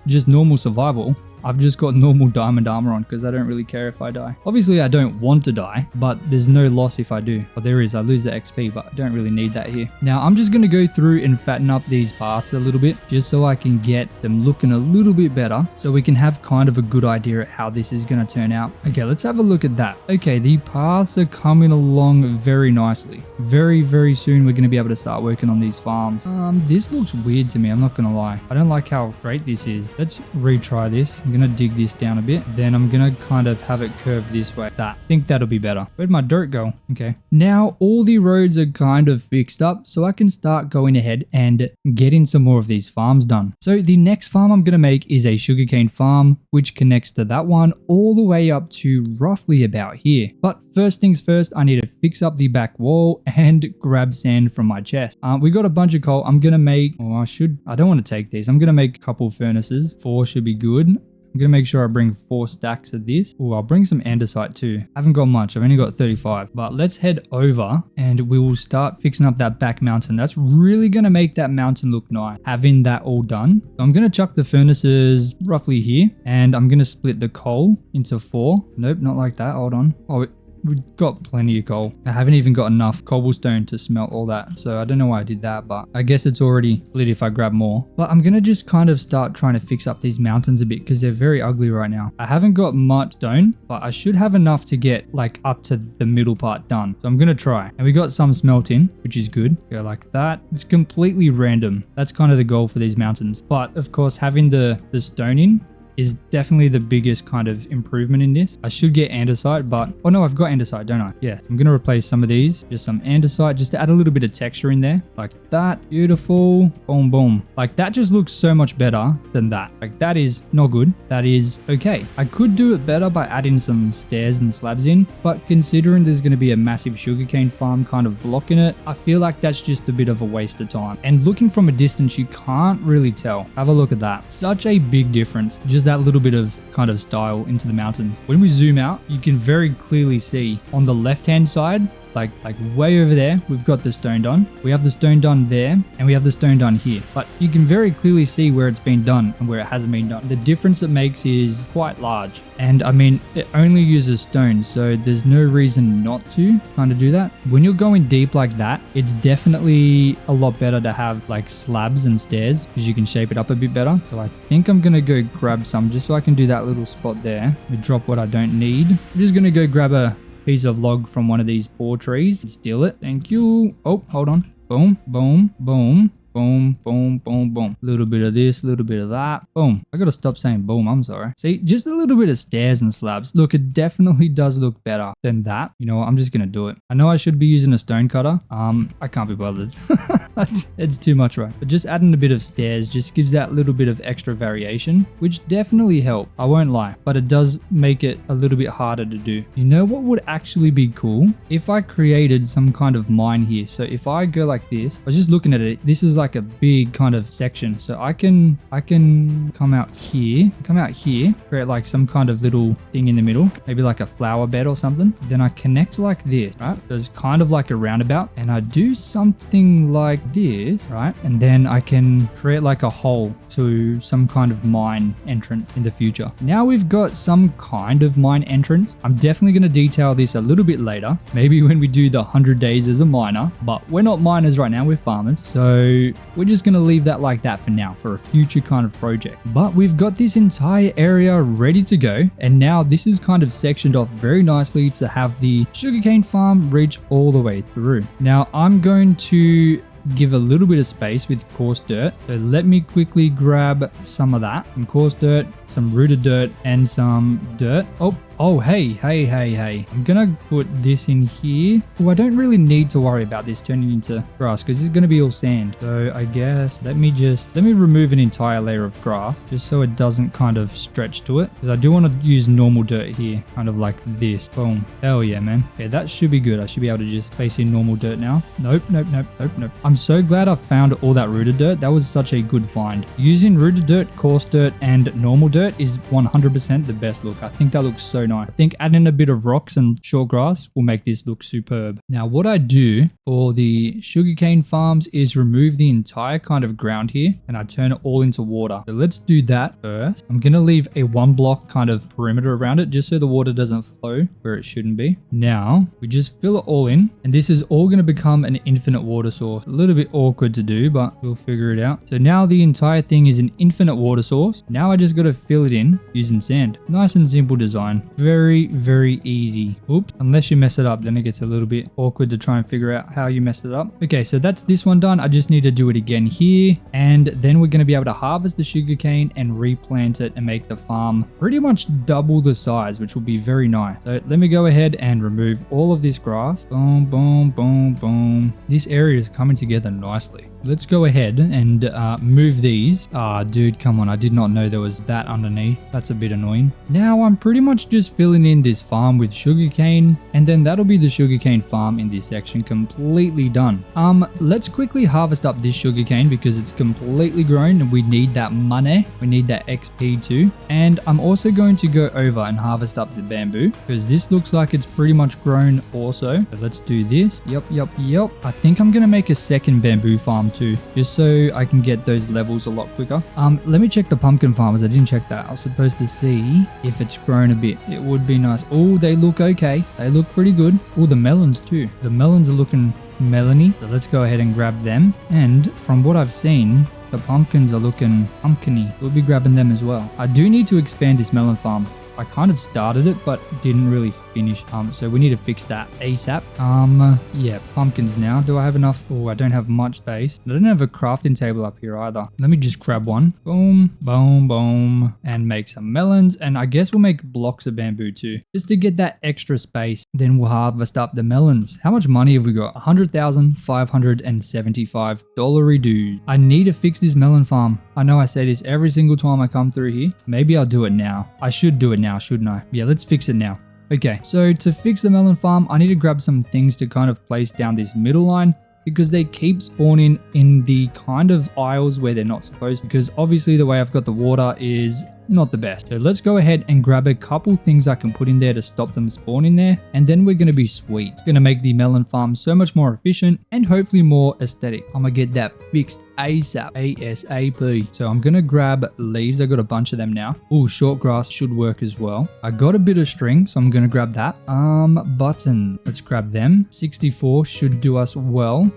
just normal survival, I've just got normal diamond armor on because I don't really care if I die. Obviously, I don't want to die, but there's no loss if I do. Well, there is. I lose the XP, but I don't really need that here. Now, I'm just going to go through and fatten up these paths a little bit just so I can get them looking a little bit better so we can have kind of a good idea at how this is going to turn out. Okay, let's have a look at that. Okay, the paths are coming along very nicely. Very, very soon, we're going to be able to start working on these farms. This looks weird to me. I'm not going to lie. I don't like how straight this is. Let's retry this. I'm going to dig this down a bit. Then I'm going to kind of have it curve this way. I think that'll be better. Where'd my dirt go? Okay. Now all the roads are kind of fixed up, so I can start going ahead and getting some more of these farms done. So the next farm I'm going to make is a sugarcane farm, which connects to that one all the way up to roughly about here. But first things first, I need to fix up the back wall and grab sand from my chest. We got a bunch of coal. I'm going to make, I don't want to take these. I'm going to make a couple furnaces. 4 should be good. I'm gonna make sure I bring 4 stacks of this. Oh, I'll bring some andesite too. I haven't got much. I've only got 35. But let's head over and we will start fixing up that back mountain. That's really gonna make that mountain look nice, having that all done. So I'm gonna chuck the furnaces roughly here, and I'm gonna split the coal into 4. Nope, not like that. Hold on. Oh, we've got plenty of coal. I haven't even got enough cobblestone to smelt all that. So I don't know why I did that, but I guess it's already split if I grab more. But I'm going to just kind of start trying to fix up these mountains a bit because they're very ugly right now. I haven't got much stone, but I should have enough to get like up to the middle part done. So I'm going to try. And we got some smelting, which is good. Go like that. It's completely random. That's kind of the goal for these mountains. But of course, having the stone in is definitely the biggest kind of improvement in this. I should get andesite, but oh no, I've got andesite, don't I? Yeah, I'm gonna replace some of these, just some andesite, just to add a little bit of texture in there, like that. Beautiful. Boom, boom. Like that just looks so much better than that. Like that is not good. That is okay. I could do it better by adding some stairs and slabs in, but considering there's gonna be a massive sugarcane farm kind of blocking it, I feel like that's just a bit of a waste of time. And looking from a distance, you can't really tell. Have a look at that. Such a big difference. Just that little bit of kind of style into the mountains. When we zoom out, you can very clearly see on the left hand side, like way over there, we've got the stone done. We have the stone done there, and we have the stone done here. But you can very clearly see where it's been done and where it hasn't been done. The difference it makes is quite large. And I mean, it only uses stone, so there's no reason not to kind of do that. When you're going deep like that, it's definitely a lot better to have like slabs and stairs because you can shape it up a bit better. So I think I'm gonna go grab some just so I can do that little spot there. We drop what I don't need. I'm just gonna go grab a piece of log from one of these poor trees and steal it. Thank you. Oh, hold on. Boom, boom, boom. Boom, boom, boom, boom. A little bit of this, a little bit of that. Boom. I gotta stop saying boom, I'm sorry. See, just a little bit of stairs and slabs. Look, it definitely does look better than that. You know what? I'm just gonna do it. I know I should be using a stone cutter. I can't be bothered. It's too much, right? But just adding a bit of stairs just gives that little bit of extra variation, which definitely help. I won't lie, but it does make it a little bit harder to do. You know what would actually be cool? If I created some kind of mine here. So if I go like this, I was just looking at it. This is like a big kind of section. So I can come out here, create like some kind of little thing in the middle, maybe like a flower bed or something. Then I connect like this, right? There's kind of like a roundabout, and I do something like this, right? And then I can create like a hole to some kind of mine entrance in the future. Now we've got some kind of mine entrance. I'm definitely going to detail this a little bit later, maybe when we do the 100 days as a miner, but we're not miners right now, we're farmers. So we're just going to leave that like that for now for a future kind of project. But we've got this entire area ready to go. And now this is kind of sectioned off very nicely to have the sugarcane farm reach all the way through. Now I'm going to give a little bit of space with coarse dirt. So let me quickly grab some of that. Some coarse dirt, some rooted dirt, and some dirt. Oh, hey. I'm gonna put this in here. Oh, I don't really need to worry about this turning into grass because it's gonna be all sand. So I guess let me remove an entire layer of grass just so it doesn't kind of stretch to it, because I do want to use normal dirt here, kind of like this. Boom. Hell yeah, man. Okay, that should be good. I should be able to just place in normal dirt now. Nope. I'm so glad I found all that rooted dirt. That was such a good find. Using rooted dirt, coarse dirt, and normal dirt is 100% the best look. I think that looks so nice. I think adding a bit of rocks and short grass will make this look superb. Now what I do for the sugarcane farms is remove the entire kind of ground here and I turn it all into water. So let's do that first. I'm going to leave a 1 block kind of perimeter around it just so the water doesn't flow where it shouldn't be. Now we just fill it all in, and this is all going to become an infinite water source. A little bit awkward to do, but we'll figure it out. So now the entire thing is an infinite water source. Now I just got to fill it in using sand. Nice and simple design. Very easy. Oops. Unless you mess it up, then it gets a little bit awkward to try and figure out how you messed it up. Okay, so that's this one done. I just need to do it again here, and then we're going to be able to harvest the sugarcane and replant it and make the farm pretty much double the size, which will be very nice. So let me go ahead and remove all of this grass. Boom. This area is coming together nicely. let's go ahead and move these. Dude, come on. I did not know there was that underneath. That's a bit annoying. Now I'm pretty much just filling in this farm with sugarcane, and then that'll be the sugarcane farm in this section completely done. Let's quickly harvest up this sugarcane because it's completely grown and we need that money. We need that XP too. And I'm also going to go over and harvest up the bamboo because this looks like it's pretty much grown also. So let's do this. Yep. I think I'm going to make a second bamboo farm too, just so I can get those levels a lot quicker. Let me check the pumpkin farmers. I didn't check that. I was supposed to see if it's grown a bit. It would be nice. Oh, they look okay. They look pretty good. Oh, the melons too. The melons are looking melony. So let's go ahead and grab them. And from what I've seen, the pumpkins are looking pumpkiny. We'll be grabbing them as well. I do need to expand this melon farm. I kind of started it, but didn't really finish. So we need to fix that ASAP. Yeah, pumpkins now. Do I have enough? Oh, I don't have much space. I don't have a crafting table up here either. Let me just grab one. Boom, boom, boom. And make some melons. And I guess we'll make blocks of bamboo too, just to get that extra space. Then we'll harvest up the melons. How much money have we got? $100,575 dude. I need to fix this melon farm. I know I say this every single time I come through here. Maybe I'll do it now. I should do it now, shouldn't I? Yeah, let's fix it now. Okay, so to fix the melon farm, I need to grab some things to kind of place down this middle line because they keep spawning in the kind of aisles where they're not supposed to, because obviously the way I've got the water is not the best. So let's go ahead and grab a couple things I can put in there to stop them spawning there, and then we're going to be sweet. It's going to make the melon farm so much more efficient and hopefully more aesthetic. I'm going to get that fixed ASAP. So I'm going to grab leaves. I got a bunch of them now. Oh, short grass should work as well. I got a bit of string, so I'm going to grab that. Button. Let's grab them. 64 should do us well.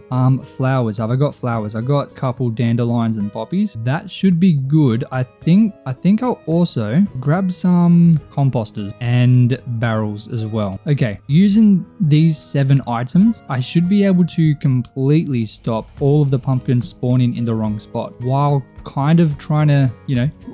Flowers. Have I got flowers? I got a couple dandelions and poppies. That should be good. I think I'll also grab some composters and barrels as well. Okay, using these 7 items, I should be able to completely stop all of the pumpkins spawning in the wrong spot while kind of trying to,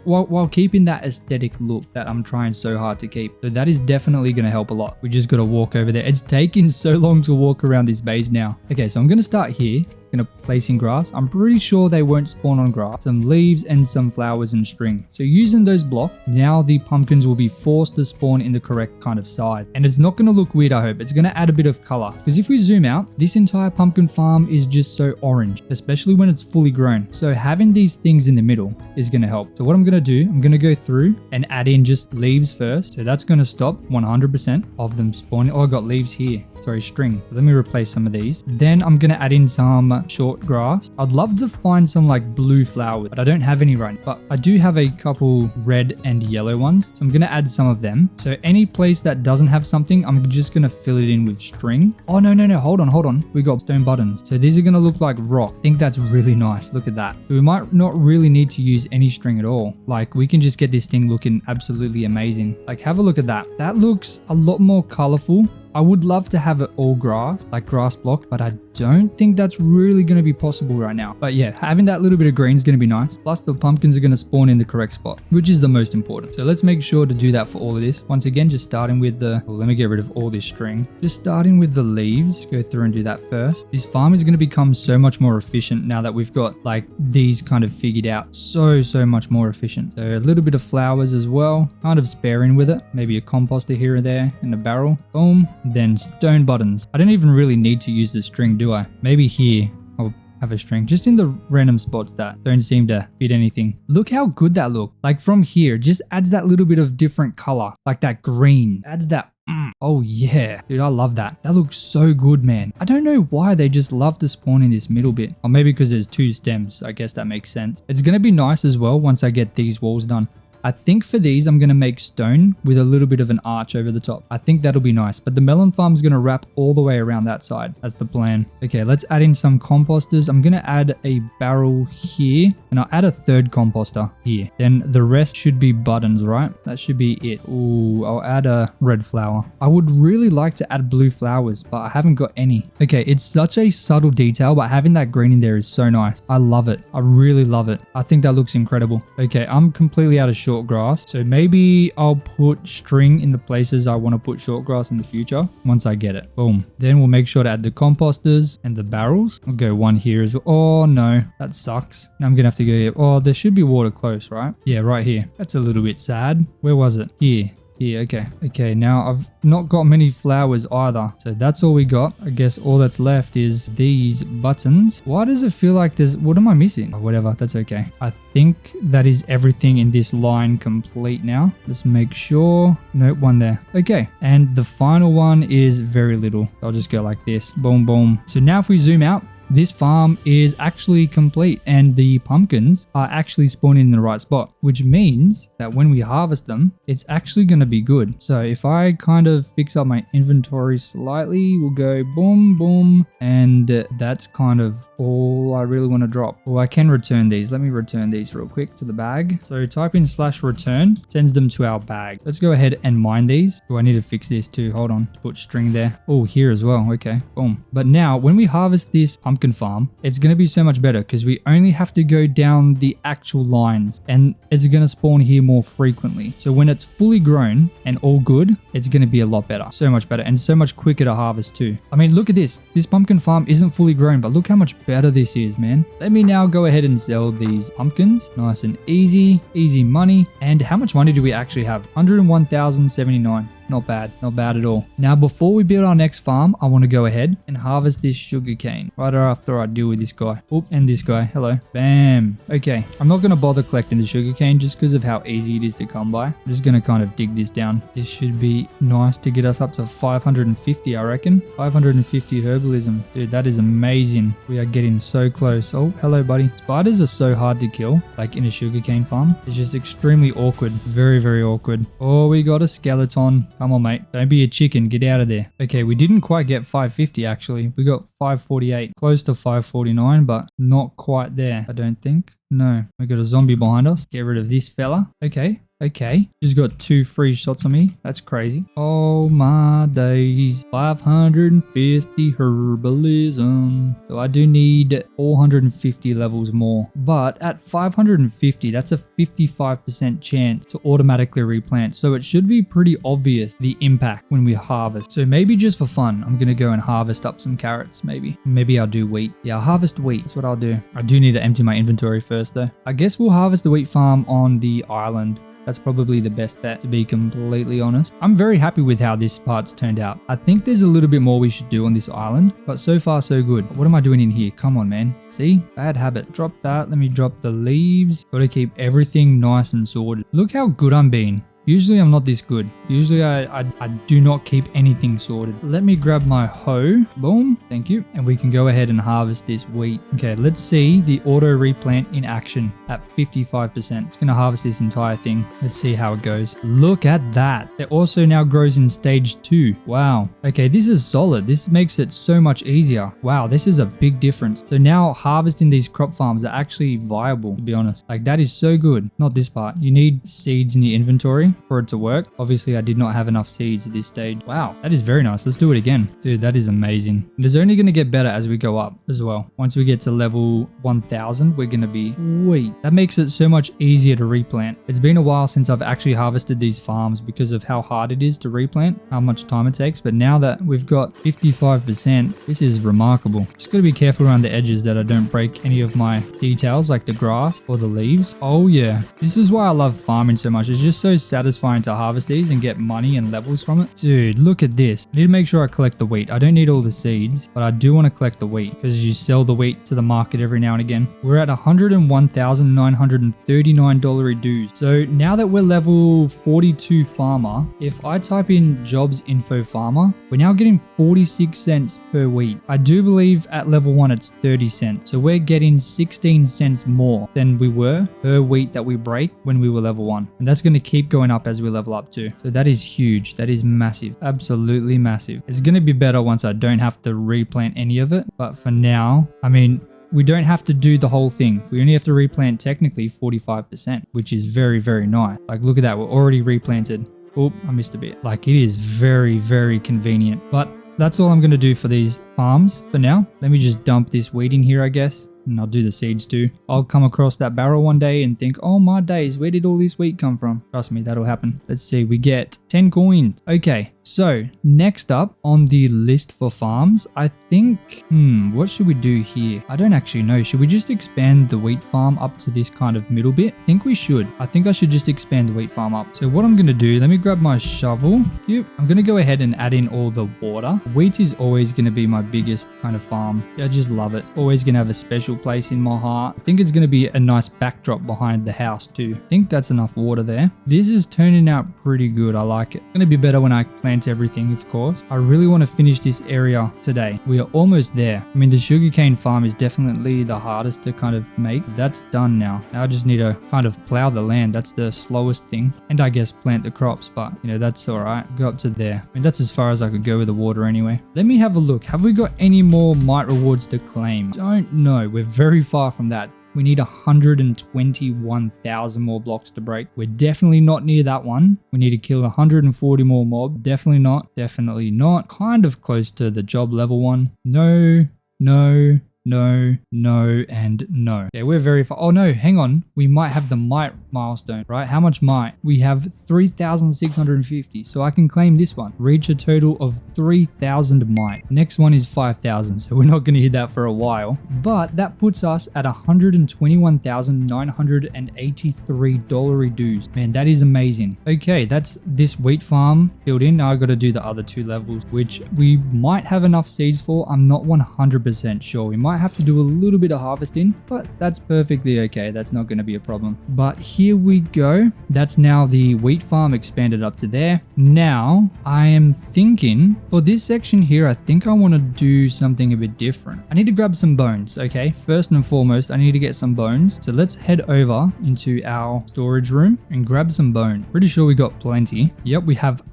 while keeping that aesthetic look that I'm trying so hard to keep. So that is definitely going to help a lot. We just got to walk over there. It's taking so long to walk around this base now. Okay, so I'm going to start here. Going to place in grass. I'm pretty sure they won't spawn on grass. Some leaves and some flowers and string. So using those blocks, now the pumpkins will be forced to spawn in the correct kind of side. And it's not going to look weird, I hope. It's going to add a bit of color. Because if we zoom out, this entire pumpkin farm is just so orange, especially when it's fully grown. So having these things in the middle is going to help. So what I'm going to do, I'm going to go through and add in just leaves first. So that's going to stop 100% of them spawning. Oh, I got leaves here. Sorry, string. Let me replace some of these. Then I'm going to add in some short grass. I'd love to find some like blue flowers, but I don't have any right now. But I do have a couple red and yellow ones. So I'm going to add some of them. So any place that doesn't have something, I'm just going to fill it in with string. Oh, no. Hold on. We got stone buttons. So these are going to look like rock. I think that's really nice. Look at that. So we might not really need to use any string at all. Like we can just get this thing looking absolutely amazing. Like have a look at that. That looks a lot more colorful. I would love to have it all grass, like grass block, but I don't think that's really going to be possible right now. But yeah, having that little bit of green is going to be nice. Plus the pumpkins are going to spawn in the correct spot, which is the most important. So let's make sure to do that for all of this. Once again, just starting with let me get rid of all this string. Just starting with the leaves, go through and do that first. This farm is going to become so much more efficient now that we've got like these kind of figured out. So much more efficient. So a little bit of flowers as well, kind of sparing with it. Maybe a composter here or there in a barrel. Boom. Then stone buttons. I don't even really need to use the string, do I? Maybe here I'll have a string just in the random spots that don't seem to fit anything. Look how good that look. Like from here, just adds that little bit of different color, like that green. Adds that oh yeah, dude, I love that. That looks so good, man. I don't know why they just love to spawn in this middle bit. Or maybe because there's 2 stems. I guess that makes sense. It's going to be nice as well once I get these walls done. I think for these, I'm going to make stone with a little bit of an arch over the top. I think that'll be nice, but the melon farm is going to wrap all the way around that side. That's the plan. Okay, let's add in some composters. I'm going to add a barrel here, and I'll add a 3rd composter here. Then the rest should be buttons, right? That should be it. Ooh, I'll add a red flower. I would really like to add blue flowers, but I haven't got any. Okay, it's such a subtle detail, but having that green in there is so nice. I love it. I really love it. I think that looks incredible. Okay, I'm completely out of short short grass. So maybe I'll put string in the places I want to put short grass in the future once I get it. Boom. Then we'll make sure to add the composters and the barrels. I'll go one here as well. Oh no, that sucks. Now I'm gonna have to go here. Oh, there should be water close, right? Yeah, right here. That's a little bit sad. Where was it? Here. Here, okay, now I've not got many flowers either, so that's all we got. I guess all that's left is these buttons. Why does it feel like there's, what am I missing? Oh, whatever, that's okay. I think that is everything in this line complete now. Let's make sure. Nope, one there. Okay, and the final one is very little. I'll just go like this, boom, boom. So now if we zoom out, this farm is actually complete and the pumpkins are actually spawning in the right spot, which means that when we harvest them, it's actually going to be good. So if I kind of fix up my inventory slightly, we'll go boom, boom, and that's kind of all I really want to drop. Well, I can return these. Let me return these real quick to the bag. So type in /return, sends them to our bag. Let's go ahead and mine these. Oh, I need to fix this too. Hold on. Put string there. Oh, here as well. Okay, boom. But now when we harvest this pumpkin farm, it's going to be so much better because we only have to go down the actual lines and it's going to spawn here more frequently. So when it's fully grown and all good, it's going to be a lot better, so much better, and so much quicker to harvest too. I mean, look at this. This pumpkin farm isn't fully grown, but look how much better this is, man. Let me now go ahead and sell these pumpkins. Nice and easy money. And how much money do we actually have? 101,079. Not bad at all. Now, before we build our next farm, I want to go ahead and harvest this sugarcane right after I deal with this guy. Oh, and this guy. Hello. Bam. Okay. I'm not going to bother collecting the sugarcane just because of how easy it is to come by. I'm just going to kind of dig this down. This should be nice to get us up to 550, I reckon. 550 herbalism. Dude, that is amazing. We are getting so close. Oh, hello, buddy. Spiders are so hard to kill, like in a sugarcane farm. It's just extremely awkward. Very, very awkward. Oh, we got a skeleton. Come on, mate. Don't be a chicken. Get out of there. Okay, we didn't quite get 550, actually. We got 548. Close to 549, but not quite there, I don't think. No. We got a zombie behind us. Get rid of this fella. Okay. Just got 2 free shots on me. That's crazy. Oh my days. 550 herbalism. So I do need 450 levels more. But at 550, that's a 55% chance to automatically replant. So it should be pretty obvious the impact when we harvest. So maybe just for fun, I'm going to go and harvest up some carrots maybe. Maybe I'll do wheat. Yeah, I'll harvest wheat. That's what I'll do. I do need to empty my inventory first though. I guess we'll harvest the wheat farm on the island. That's probably the best bet, to be completely honest. I'm very happy with how this part's turned out. I think there's a little bit more we should do on this island, but so far so good. What am I doing in here? Come on, man. See? Bad habit. Drop that. Let me drop the leaves. Gotta keep everything nice and sorted. Look how good I'm being. Usually I'm not this good. Usually I do not keep anything sorted. Let me grab my hoe. Boom. Thank you. And we can go ahead and harvest this wheat. Okay, let's see the auto replant in action at 55%. It's going to harvest this entire thing. Let's see how it goes. Look at that. It also now grows in stage 2. Wow. Okay, this is solid. This makes it so much easier. Wow, this is a big difference. So now harvesting these crop farms are actually viable, to be honest. Like, that is so good. Not this part. You need seeds in your inventory for it to work. Obviously, I did not have enough seeds at this stage. Wow, that is very nice. Let's do it again. Dude, that is amazing. It is only going to get better as we go up as well. Once we get to level 1000, we're going to be... Wait, that makes it so much easier to replant. It's been a while since I've actually harvested these farms because of how hard it is to replant, how much time it takes. But now that we've got 55%, this is remarkable. Just got to be careful around the edges that I don't break any of my details like the grass or the leaves. Oh yeah, this is why I love farming so much. It's just so satisfying to harvest these and get money and levels from it. Dude, look at this. I need to make sure I collect the wheat. I don't need all the seeds, but I do want to collect the wheat because you sell the wheat to the market every now and again. We're at $101,939 dues. So now that we're level 42 farmer, if I type in jobs info farmer, we're now getting 46 cents per wheat. I do believe at level 1 it's 30 cents. So we're getting 16 cents more than we were per wheat that we break when we were level 1. And that's going to keep going up as we level up too. So that is huge. That is massive. Absolutely massive. It's going to be better once I don't have to replant any of it. But for now, I mean, we don't have to do the whole thing. We only have to replant technically 45%, which is very, very nice. Like, look at that. We're already replanted. Oh, I missed a bit. Like, it is very, very convenient. But that's all I'm going to do for these farms for now. Let me just dump this wheat in here, I guess. and I'll do the seeds too. I'll come across that barrel one day and think, oh my days, where did all this wheat come from? Trust me, that'll happen. Let's see, we get 10 coins. Okay, so next up on the list for farms, I think, what should we do here? I don't actually know. Should we just expand the wheat farm up to this kind of middle bit? I think we should. I think I should just expand the wheat farm up. So what I'm going to do, let me grab my shovel. Yep. I'm going to go ahead and add in all the water. Wheat is always going to be my biggest kind of farm. I just love it. Always going to have a special place in my heart. I think it's going to be a nice backdrop behind the house too. I think that's enough water there. This is turning out pretty good. I like it. It's going to be better when I plant everything, of course. I really want to finish this area today. We are almost there. I mean, the sugarcane farm is definitely the hardest to kind of make. That's done now. Now I just need to kind of plow the land. That's the slowest thing. And I guess plant the crops, but you know, that's all right. Go up to there. I mean, that's as far as I could go with the water anyway. Let me have a look. Have we got any more mite rewards to claim? Don't know. We're very far from that. We need 121,000 more blocks to break. We're definitely not near that one. We need to kill 140 more mob. Definitely not. Definitely not. Kind of close to the job level one. No, no, no, no, and no. Yeah, we're very far. Oh no, hang on. We might have the mite milestone, right? How much mite? We have 3,650. So I can claim this one. Reach a total of 3,000 mite. Next one is 5,000. So we're not going to hit that for a while. But that puts us at $121,983 dues. Man, that is amazing. Okay, that's this wheat farm filled in. Now I got to do the other 2 levels, which we might have enough seeds for. I'm not 100% sure. We might have to do a little bit of harvesting, but that's perfectly okay. That's not going to be a problem. But here we go. That's now the wheat farm expanded up to there. Now I am thinking for this section here, I think I want to do something a bit different. I need to grab some bones. Okay, first and foremost, I need to get some bones. So let's head over into our storage room and grab some bone. Pretty sure we got plenty. Yep, we have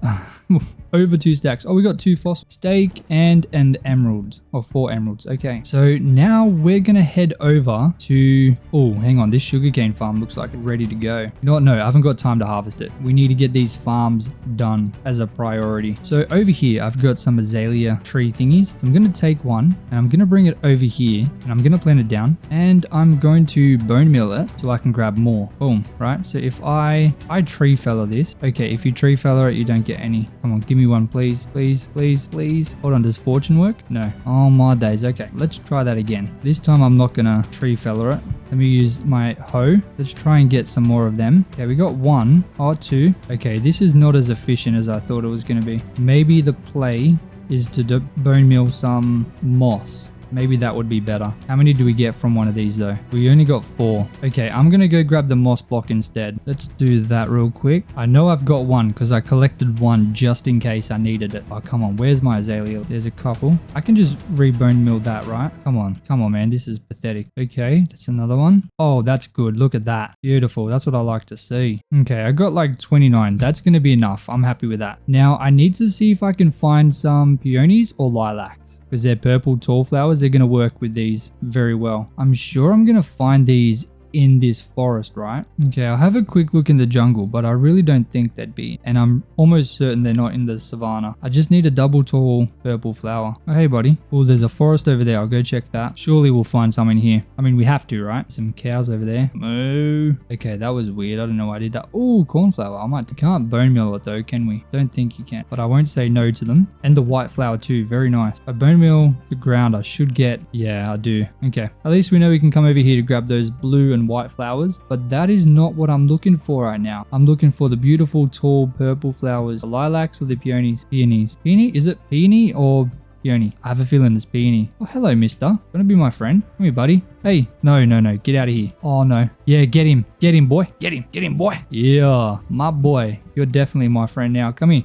over 2 stacks. Oh, we got 2 fossil steak and an emerald, or 4 emeralds. Okay, so now we're gonna head over to, oh, hang on, this sugarcane farm looks like it's ready to go. You know what? No, I haven't got time to harvest it. We need to get these farms done as a priority. So over here, I've got some azalea tree thingies. So I'm gonna take one and I'm gonna bring it over here and I'm gonna plant it down and I'm going to bone meal it so I can grab more. Boom, right? So if I tree feller this, okay, if you tree feller it, you don't get any. Come on, give me one, please, please, please, please. Hold on, does fortune work? No. Oh my days. Okay, let's try that again. This time I'm not gonna tree feller it. Let me use my hoe. Let's try and get some more of them. Okay, we got 1 or 2. Okay, this is not as efficient as I thought it was gonna be. Maybe the play is to bone meal some moss. Maybe that would be better. How many do we get from one of these though? We only got 4. Okay, I'm gonna go grab the moss block instead. Let's do that real quick. I know I've got 1 because I collected 1 just in case I needed it. Oh, come on. Where's my azalea? There's a couple. I can just re-bone meal that, right? Come on. Come on, man. This is pathetic. Okay, that's another one. Oh, that's good. Look at that. Beautiful. That's what I like to see. Okay, I got like 29. That's gonna be enough. I'm happy with that. Now, I need to see if I can find some peonies or lilac. Because they're purple tall flowers, they're going to work with these very well. I'm sure I'm going to find these in this forest, right? Okay, I'll have a quick look in the jungle, but I really don't think they'd be. And I'm almost certain they're not in the savannah. I just need a double tall purple flower. Oh, hey, buddy. Oh, there's a forest over there. I'll go check that. Surely we'll find some in here. I mean, we have to, right? Some cows over there. Moo. Okay, that was weird. I don't know why I did that. Oh, cornflower. Can't bone meal it though, can we? Don't think you can. But I won't say no to them. And the white flower too. Very nice. I bone meal the ground. I should get... Yeah, I do. Okay. At least we know we can come over here to grab those blue and white flowers, but that is not what I'm looking for right now. I'm looking for the beautiful tall purple flowers. The lilacs or the peonies? Peonies. Peony? Is it peony or peony? I have a feeling it's peony. Oh, hello, mister. Wanna be my friend? Come here, buddy. Hey. No. Get out of here. Oh, no. Yeah, get him. Get him, boy. Get him, boy. Yeah, my boy. You're definitely my friend now. Come here.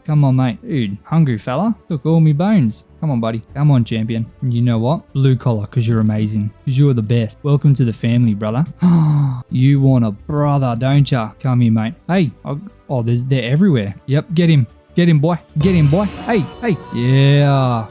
Come on, mate. Dude, hungry fella. Took all me bones. Come on, buddy. Come on, champion. And you know what? Blue collar, because you're amazing. Because you're the best. Welcome to the family, brother. You want a brother, don't ya? Come here, mate. Hey. Oh, they're everywhere. Yep, get him. Get him, boy. Get him, boy. Hey. Yeah.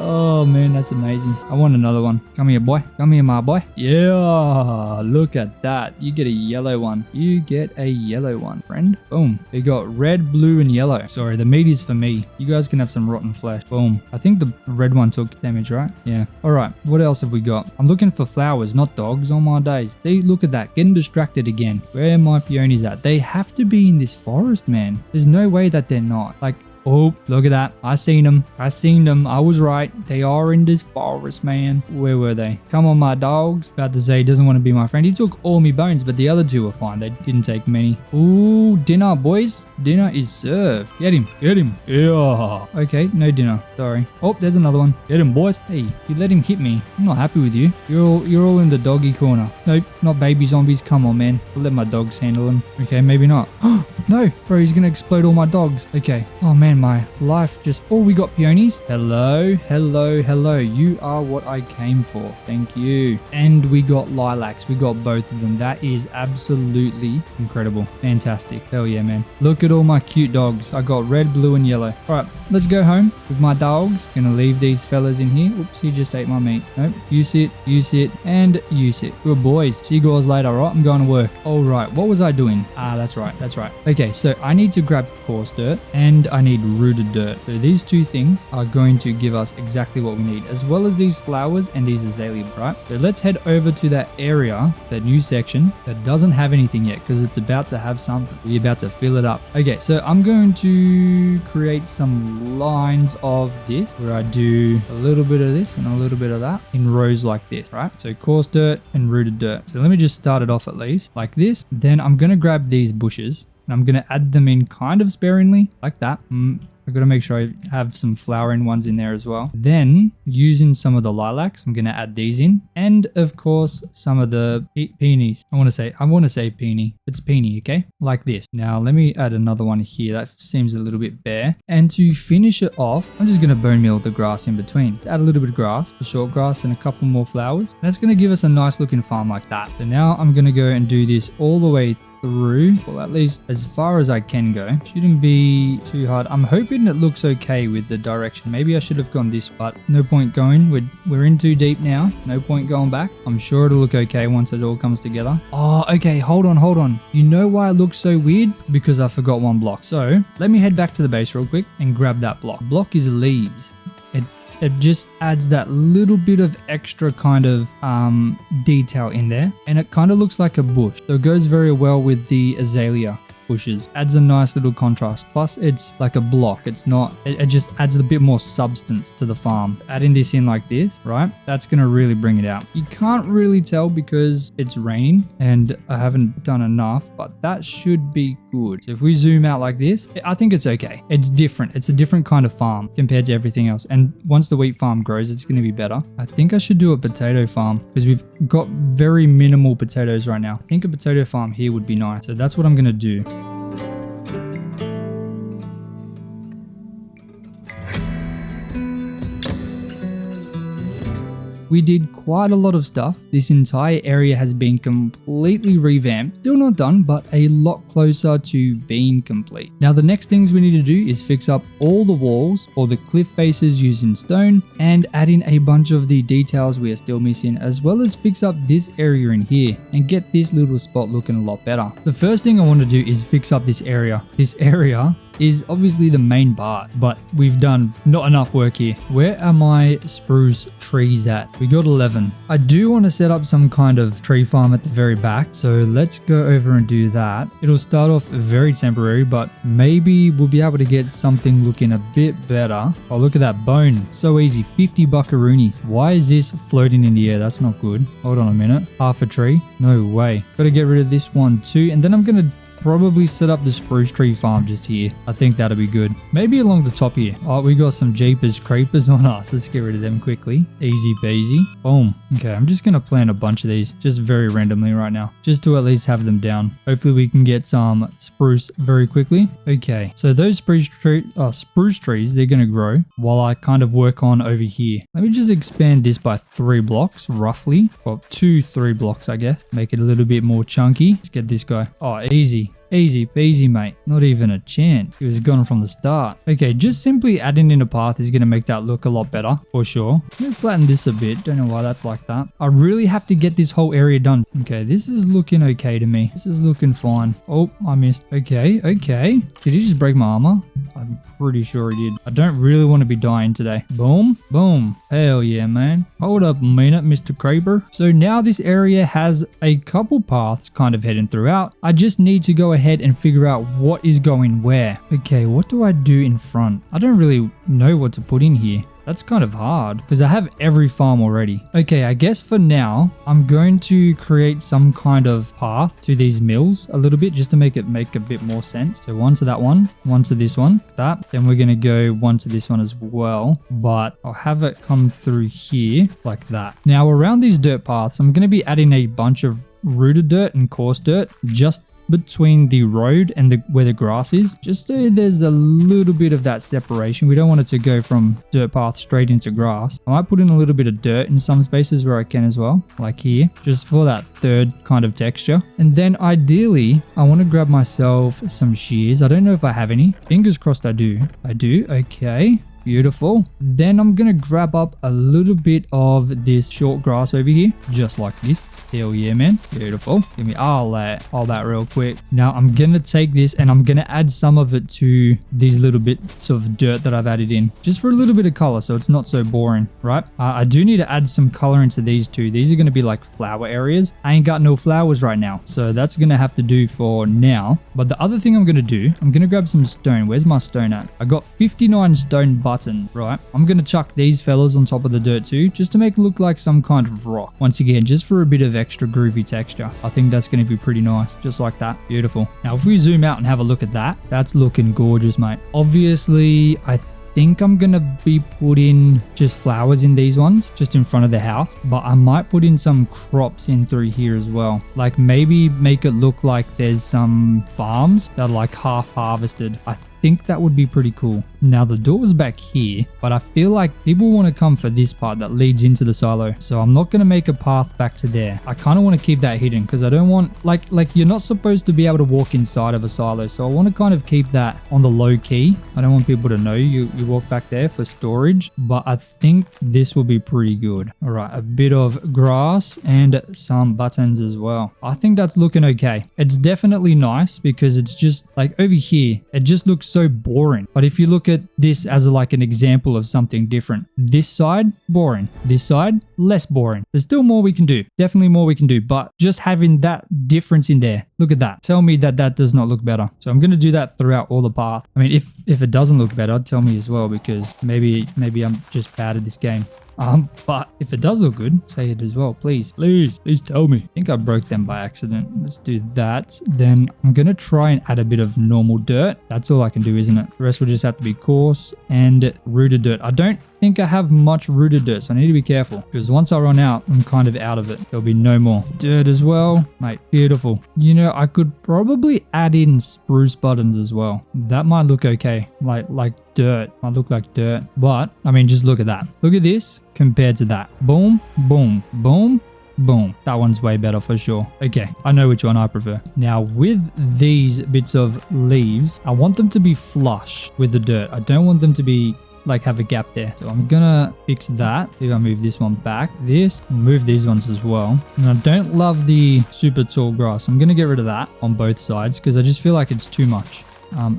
Oh man, that's amazing. I want another one. Come here, boy. Come here, my boy. Yeah, look at that. You get a yellow one. You get a yellow one, friend. Boom. We got red, blue, and yellow. Sorry, the meat is for me. You guys can have some rotten flesh. Boom. I think the red one took damage, right? Yeah. All right. What else have we got? I'm looking for flowers, not dogs. Oh my days. See, look at that. Getting distracted again. Where are my peonies at? They have to be in this forest, man. There's no way that they're not. Like, oh, look at that. I seen them. I was right. They are in this forest, man. Where were they? Come on, my dogs. About to say he doesn't want to be my friend. He took all my bones, but the other two were fine. They didn't take many. Ooh, dinner, boys. Dinner is served. Get him. Get him. Yeah. Okay, no dinner. Sorry. Oh, there's another one. Get him, boys. Hey, you let him hit me. I'm not happy with you. You're all in the doggy corner. Nope, not baby zombies. Come on, man. I'll let my dogs handle them. Okay, maybe not. No, bro, he's gonna explode all my dogs. Okay. Oh man, my life just... Oh, we got peonies. Hello, hello, hello. You are what I came for. Thank you. And we got lilacs. We got both of them. That is absolutely incredible. Fantastic. Hell yeah, man. Look at all my cute dogs. I got red, blue, and yellow. All right, let's go home with my dogs. Gonna leave these fellas in here. Oops, he just ate my meat. Nope. You sit, and you sit. Good boys. See you guys later, all right? I'm going to work. All right, what was I doing? Ah, that's right. That's right. Okay, so I need to grab coarse dirt and I need rooted dirt. So these two things are going to give us exactly what we need, as well as these flowers and these azalea, right? So let's head over to that area, that new section that doesn't have anything yet, because it's about to have something. We're about to fill it up. Okay, so I'm going to create some lines of this where I do a little bit of this and a little bit of that in rows like this, right? So coarse dirt and rooted dirt. So let me just start it off at least like this. Then I'm going to grab these bushes and I'm going to add them in kind of sparingly like that. I've got to make sure I have some flowering ones in there as well. Then using some of the lilacs, I'm going to add these in. And of course, some of the peonies. I want to say peony. It's peony, okay? Like this. Now let me add another one here. That seems a little bit bare. And to finish it off, I'm just going to bone meal the grass in between. To add a little bit of grass, the short grass, and a couple more flowers. That's going to give us a nice looking farm like that. So now I'm going to go and do this all the way through, well, at least as far as I can go. Shouldn't be too hard. I'm hoping it looks okay with the direction. Maybe I should have gone this, but no point going. We're in too deep now. No point going back. I'm sure it'll look okay once it all comes together. Oh, okay. Hold on. You know why it looks so weird? Because I forgot one block. So let me head back to the base real quick and grab that block. Block is leaves. It just adds that little bit of extra kind of detail in there, and it kind of looks like a bush, so it goes very well with the azalea bushes. Adds a nice little contrast. Plus it's like a block. It's not, it just adds a bit more substance to the farm. Adding this in like this, right? That's going to really bring it out. You can't really tell because it's raining and I haven't done enough, but that should be good. So if we zoom out like this, I think it's okay. It's different. It's a different kind of farm compared to everything else. And once the wheat farm grows, it's going to be better. I think I should do a potato farm because we've got very minimal potatoes right now. I think a potato farm here would be nice. So that's what I'm going to do. We did quite a lot of stuff. This entire area has been completely revamped. Still not done, but a lot closer to being complete. Now the next things we need to do is fix up all the walls or the cliff faces using stone and add in a bunch of the details we are still missing, as well as fix up this area in here and get this little spot looking a lot better. The first thing I want to do is fix up this area. This area is obviously the main part, but we've done not enough work here. Where are my spruce trees at? We got 11. I do want to set up some kind of tree farm at the very back, so let's go over and do that. It'll start off very temporary, but maybe we'll be able to get something looking a bit better. Oh, look at that bone. So easy. 50 buckaroonies. Why is this floating in the air? That's not good. Hold on a minute. Half a tree? No way. Gotta get rid of this one too, and then I'm gonna probably set up the spruce tree farm just here. I think that'll be good. Maybe along the top here. Oh, we got some jeepers creepers on us. Let's get rid of them quickly. Easy peasy. Boom. Okay, I'm just gonna plant a bunch of these just very randomly right now, just to at least have them down. Hopefully we can get some spruce very quickly. Okay, so those spruce trees, they're gonna grow while I kind of work on over here. Let me just expand this by 3 blocks roughly, or 2-3 blocks I guess. Make it a little bit more chunky. Let's get this guy. Oh, easy. Easy. Easy peasy, mate. Not even a chance. He was gone from the start. Okay, just simply adding in a path is going to make that look a lot better, for sure. Let me flatten this a bit. Don't know why that's like that. I really have to get this whole area done. Okay, this is looking okay to me. This is looking fine. Oh, I missed. Okay, okay. Did he just break my armor? I'm pretty sure he did. I don't really want to be dying today. Boom, boom. Hell yeah, man. Hold up a minute, Mr. Kraber. So now this area has a couple paths kind of heading throughout. I just need to go ahead and figure out what is going where. Okay, what do I do in front? I don't really know what to put in here. That's kind of hard because I have every farm already. Okay, I guess for now, I'm going to create some kind of path to these mills a little bit just to make it make a bit more sense. So one to that one to this one, that. Then we're going to go one to this one as well, but I'll have it come through here like that. Now around these dirt paths, I'm going to be adding a bunch of rooted dirt and coarse dirt just between the road and where the grass is, just so there's a little bit of that separation. We don't want it to go from dirt path straight into grass. I might put in a little bit of dirt in some spaces where I can as well, like here, just for that third kind of texture. And then ideally, I want to grab myself some shears. I don't know if I have any. Fingers crossed I do. I do. Okay. Beautiful. Then I'm gonna grab up a little bit of this short grass over here, just like this. Hell yeah, man. Beautiful. Give me all that real quick. Now I'm gonna take this and I'm gonna add some of it to these little bits of dirt that I've added in, just for a little bit of color so it's not so boring, right? I do need to add some color into these two. These are gonna be like flower areas. I ain't got no flowers right now, so that's gonna have to do for now. But the other thing I'm gonna do, I'm gonna grab some stone. Where's my stone at? I got 59 stone button, right? I'm gonna chuck these fellas on top of the dirt too, just to make it look like some kind of rock. Once again, just for a bit of extra groovy texture. I think that's gonna be pretty nice, just like that. Beautiful. Now if we zoom out and have a look at that, that's looking gorgeous, mate. Obviously, I think I'm gonna be putting just flowers in these ones, just in front of the house, but I might put in some crops in through here as well. Like maybe make it look like there's some farms that are like half harvested. I think that would be pretty cool. Now the door's back here, but I feel like people want to come for this part that leads into the silo. So I'm not going to make a path back to there. I kind of want to keep that hidden because I don't want, like you're not supposed to be able to walk inside of a silo. So I want to kind of keep that on the low key. I don't want people to know you walk back there for storage, but I think this will be pretty good. All right, a bit of grass and some buttons as well. I think that's looking okay. It's definitely nice because it's just like over here, it just looks so boring. But if you look at this as like an example of something different, this side boring, this side less boring. There's still more we can do, definitely more we can do, but just having that difference in there, look at that, tell me that that does not look better. So I'm going to do that throughout all the path. I mean, if it doesn't look better, tell me as well, because maybe I'm just bad at this game. But if it does look good, say it as well, please tell me. I think I broke them by accident. Let's do that. Then I'm gonna try and add a bit of normal dirt. That's all I can do, isn't it? The rest will just have to be coarse and rooted dirt. I don't think I have much rooted dirt, so I need to be careful because once I run out, I'm kind of out of it. There'll be no more dirt as well, mate. Beautiful. You know, I could probably add in spruce buttons as well. That might look okay, like dirt. Might look like dirt, but I mean, just look at that. Look at this compared to that. Boom, boom, boom, boom. That one's way better for sure. Okay, I know which one I prefer. Now with these bits of leaves, I want them to be flush with the dirt. I don't want them to be like have a gap there. So I'm gonna fix that. If I move this one back, move these ones as well. And I don't love the super tall grass. I'm gonna get rid of that on both sides because I just feel like it's too much.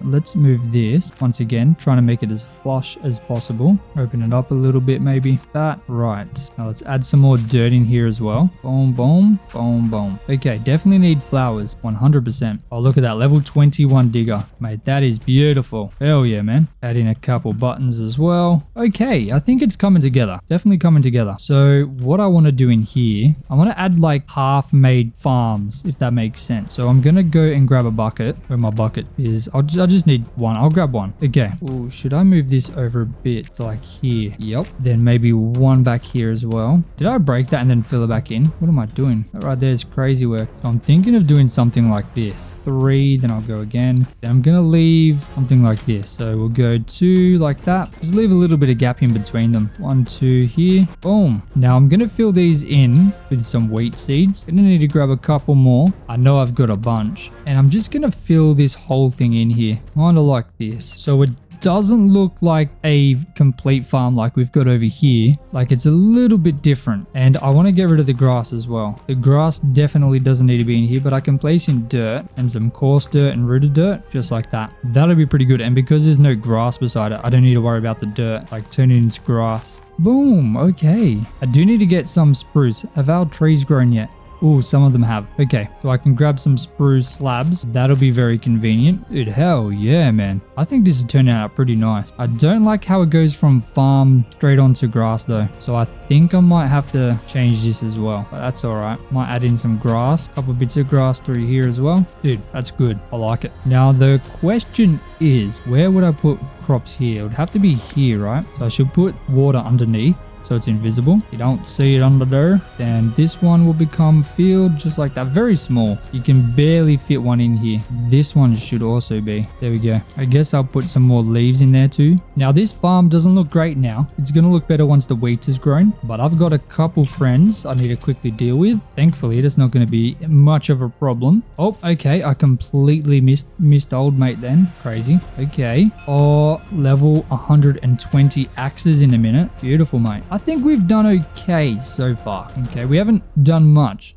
Let's move this once again, trying to make it as flush as possible. Open it up a little bit, maybe that. Right, now let's add some more dirt in here as well. Boom, boom, boom, boom. Okay, definitely need flowers, 100%. Oh, look at that, level 21 digger, mate. That is beautiful. Hell yeah, man. Add in a couple buttons as well. Okay, I think it's coming together, definitely coming together. So what I want to do in here, I want to add like half-made farms, if that makes sense. So I'm gonna go and grab a bucket. Where my bucket is, I'll I just need one. I'll grab one. Okay. Oh, should I move this over a bit to like here? Yep. Then maybe one back here as well. Did I break that and then fill it back in? What am I doing? That right there is crazy work. So I'm thinking of doing something like this. 3, then I'll go again. Then I'm gonna leave something like this. So we'll go 2 like that. Just leave a little bit of gap in between them. 1, 2 here. Boom. Now I'm gonna fill these in with some wheat seeds. Gonna need to grab a couple more. I know I've got a bunch. And I'm just gonna fill this whole thing in here. Kind of like this. So it doesn't look like a complete farm like we've got over here. Like it's a little bit different. And I want to get rid of the grass as well. The grass definitely doesn't need to be in here, but I can place in dirt and some coarse dirt and rooted dirt just like that. That'll be pretty good. And because there's no grass beside it, I don't need to worry about the dirt like turning into grass. Boom. Okay. I do need to get some spruce. Have our trees grown yet? Oh, some of them have. Okay, so I can grab some spruce slabs. That'll be very convenient. Dude, hell yeah, man. I think this is turning out pretty nice. I don't like how it goes from farm straight onto grass though. So I think I might have to change this as well. But that's all right. Might add in some grass. A couple bits of grass through here as well. Dude, that's good. I like it. Now the question is, where would I put crops here? It would have to be here, right? So I should put water underneath, so it's invisible. You don't see it under there. Then this one will become field just like that. Very small. You can barely fit one in here. This one should also be. There we go. I guess I'll put some more leaves in there too. Now this farm doesn't look great now. It's going to look better once the wheat is grown. But I've got a couple friends I need to quickly deal with. Thankfully, that's not going to be much of a problem. Oh, okay. I completely missed old mate then. Crazy. Okay. Oh, level 120 axes in a minute. Beautiful, mate. I think we've done okay so far. Okay, we haven't done much.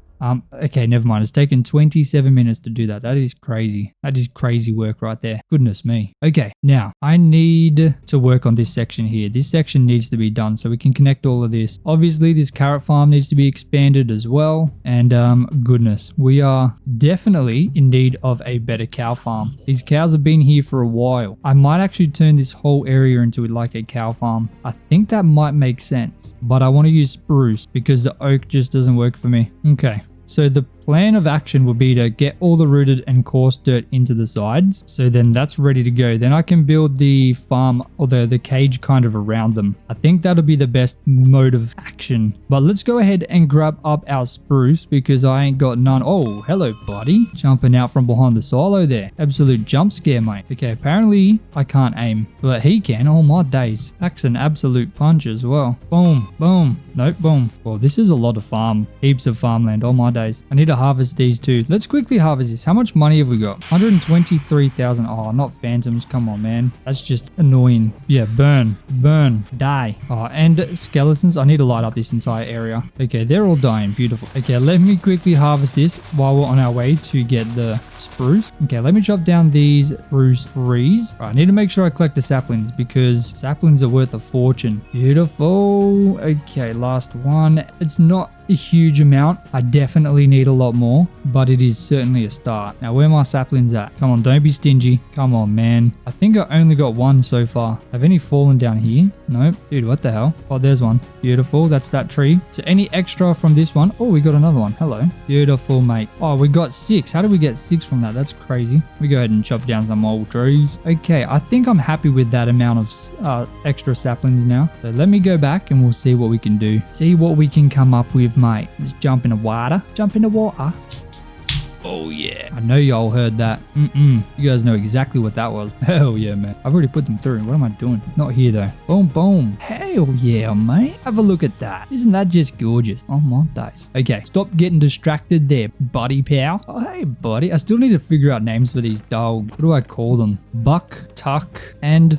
Okay, never mind. It's taken 27 minutes to do that. That is crazy. That is crazy work right there. Goodness me. Okay, now I need to work on this section here. This section needs to be done so we can connect all of this. Obviously, this carrot farm needs to be expanded as well. And goodness, we are definitely in need of a better cow farm. These cows have been here for a while. I might actually turn this whole area into like a cow farm. I think that might make sense. But I want to use spruce because the oak just doesn't work for me. Okay. So the plan of action will be to get all the rooted and coarse dirt into the sides. So then that's ready to go. Then I can build the farm or the cage kind of around them. I think that'll be the best mode of action. But let's go ahead and grab up our spruce because I ain't got none. Oh, hello, buddy. Jumping out from behind the silo there. Absolute jump scare, mate. Okay, apparently I can't aim, but he can. Oh my days. That's an absolute punch as well. Boom, boom. Nope, boom. Well, this is a lot of farm. Heaps of farmland. Oh my days. I need to harvest these too. Let's quickly harvest this. How much money have we got? 123,000. Oh, not phantoms. Come on, man. That's just annoying. Yeah, burn, die. Oh, and skeletons. I need to light up this entire area. Okay, they're all dying. Beautiful. Okay, let me quickly harvest this while we're on our way to get the spruce. Okay, let me chop down these spruce trees. All right, I need to make sure I collect the saplings because saplings are worth a fortune. Beautiful. Okay, last one. It's not a huge amount. I definitely need a lot more, but it is certainly a start. Now, where are my saplings at? Come on, don't be stingy. Come on, man. I think I only got one so far. Have any fallen down here? Nope. Dude, what the hell? Oh, there's one. Beautiful. That's that tree. So any extra from this one? Oh, we got another one. Hello. Beautiful, mate. Oh, we got 6. How did we get 6 from that? That's crazy. We go ahead and chop down some old trees. Okay, I think I'm happy with that amount of extra saplings now. So let me go back and we'll see what we can do. See what we can come up with, mate. Just jump in the water. Jump in the water. Oh yeah. I know y'all heard that. You guys know exactly what that was. Hell yeah, man. I've already put them through. What am I doing? Not here though. Boom, boom. Hell yeah, mate. Have a look at that. Isn't that just gorgeous? Oh my days. Okay, stop getting distracted there, buddy pal. Oh, hey, buddy. I still need to figure out names for these dogs. What do I call them? Buck, Tuck, and...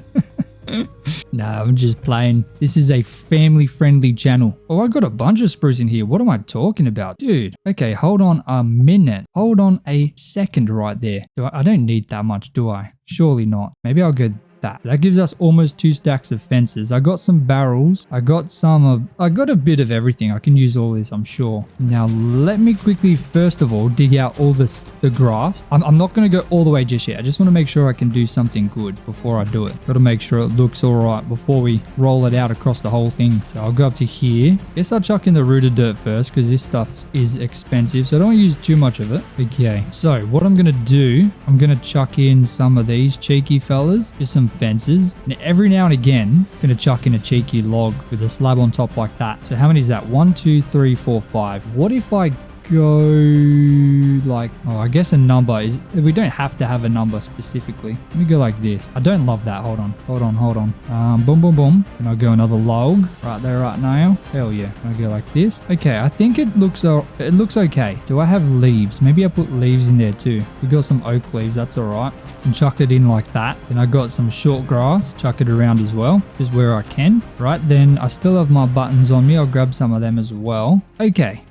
No, I'm just playing. This is a family-friendly channel. Oh, I got a bunch of spruce in here. What am I talking about? Dude. Okay, hold on a minute. Hold on a second right there. I don't need that much, do I? Surely not. Maybe I'll go that. That gives us almost 2 stacks of fences. I got some barrels. I got a bit of everything. I can use all this, I'm sure. Now, let me quickly, first of all, dig out all the grass. I'm not going to go all the way just yet. I just want to make sure I can do something good before I do it. Got to make sure it looks all right before we roll it out across the whole thing. So I'll go up to here. Guess I'll chuck in the rooted dirt first because this stuff is expensive. So I don't want to use too much of it. Okay, so what I'm going to do, I'm going to chuck in some of these cheeky fellas, just some fences. And every now and again, I'm going to chuck in a cheeky log with a slab on top like that. So how many is that? 1, 2, 3, 4, 5. What if I go like, oh, I guess a number is, we don't have to have a number specifically. Let me go like this. I don't love that. Hold on. Boom, boom, boom. And I'll go another log right there right now. Hell yeah. I'll go like this. Okay, I think it looks okay. Do I have leaves? Maybe I put leaves in there too. We got some oak leaves. That's all right. And chuck it in like that. Then I got some short grass. Chuck it around as well, just where I can. Right, then I still have my buttons on me. I'll grab some of them as well. Okay,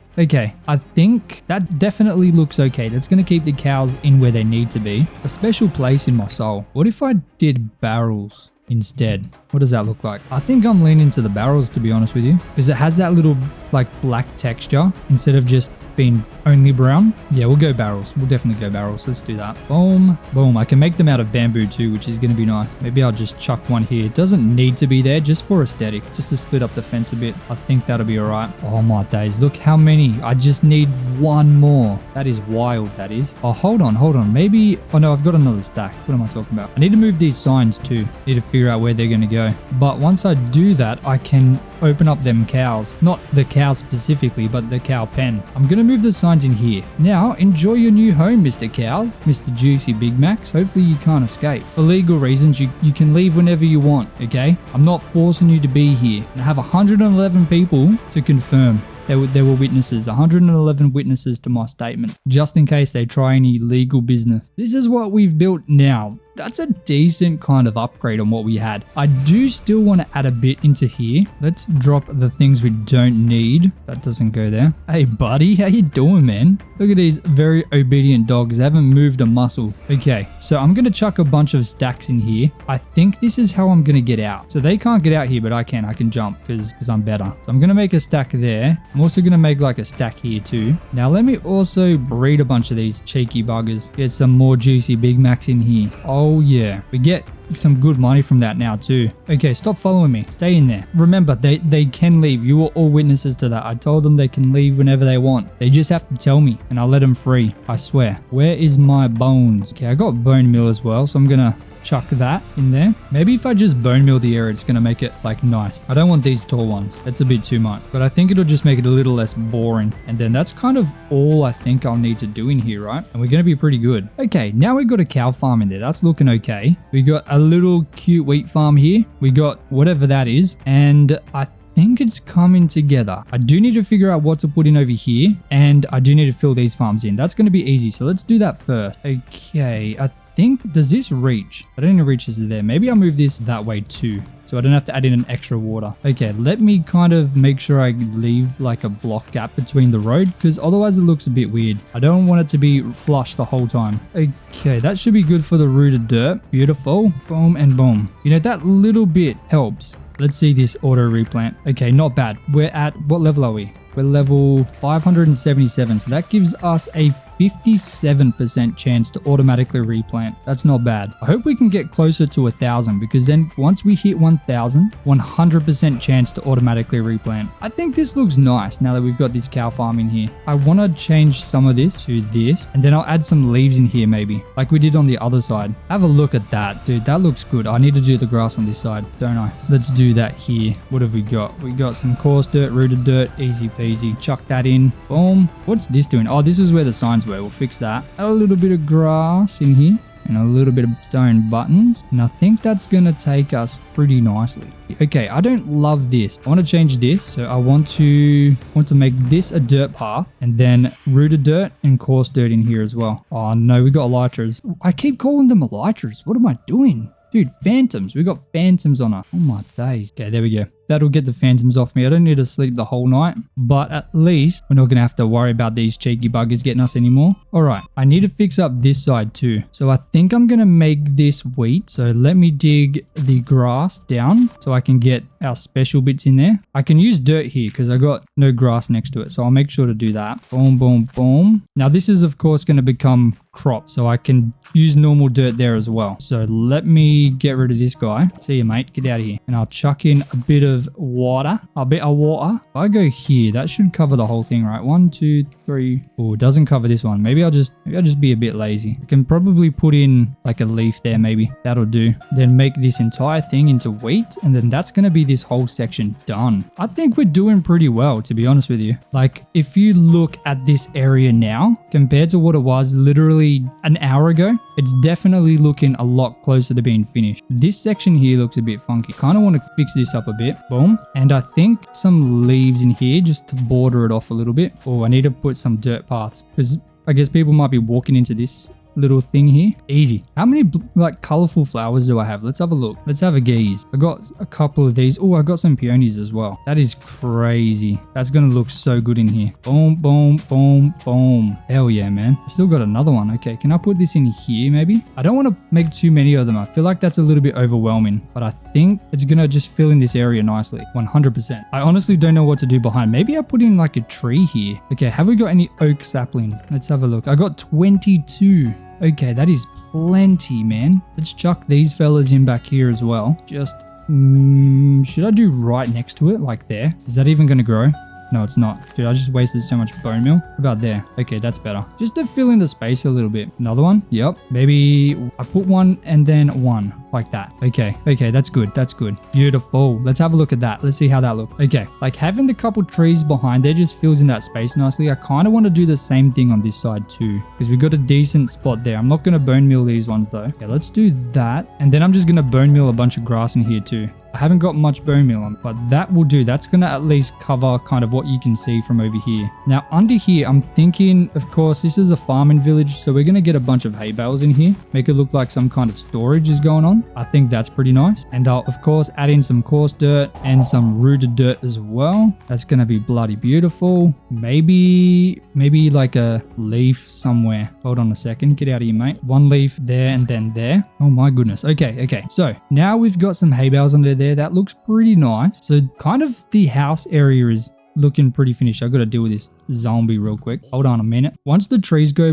I think that definitely looks okay. That's going to keep the cows in where they need to be. A special place in my soul. What if I did barrels instead? What does that look like? I think I'm leaning to the barrels, to be honest with you, because it has that little like black texture instead of just being only brown. Yeah, we'll go barrels. We'll definitely go barrels. Let's do that. Boom, boom. I can make them out of bamboo too, which is going to be nice. Maybe I'll just chuck one here. It doesn't need to be there, just for aesthetic, just to split up the fence a bit. I think that'll be all right. Oh my days. Look how many. I just need one more. That is wild, that is. Oh, hold on. Maybe, oh no, I've got another stack. What am I talking about? I need to move these signs too. Need to figure out where they're going to go. But once I do that, I can open up them cows. Not the cows specifically, but the cow pen. I'm going to move the signs in here. Now, enjoy your new home, Mr. Cows. Mr. Juicy Big Macs. Hopefully you can't escape. For legal reasons, you can leave whenever you want, okay? I'm not forcing you to be here. And I have 111 people to confirm. There were witnesses, 111 witnesses to my statement, just in case they try any legal business. This is what we've built now. That's a decent kind of upgrade on what we had. I do still want to add a bit into here. Let's drop the things we don't need. That doesn't go there. Hey, buddy, how you doing, man? Look at these very obedient dogs. They haven't moved a muscle. Okay, so I'm going to chuck a bunch of stacks in here. I think this is how I'm going to get out. So they can't get out here, but I can. I can jump because I'm better. So I'm going to make a stack there. I'm also going to make like a stack here too. Now, let me also breed a bunch of these cheeky buggers. Get some more juicy Big Macs in here. Oh yeah, we get some good money from that now too. Okay, stop following me. Stay in there. Remember, they can leave. You were all witnesses to that. I told them they can leave whenever they want. They just have to tell me and I'll let them free. I swear. Where is my bones? Okay, I got bone meal as well, so I'm gonna chuck that in there. Maybe if I just bone meal the area, it's going to make it like nice. I don't want these tall ones. That's a bit too much, but I think it'll just make it a little less boring. And then that's kind of all I think I'll need to do in here, right? And we're going to be pretty good. Okay, now we've got a cow farm in there. That's looking okay. We got a little cute wheat farm here. We got whatever that is. And I think it's coming together. I do need to figure out what to put in over here, and I do need to fill these farms in. That's going to be easy, so let's do that first. Okay, I think, does this reach? I don't think it reaches there. Maybe I'll move this that way too, so I don't have to add in an extra water. Okay, let me kind of make sure I leave like a block gap between the road, because otherwise it looks a bit weird. I don't want it to be flush the whole time. Okay, that should be good for the rooted dirt. Beautiful. Boom and boom. You know, that little bit helps. Let's see this auto replant. Okay, not bad. We're at, what level are we? We're level 577. So that gives us a 57% chance to automatically replant. That's not bad. I hope we can get closer to 1,000, because then once we hit 1,000, 100% chance to automatically replant. I think this looks nice now that we've got this cow farm in here. I want to change some of this to this, and then I'll add some leaves in here maybe, like we did on the other side. Have a look at that, dude. That looks good. I need to do the grass on this side, don't I? Let's do that here. What have we got? We got some coarse dirt, rooted dirt, easy peasy. Chuck that in. Boom. What's this doing? Oh, this is where the signs were. We'll fix that. Add a little bit of grass in here and a little bit of stone buttons, and I think that's gonna take us pretty nicely. Okay, I don't love this. I want to change this, so I want to make this a dirt path, and then rooted dirt and coarse dirt in here as well. Oh no, we got elytras. I keep calling them elytras. What am I doing? Dude, phantoms. We got phantoms on us. Oh my days. Okay, there we go. that'll get the phantoms off me. I don't need to sleep the whole night, but at least we're not going to have to worry about these cheeky buggers getting us anymore. All right, I need to fix up this side too. So I think I'm going to make this wheat. So let me dig the grass down so I can get our special bits in there. I can use dirt here because I got no grass next to it. So I'll make sure to do that. Boom, boom, boom. Now this is of course going to become crop, so I can use normal dirt there as well. So let me get rid of this guy. See you, mate. Get out of here. And I'll chuck in a bit of water. A bit of water. If I go here, that should cover the whole thing, right? 1, 2, 3. Oh, it doesn't cover this one. Maybe I'll just be a bit lazy. I can probably put in like a leaf there, maybe. That'll do. Then make this entire thing into wheat, and then that's going to be this whole section done. I think we're doing pretty well, to be honest with you. Like, if you look at this area now, compared to what it was literally an hour ago, it's definitely looking a lot closer to being finished. This section here looks a bit funky. Kind of want to fix this up a bit. Boom. And I think some leaves in here just to border it off a little bit. Oh, I need to put some dirt paths because I guess people might be walking into this little thing here. Easy. How many like colorful flowers do I have? Let's have a look. Let's have a gaze. I got a couple of these. Oh, I got some peonies as well. That is crazy. That's gonna look so good in here. Boom, boom, boom, boom. Hell yeah, man. I still got another one. Okay, can I put this in here maybe? I don't want to make too many of them. I feel like that's a little bit overwhelming, but I think it's gonna just fill in this area nicely. 100%. I honestly don't know what to do behind. Maybe I put in like a tree here. Okay, have we got any oak saplings? Let's have a look. I got 22. Okay, that is plenty, man. Let's chuck these fellas in back here as well. Just, should I do right next to it, like there? Is that even going to grow? No, it's not. Dude, I just wasted so much bone meal. What about there? Okay, that's better. Just to fill in the space a little bit. Another one? Yep. Maybe I put one and then one. Like that. Okay. Okay, that's good. That's good. Beautiful. Let's have a look at that. Let's see how that looks. Okay. Like having the couple trees behind there just fills in that space nicely. I kind of want to do the same thing on this side too, because we got a decent spot there. I'm not going to bone meal these ones though. Okay, let's do that. And then I'm just going to bone meal a bunch of grass in here too. I haven't got much bone meal on, but that will do. That's going to at least cover kind of what you can see from over here. Now under here, I'm thinking, of course, this is a farming village. So we're going to get a bunch of hay bales in here. Make it look like some kind of storage is going on. I think that's pretty nice. And I'll, of course, add in some coarse dirt and some rooted dirt as well. That's going to be bloody beautiful. Maybe like a leaf somewhere. Hold on a second. Get out of here, mate. One leaf there and then there. Oh my goodness. Okay, okay. So now we've got some hay bales under there. That looks pretty nice. So kind of the house area is looking pretty finished. I got to deal with this zombie real quick. Hold on a minute. Once the trees grow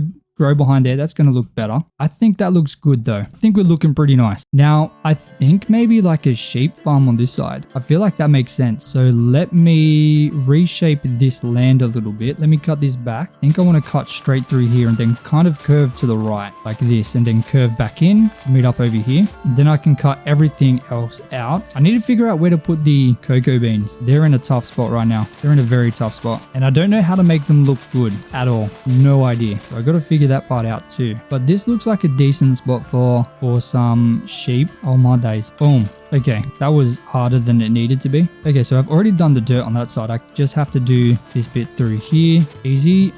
behind there, that's going to look better. I think that looks good though. I think we're looking pretty nice. Now, I think maybe like a sheep farm on this side. I feel like that makes sense. So let me reshape this land a little bit. Let me cut this back. I think I want to cut straight through here and then kind of curve to the right like this and then curve back in to meet up over here. And then I can cut everything else out. I need to figure out where to put the cocoa beans. They're in a tough spot right now. They're in a very tough spot. And I don't know how to make them look good at all. No idea. So I got to figure that part out too. But this looks like a decent spot for some sheep. Oh my days. Boom. Okay, that was harder than it needed to be. Okay, so I've already done the dirt on that side. I just have to do this bit through here. Easy.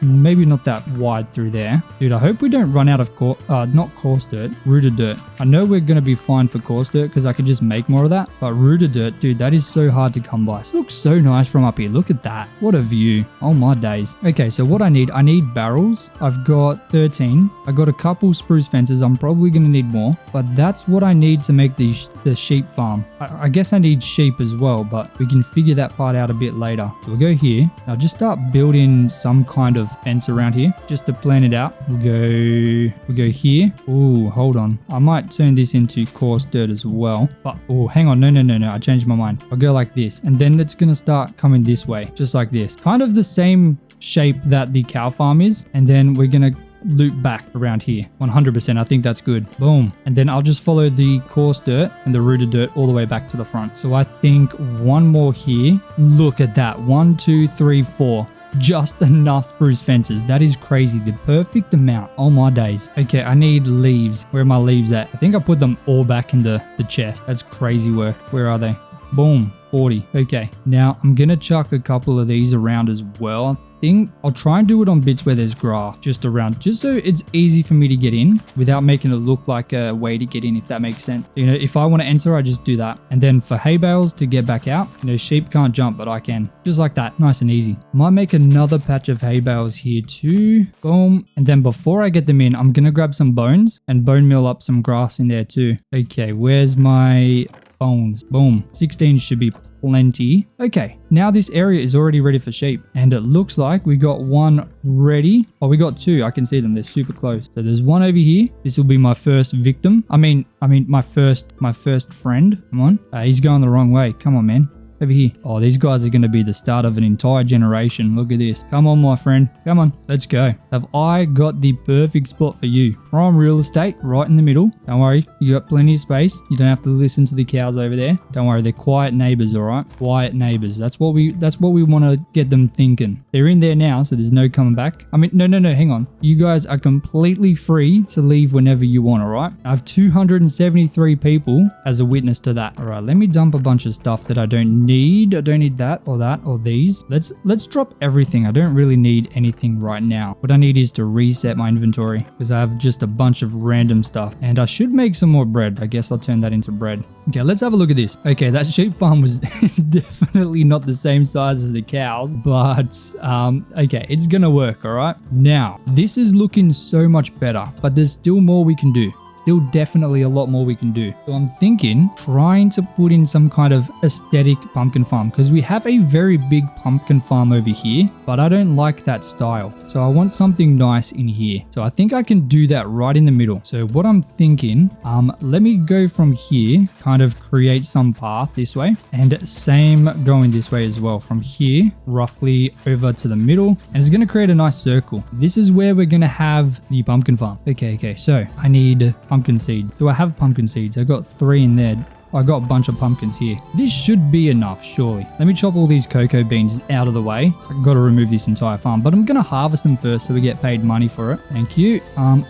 Maybe not that wide through there. Dude, I hope we don't run out of not coarse dirt, rooted dirt. I know we're going to be fine for coarse dirt because I could just make more of that. But rooted dirt, dude, that is so hard to come by. This looks so nice from up here. Look at that. What a view. Oh my days. Okay, so what I need barrels. I've got 13. I got a couple spruce fences. I'm probably going to need more. But that's what I need to make the sheep farm. I guess I need sheep as well, but we can figure that part out a bit later. So we'll go here. Now just start building some kind of fence around here just to plan it out. We'll go here. Oh, hold on. I might turn this into coarse dirt as well. But oh, hang on. No. I changed my mind. I'll go like this. And then it's going to start coming this way, just like this. Kind of the same shape that the cow farm is. And then we're going to loop back around here. 100%. I think that's good. Boom. And then I'll just follow the coarse dirt and the rooted dirt all the way back to the front. So I think one more here. Look at that. 1, 2, 3, 4. Just enough spruce fences. That is crazy. The perfect amount. Oh my days. Okay, I need leaves. Where are my leaves at? I think I put them all back in the chest. That's crazy work. Where are they? Boom. 40. Okay, now I'm gonna chuck a couple of these around as well. I'll try and do it on bits where there's grass just around, just so it's easy for me to get in without making it look like a way to get in, if that makes sense. You know, if I want to enter, I just do that. And then for hay bales to get back out, you know, sheep can't jump, but I can. Just like that, nice and easy. Might make another patch of hay bales here too. Boom. And then before I get them in, I'm gonna grab some bones and bone meal up some grass in there too. Okay, where's my bones? Boom. 16 should be plenty. Okay, now this area is already ready for sheep, and it looks like we got one ready. Oh, we got two. I can see them. They're super close. So there's one over here. This will be my first victim. I mean my first friend. Come on. He's going the wrong way. Come on, man. Over here. Oh, these guys are going to be the start of an entire generation. Look at this. Come on, my friend. Come on. Let's go. Have I got the perfect spot for you? Prime real estate right in the middle. Don't worry. You got plenty of space. You don't have to listen to the cows over there. Don't worry. They're quiet neighbors, all right? Quiet neighbors. That's what we want to get them thinking. They're in there now, so there's no coming back. I mean, no. Hang on. You guys are completely free to leave whenever you want, all right? I have 273 people as a witness to that. All right, let me dump a bunch of stuff that I don't need. I don't need that or these. Let's drop everything. I don't really need anything right now. What I need is to reset my inventory because I have just a bunch of random stuff, and I should make some more bread. I guess I'll turn that into bread. Okay, let's have a look at this. Okay, that sheep farm is definitely not the same size as the cows, but okay, it's gonna work. All right, now this is looking so much better, but there's still more we can do. Still definitely a lot more we can do. So I'm thinking trying to put in some kind of aesthetic pumpkin farm, because we have a very big pumpkin farm over here, but I don't like that style. So I want something nice in here. So I think I can do that right in the middle. So what I'm thinking, let me go from here, kind of create some path this way, and same going this way as well. From here, roughly over to the middle, and it's going to create a nice circle. This is where we're going to have the pumpkin farm. Okay. So I need pumpkin seeds. Do I have pumpkin seeds? I got 3 in there. I got a bunch of pumpkins here. This should be enough, surely. Let me chop all these cocoa beans out of the way. I've got to remove this entire farm, but I'm going to harvest them first so we get paid money for it. Thank you.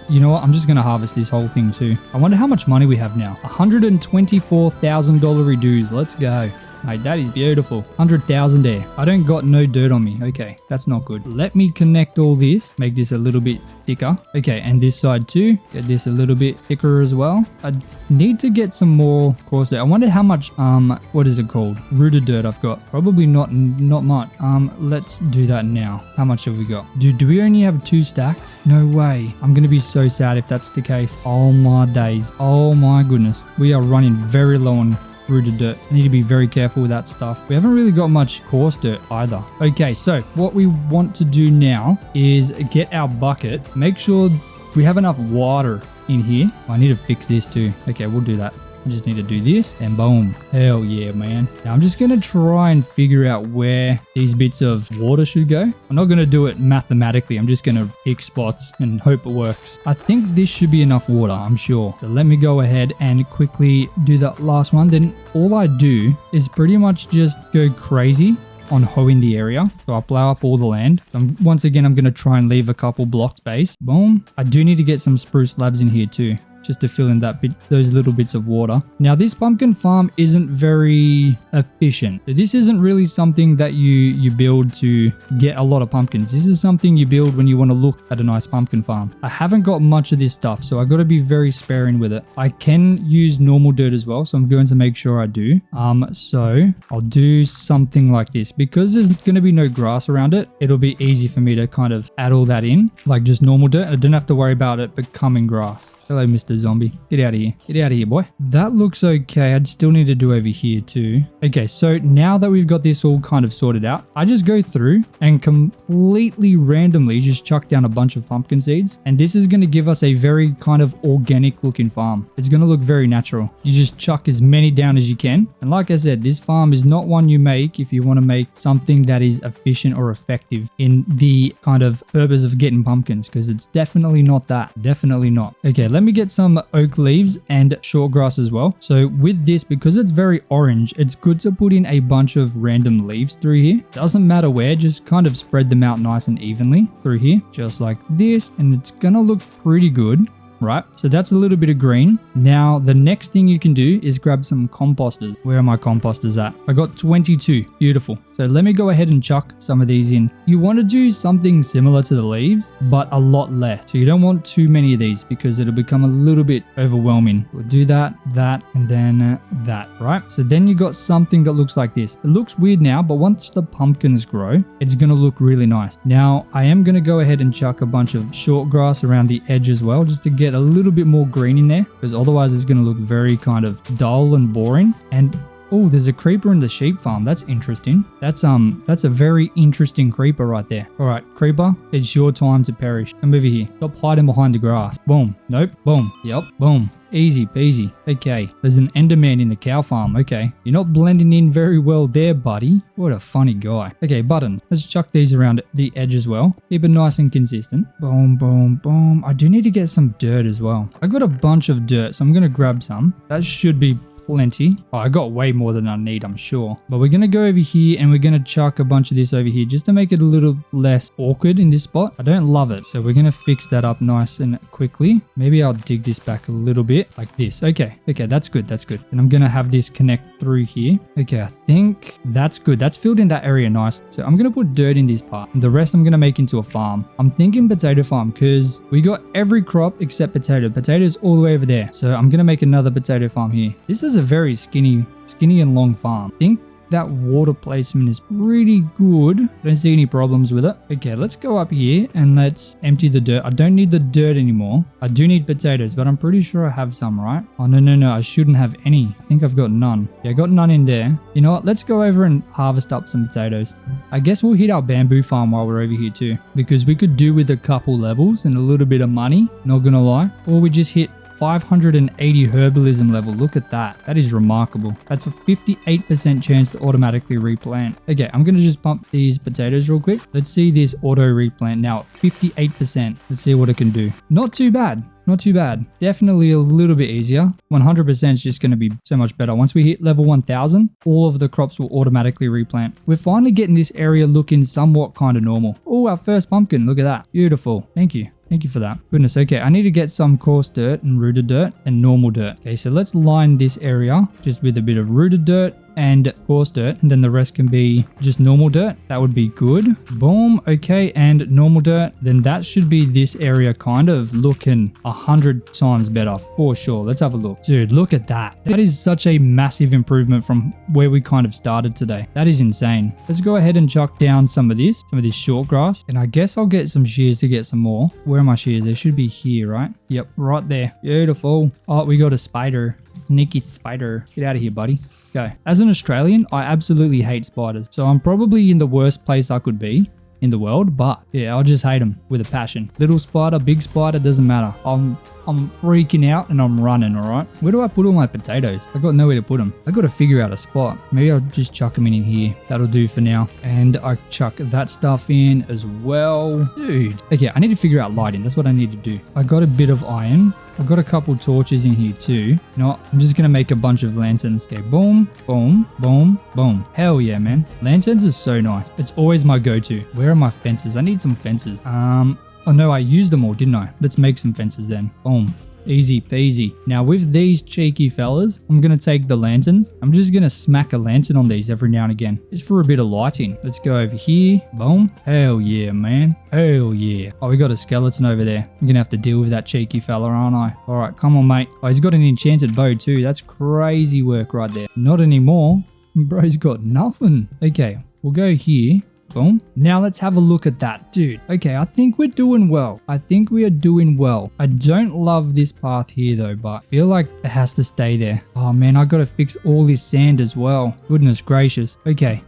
You know what? I'm just going to harvest this whole thing too. I wonder how much money we have now. $124,000 reduce. Let's go. Mate, that is beautiful. 100,000 there. I don't got no dirt on me. Okay, that's not good. Let me connect all this. Make this a little bit thicker. Okay, and this side too. Get this a little bit thicker as well. I need to get some more coarse dirt. I wonder how much, what is it called? Rooted dirt I've got. Probably not much. Let's do that now. How much have we got? Do we only have 2 stacks? No way. I'm going to be so sad if that's the case. Oh my days. Oh my goodness. We are running very low on rooted dirt. I need to be very careful with that stuff. We haven't really got much coarse dirt either. Okay, so what we want to do now is get our bucket, make sure we have enough water in here. I need to fix this too. Okay, we'll do that. I just need to do this and boom. Hell yeah, man. Now I'm just going to try and figure out where these bits of water should go. I'm not going to do it mathematically. I'm just going to pick spots and hope it works. I think this should be enough water, I'm sure. So let me go ahead and quickly do that last one. Then all I do is pretty much just go crazy on hoeing the area. So I'll plow up all the land. Once again, I'm going to try and leave a couple block space. Boom. I do need to get some spruce slabs in here too, just to fill in that bit, those little bits of water. Now this pumpkin farm isn't very efficient. So this isn't really something that you build to get a lot of pumpkins. This is something you build when you want to look at a nice pumpkin farm. I haven't got much of this stuff, so I got to be very sparing with it. I can use normal dirt as well, so I'm going to make sure I do. So I'll do something like this. Because there's going to be no grass around it, it'll be easy for me to kind of add all that in, like just normal dirt. I don't have to worry about it becoming grass. Hello, Mr. Zombie. Get out of here. Get out of here, boy. That looks okay. I'd still need to do over here too. Okay, so now that we've got this all kind of sorted out, I just go through and completely randomly just chuck down a bunch of pumpkin seeds. And this is going to give us a very kind of organic looking farm. It's going to look very natural. You just chuck as many down as you can. And like I said, this farm is not one you make if you want to make something that is efficient or effective in the kind of purpose of getting pumpkins, because it's definitely not that. Definitely not. Okay, let me get some oak leaves and short grass as well. So with this, because it's very orange, it's good to put in a bunch of random leaves through here. Doesn't matter where, just kind of spread them out nice and evenly through here, just like this. And it's gonna look pretty good. right? So that's a little bit of green. Now, the next thing you can do is grab some composters. Where are my composters at? I got 22. Beautiful. So let me go ahead and chuck some of these in. You want to do something similar to the leaves, but a lot less. So you don't want too many of these because it'll become a little bit overwhelming. We'll do that, and then that, right? So then you got something that looks like this. It looks weird now, but once the pumpkins grow, it's going to look really nice. Now, I am going to go ahead and chuck a bunch of short grass around the edge as well, just to get a little bit more green in there, because otherwise it's going to look very kind of dull and boring. And oh, there's a creeper in the sheep farm. That's interesting. That's a very interesting creeper right there. All right, creeper, it's your time to perish. Come over here. Stop hiding behind the grass. Boom. Nope. Boom. Yep. Boom. Easy peasy. Okay, there's an enderman in the cow farm. Okay, you're not blending in very well there, buddy. What a funny guy. Okay, buttons. Let's chuck these around the edge as well. Keep it nice and consistent. Boom, boom, boom. I do need to get some dirt as well. I got a bunch of dirt, so I'm going to grab some. That should be plenty. Oh, I got way more than I need, I'm sure. But we're going to go over here and we're going to chuck a bunch of this over here just to make it a little less awkward in this spot. I don't love it. So we're going to fix that up nice and quickly. Maybe I'll dig this back a little bit like this. Okay. Okay, that's good. That's good. And I'm going to have this connect through here. Okay, I think that's good. That's filled in that area nice. So I'm going to put dirt in this part. And the rest I'm going to make into a farm. I'm thinking potato farm because we got every crop except potato. Potatoes all the way over there. So I'm going to make another potato farm here. This is a very skinny and long farm. I think that water placement is pretty good. I don't see any problems with it. Okay, let's go up here and let's empty the dirt. I don't need the dirt anymore. I do need potatoes, but I'm pretty sure I have some, right? Oh, no. I shouldn't have any. I think I've got none. Yeah, I got none in there. You know what? Let's go over and harvest up some potatoes. I guess we'll hit our bamboo farm while we're over here too, because we could do with a couple levels and a little bit of money, not gonna lie. Or we just hit 580 herbalism level. Look at that. That is remarkable. That's a 58% chance to automatically replant. Okay, I'm going to just pump these potatoes real quick. Let's see this auto replant now at 58%. Let's see what it can do. Not too bad. Not too bad. Definitely a little bit easier. 100% is just going to be so much better. Once we hit level 1000, all of the crops will automatically replant. We're finally getting this area looking somewhat kind of normal. Oh, our first pumpkin. Look at that. Beautiful. Thank you. Thank you for that. Goodness, okay. I need to get some coarse dirt and rooted dirt and normal dirt. Okay, so let's line this area just with a bit of rooted dirt and coarse dirt, and then the rest can be just normal dirt. That would be good. Boom. Okay, and normal dirt. Then that should be this area kind of looking 100 times better for sure. Let's have a look. Dude, look at that. That is such a massive improvement from where we kind of started today. That is insane. Let's go ahead and chuck down some of this short grass, and I guess I'll get some shears to get some more. Where are my shears? They should be here, right? Yep, right there. Beautiful. Oh, we got a spider. Sneaky spider. Get out of here, buddy. Go. As an Australian, I absolutely hate spiders. So I'm probably in the worst place I could be in the world, but yeah, I'll just hate them with a passion. Little spider, big spider, doesn't matter. I'm freaking out and I'm running, all right? Where do I put all my potatoes? I got nowhere to put them. I got to figure out a spot. Maybe I'll just chuck them in here. That'll do for now. And I chuck that stuff in as well. Dude. Okay, I need to figure out lighting. That's what I need to do. I got a bit of iron. I've got a couple torches in here too. You know what? I'm just going to make a bunch of lanterns. Okay, boom, boom, boom, boom. Hell yeah, man. Lanterns is so nice. It's always my go-to. Where are my fences? I need some fences. Oh no, I used them all, didn't I? Let's make some fences then. Boom. Easy peasy. Now with these cheeky fellas, I'm going to take the lanterns. I'm just going to smack a lantern on these every now and again, just for a bit of lighting. Let's go over here. Boom. Hell yeah, man. Hell yeah. Oh, we got a skeleton over there. I'm going to have to deal with that cheeky fella, aren't I? All right, come on, mate. Oh, he's got an enchanted bow too. That's crazy work right there. Not anymore. Bro's got nothing. Okay, we'll go here. Boom. Now let's have a look at that. Dude, okay, I think we're doing well. I think we are doing well. I don't love this path here though, but I feel like it has to stay there. Oh man, I gotta fix all this sand as well. Goodness gracious. Okay.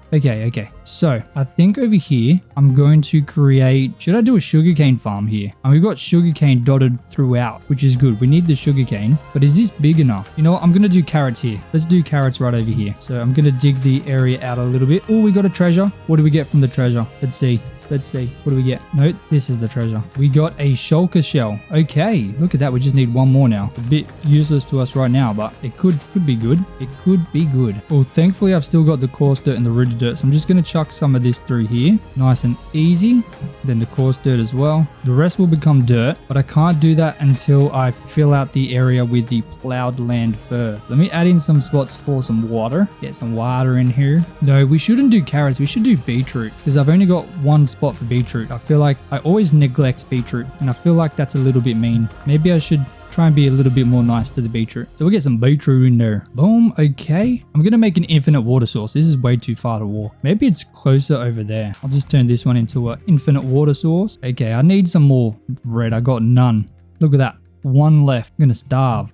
So I think over here, I'm going to create, should I do a sugarcane farm here? And we've got sugarcane dotted throughout, which is good. We need the sugarcane, but is this big enough? You know what? I'm going to do carrots here. Let's do carrots right over here. So I'm going to dig the area out a little bit. Oh, we got a treasure. What do we get from the treasure? Let's see. Let's see. What do we get? Nope, this is the treasure. We got a shulker shell. Okay, look at that. We just need one more now. A bit useless to us right now, but it could be good. It could be good. Well, thankfully, I've still got the coarse dirt and the rooted dirt, so I'm just going to chuck some of this through here. Nice and easy. Then the coarse dirt as well. The rest will become dirt, but I can't do that until I fill out the area with the plowed land first. Let me add in some spots for some water. Get some water in here. No, we shouldn't do carrots. We should do beetroot because I've only got one spot for beetroot. I feel like I always neglect beetroot and I feel like that's a little bit mean. Maybe I should try and be a little bit more nice to the beetroot. So we'll get some beetroot in there. Boom. Okay. I'm going to make an infinite water source. This is way too far to walk. Maybe it's closer over there. I'll just turn this one into an infinite water source. Okay. I need some more bread. I got none. Look at that. One left. I'm gonna starve.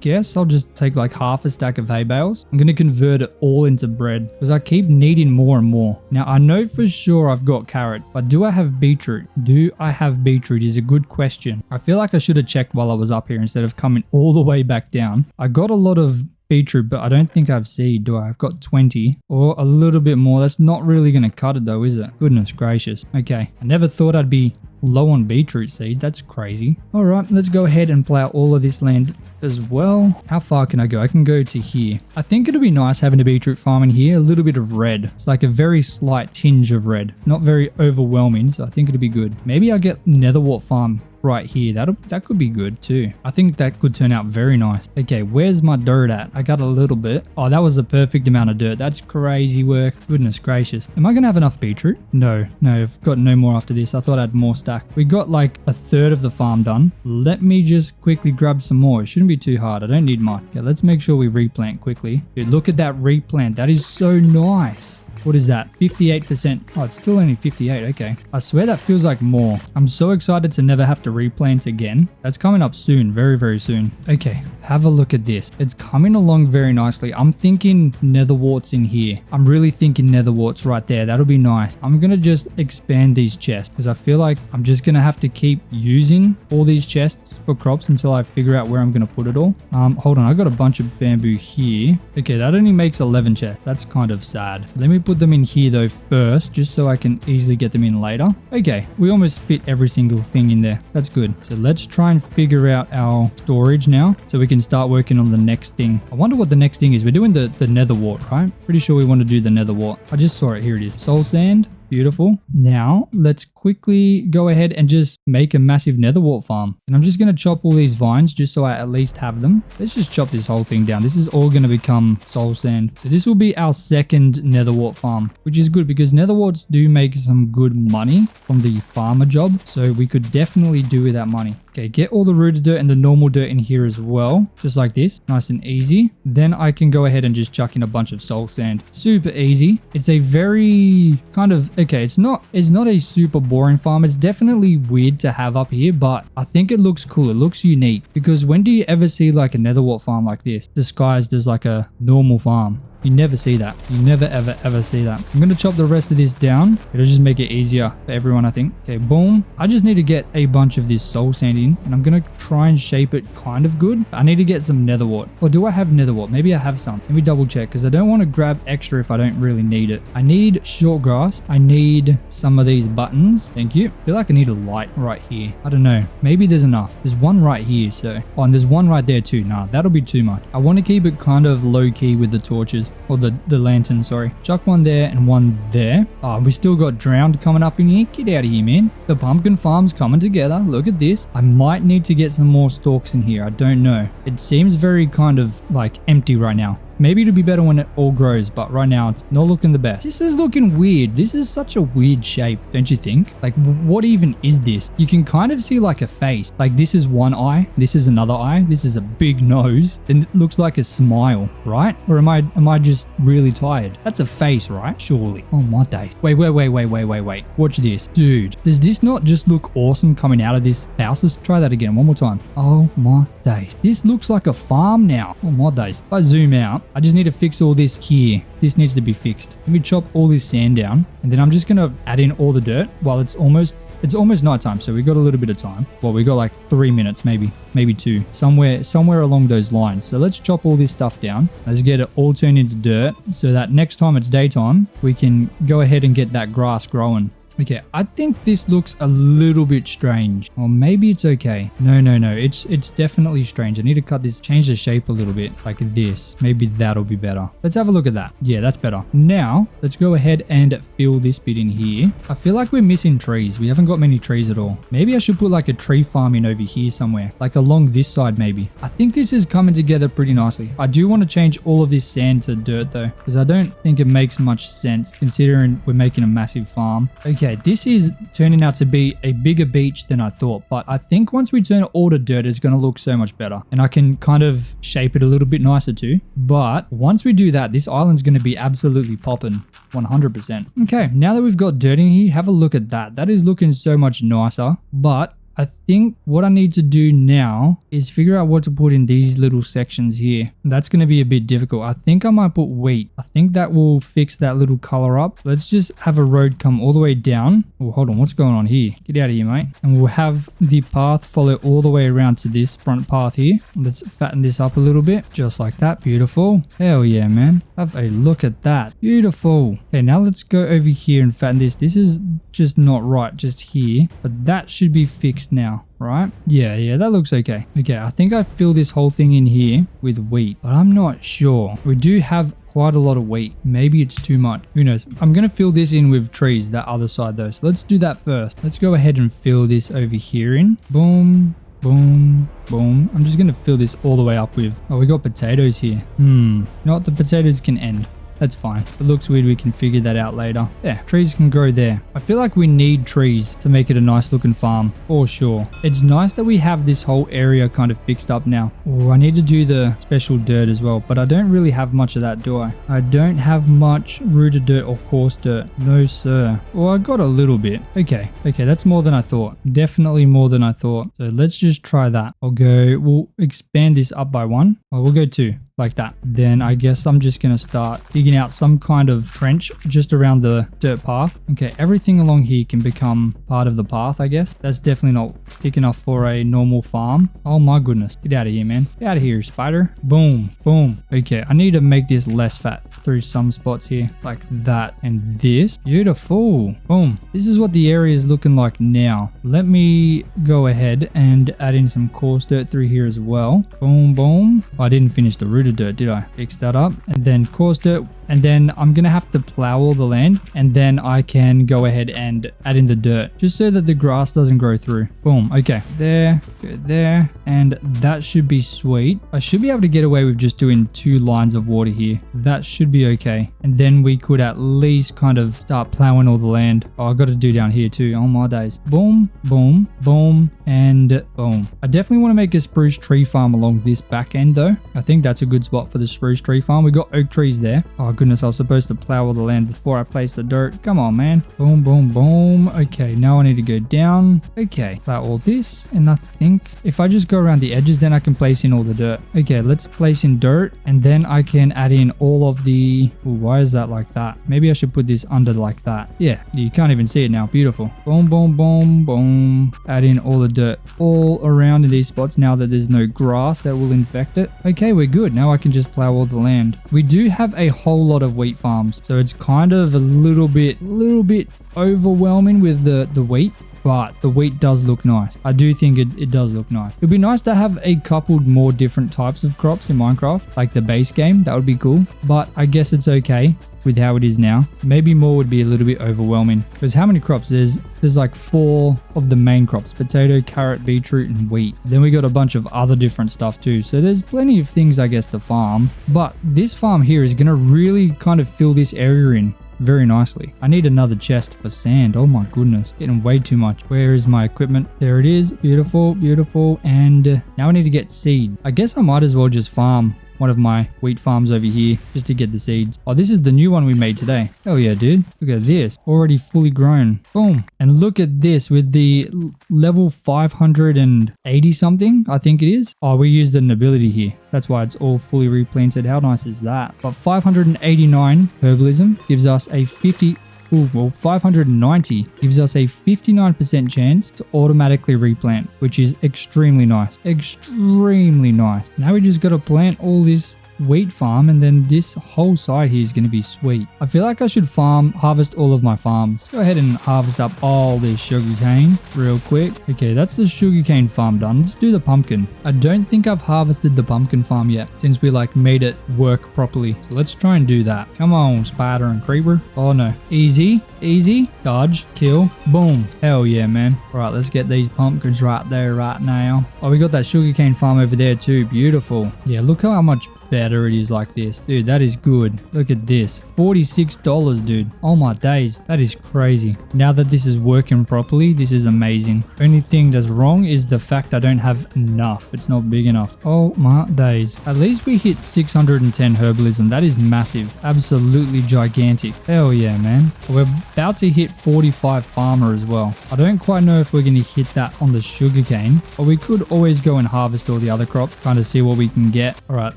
Guess I'll just take like half a stack of hay bales. I'm gonna convert it all into bread because I keep needing more and more. Now I know for sure I've got carrot, but do I have beetroot? Do I have beetroot is a good question. I feel like I should have checked while I was up here instead of coming all the way back down. I got a lot of beetroot, but I don't think I've seed, do I? I've got 20 or a little bit more. That's not really gonna cut it though, is it? Goodness gracious. Okay, I never thought I'd be low on beetroot seed. That's crazy. All right, let's go ahead and plow all of this land as well. How far can I go? I can go to here. I think it'll be nice having a beetroot farm in here. A little bit of red. It's like a very slight tinge of red. It's not very overwhelming, so I think it'll be good. Maybe I'll get netherwart farm right here. That could be good too. I think that could turn out very nice. Okay, where's my dirt at? I got a little bit. Oh, that was the perfect amount of dirt. That's crazy work. Goodness gracious. Am I gonna have enough beetroot? No, I've got no more after this. I thought I had more stack. We got like a third of the farm done. Let me just quickly grab some more. It shouldn't be too hard. I don't need much. Okay, let's make sure we replant quickly. Dude, look at that replant. That is so nice. What is that? 58%. Oh, it's still only 58. Okay. I swear that feels like more. I'm so excited to never have to replant again. That's coming up soon. Very, very soon. Okay. Have a look at this. It's coming along very nicely. I'm thinking netherwarts in here. I'm really thinking netherwarts right there. That'll be nice. I'm going to just expand these chests because I feel like I'm just going to have to keep using all these chests for crops until I figure out where I'm going to put it all. Hold on. I got a bunch of bamboo here. Okay. That only makes 11 chests. That's kind of sad. Let me put them in here though first, just so I can easily get them in later. Okay, we almost fit every single thing in there. That's good. So let's try and figure out our storage now so we can start working on the next thing. I wonder what the next thing is. We're doing the netherwart, right? Pretty sure we want to do the netherwart. I just saw it. Here it is. Soul sand. Beautiful. Now, let's quickly go ahead and just make a massive netherwart farm. And I'm just going to chop all these vines just so I at least have them. Let's just chop this whole thing down. This is all going to become soul sand. So this will be our second netherwart farm, which is good because netherwarts do make some good money from the farmer job. So we could definitely do with that money. Okay, get all the rooted dirt and the normal dirt in here as well. Just like this. Nice and easy. Then I can go ahead and just chuck in a bunch of soul sand. Super easy. It's a very kind of... Okay, it's not a super boring farm. It's definitely weird to have up here, but I think it looks cool. It looks unique because when do you ever see like a netherwart farm like this disguised as like a normal farm? You never see that. You never, ever see that. I'm going to chop the rest of this down. It'll just make it easier for everyone, I think. Okay, boom. I just need to get a bunch of this soul sand in, and I'm going to try and shape it kind of good. I need to get some netherwart. Or do I have netherwart? Maybe I have some. Let me double check because I don't want to grab extra if I don't really need it. I need short grass. I need some of these buttons. Thank you. I feel like I need a light right here. I don't know. Maybe there's enough. There's one right here, so... Oh, and there's one right there too. Nah, that'll be too much. I want to keep it kind of low-key with the torches. Or the lantern, sorry. Chuck one there and one there. Oh, we still got drowned coming up in here. Get out of here, man. The pumpkin farm's coming together. Look at this. I might need to get some more stalks in here. I don't know. It seems very kind of like empty right now. Maybe it'll be better when it all grows, but right now it's not looking the best. This is looking weird. This is such a weird shape, don't you think? Like, what even is this? You can kind of see like a face. Like, this is one eye. This is another eye. This is a big nose. Then it looks like a smile, right? Or am I just really tired? That's a face, right? Surely. Oh my days. Wait. Watch this. Dude, does this not just look awesome coming out of this house? Let's try that again one more time. Oh my days. This looks like a farm now. Oh my days. If I zoom out, I just need to fix all this here. This needs to be fixed. Let me chop all this sand down, and then I'm just gonna add in all the dirt while it's almost nighttime, so we got a little bit of time. Well, we got like 3 minutes, maybe 2, somewhere along those lines. So let's chop all this stuff down. Let's get it all turned into dirt so that next time it's daytime, we can go ahead and get that grass growing. Okay, I think this looks a little bit strange. Or maybe it's okay. No. It's definitely strange. I need to cut this, change the shape a little bit like this. Maybe that'll be better. Let's have a look at that. Yeah, that's better. Now, let's go ahead and fill this bit in here. I feel like we're missing trees. We haven't got many trees at all. Maybe I should put like a tree farm in over here somewhere. Like along this side maybe. I think this is coming together pretty nicely. I do want to change all of this sand to dirt though. Because I don't think it makes much sense considering we're making a massive farm. Okay, this is turning out to be a bigger beach than I thought. But I think once we turn it all to dirt, it's going to look so much better. And I can kind of shape it a little bit nicer too. But once we do that, this island's going to be absolutely popping. 100%. Okay, now that we've got dirt in here, have a look at that. That is looking so much nicer. But I think what I need to do now is figure out what to put in these little sections here. That's going to be a bit difficult. I think I might put wheat. I think that will fix that little color up. Let's just have a road come all the way down. Oh, hold on. What's going on here? Get out of here, mate. And we'll have the path follow all the way around to this front path here. Let's fatten this up a little bit. Just like that. Beautiful. Hell yeah, man. Have a look at that. Beautiful. Okay, now let's go over here and fatten this. This is just not right just here. But that should be fixed now, right? Yeah, that looks okay. Okay, I think I fill this whole thing in here with wheat, but I'm not sure. We do have quite a lot of wheat. Maybe it's too much. Who knows? I'm going to fill this in with trees, that other side though. So let's do that first. Let's go ahead and fill this over here in. Boom. Boom, boom. I'm just going to fill this all the way up with... Oh, we got potatoes here. You know what? The potatoes can end. That's fine. If it looks weird, we can figure that out later. Yeah, trees can grow there. I feel like we need trees to make it a nice looking farm, for sure. It's nice that we have this whole area kind of fixed up now. Oh, I need to do the special dirt as well, but I don't really have much of that, do I? I don't have much rooted dirt or coarse dirt. No, sir. Well, I got a little bit. Okay, that's more than I thought. Definitely more than I thought. So let's just try that. We'll expand this up by 1. Well, we'll go 2. Like that. Then I guess I'm just going to start digging out some kind of trench just around the dirt path. Okay, everything along here can become part of the path, I guess. That's definitely not thick enough for a normal farm. Oh my goodness. Get out of here, man. Get out of here, spider. Boom. Boom. Okay, I need to make this less fat through some spots here. Like that. And this. Beautiful. Boom. This is what the area is looking like now. Let me go ahead and add in some coarse dirt through here as well. Boom, boom. Oh, I didn't finish the rooted dirt, did I? Fix that up. And then coarse dirt. And then I'm going to have to plow all the land. And then I can go ahead and add in the dirt. Just so that the grass doesn't grow through. Boom. Okay. There. Good there. And that should be sweet. I should be able to get away with just doing 2 lines of water here. That should be okay. And then we could at least kind of start plowing all the land. Oh, I got to do down here too. Oh my days. Boom. Boom. Boom. And boom. I definitely want to make a spruce tree farm along this back end though. I think that's a good spot for the spruce tree farm. We got oak trees there. Oh goodness, I was supposed to plow all the land before I place the dirt. Come on, man. Boom, boom, boom. Okay, now I need to go down. Okay, plow all this. And I think if I just go around the edges, then I can place in all the dirt. Okay, let's place in dirt. And then I can add in all of the... Ooh, why is that like that? Maybe I should put this under like that. Yeah, you can't even see it now. Beautiful. Boom, boom, boom, boom. Add in all the dirt all around in these spots now that there's no grass that will infect it. Okay, we're good. Now I can just plow all the land. We do have a whole lot of wheat farms, so it's kind of a little bit overwhelming with the wheat. But the wheat does look nice. I do think it does look nice. It'd be nice to have a couple more different types of crops in Minecraft, like the base game. That would be cool. But I guess it's okay with how it is now. Maybe more would be a little bit overwhelming. Because how many crops? There's like 4 of the main crops. Potato, carrot, beetroot, and wheat. Then we got a bunch of other different stuff too. So there's plenty of things, I guess, to farm. But this farm here is going to really kind of fill this area in very nicely. I need another chest for sand. Oh my goodness. Getting way too much. Where is my equipment? There it is. Beautiful, beautiful. And now I need to get seed. I guess I might as well just farm one of my wheat farms over here just to get the seeds. Oh, this is the new one we made today. Hell yeah, dude. Look at this. Already fully grown. Boom. And look at this with the level 580 something, I think it is. Oh, we used an ability here. That's why it's all fully replanted. How nice is that? But 589 herbalism gives us a 590 gives us a 59% chance to automatically replant, which is extremely nice. Extremely nice. Now we just got to plant all this wheat farm, and then this whole side here is going to be sweet. I feel like I should harvest all of my farms. Go ahead and harvest up all this sugarcane real quick. Okay, that's the sugarcane farm done. Let's do the pumpkin. I don't think I've harvested the pumpkin farm yet since we like made it work properly. So let's try and do that. Come on, spider and creeper. Oh no. Easy, easy. Dodge, kill, boom. Hell yeah, man. All right, let's get these pumpkins right there right now. Oh, we got that sugarcane farm over there too. Beautiful. Yeah, look how much better it is like this. Dude, that is good. Look at this. $46, dude. Oh my days. That is crazy. Now that this is working properly, this is amazing. Only thing that's wrong is the fact I don't have enough. It's not big enough. Oh my days. At least we hit 610 herbalism. That is massive. Absolutely gigantic. Hell yeah, man. We're about to hit 45 farmer as well. I don't quite know if we're going to hit that on the sugarcane, but we could always go and harvest all the other crops, kind of see what we can get. All right,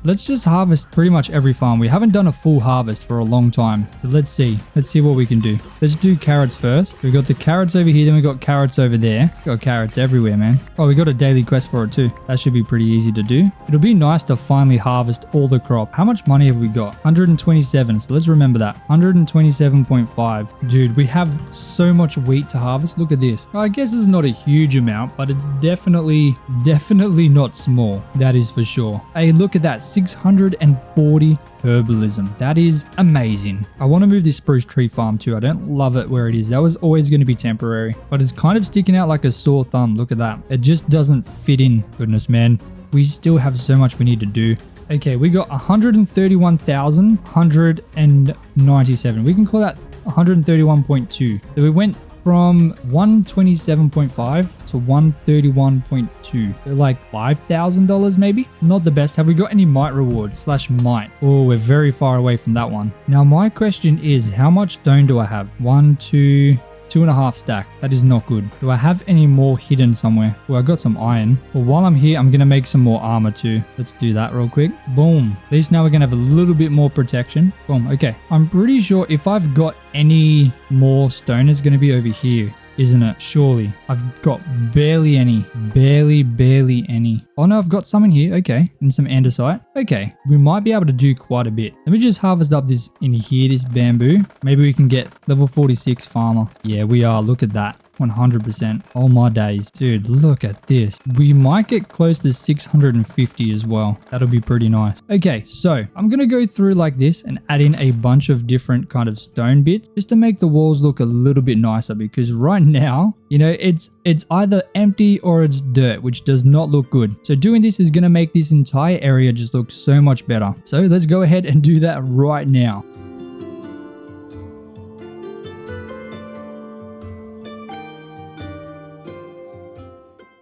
let's just harvest pretty much every farm. We haven't done a full harvest for a long time. So let's see what we can do. Let's do carrots first. We got the carrots over here, then we got carrots over there. Got carrots everywhere, man. Oh, we got a daily quest for it too. That should be pretty easy to do. It'll be nice to finally harvest all the crop. How much money have we got? 127. So let's remember that. 127.5. Dude, we have so much wheat to harvest. Look at this. I guess it's not a huge amount, but it's definitely not small. That is for sure. Hey, look at that. 640 herbalism. That is amazing. I want to move this spruce tree farm too. I don't love it where it is. That was always going to be temporary, but it's kind of sticking out like a sore thumb. Look at that. It just doesn't fit in. Goodness, man. We still have so much we need to do. Okay, we got 131,197. We can call that 131.2. So we went from 127.5 to 131.2. They're like $5,000 maybe. Not the best. Have we got any might rewards / might? Oh, we're very far away from that one. Now my question is, how much stone do I have? 1, 2, 2.5 stack. That is not good. Do I have any more hidden somewhere? Well, I got some iron. Well, while I'm here, I'm going to make some more armor too. Let's do that real quick. Boom. At least now we're going to have a little bit more protection. Boom. Okay. I'm pretty sure if I've got any more stone, it's going to be over here, isn't it? Surely. I've got barely any. Barely any. Oh no, I've got some in here. Okay. And some andesite. Okay. We might be able to do quite a bit. Let me just harvest up this in here, this bamboo. Maybe we can get level 46 farmer. Yeah, we are. Look at that. 100%. Oh my days. Dude, look at this. We might get close to 650 as well. That'll be pretty nice. Okay, so I'm going to go through like this and add in a bunch of different kind of stone bits just to make the walls look a little bit nicer, because right now, you know, it's either empty or it's dirt, which does not look good. So doing this is going to make this entire area just look so much better. So let's go ahead and do that right now.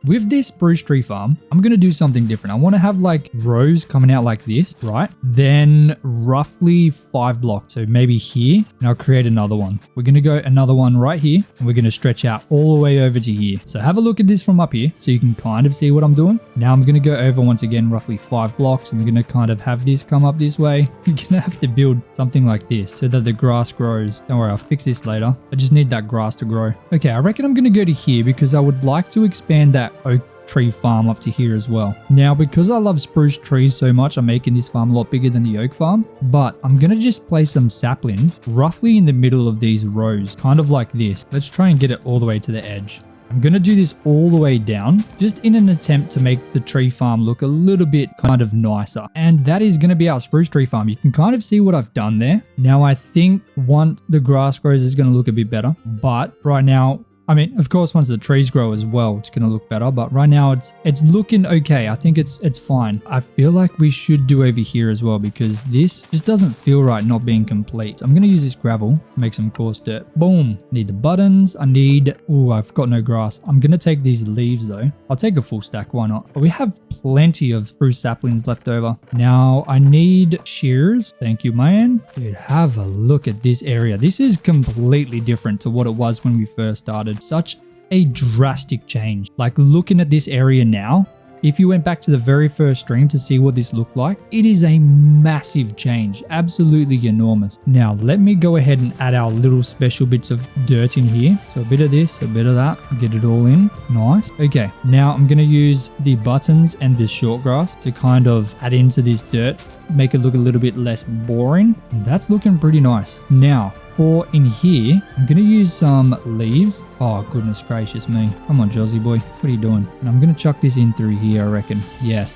With this spruce tree farm, I'm going to do something different. I want to have like rows coming out like this, right? Then roughly 5 blocks. So maybe here, and I'll create another one. We're going to go another one right here, and we're going to stretch out all the way over to here. So have a look at this from up here so you can kind of see what I'm doing. Now I'm going to go over once again, roughly 5 blocks. I'm going to kind of have this come up this way. You're going to have to build something like this so that the grass grows. Don't worry, I'll fix this later. I just need that grass to grow. Okay, I reckon I'm going to go to here because I would like to expand that oak tree farm up to here as well. Now, because I love spruce trees so much, I'm making this farm a lot bigger than the oak farm, but I'm going to just place some saplings roughly in the middle of these rows, kind of like this. Let's try and get it all the way to the edge. I'm going to do this all the way down, just in an attempt to make the tree farm look a little bit kind of nicer. And that is going to be our spruce tree farm. You can kind of see what I've done there. Now, I think once the grass grows, it's going to look a bit better. But right now, I mean, of course, once the trees grow as well, it's going to look better. But right now, it's looking okay. I think it's fine. I feel like we should do over here as well, because this just doesn't feel right not being complete. So I'm going to use this gravel to make some coarse dirt. Boom. Need the buttons. I need... Oh, I've got no grass. I'm going to take these leaves, though. I'll take a full stack. Why not? But we have plenty of spruce saplings left over. Now, I need shears. Thank you, man. Dude, have a look at this area. This is completely different to what it was when we first started. Such a drastic change. Like, looking at this area now, if you went back to the very first stream to see what this looked like, it is a massive change. Absolutely enormous. Now, let me go ahead and add our little special bits of dirt in here. So a bit of this, a bit of that, get it all in. Nice. Okay, now I'm going to use the buttons and this short grass to kind of add into this dirt. make it look a little bit less boring. That's looking pretty nice. Now, for in here, I'm going to use some leaves. Oh, goodness gracious me. Come on, Josie boy. What are you doing? And I'm going to chuck this in through here, I reckon. Yes.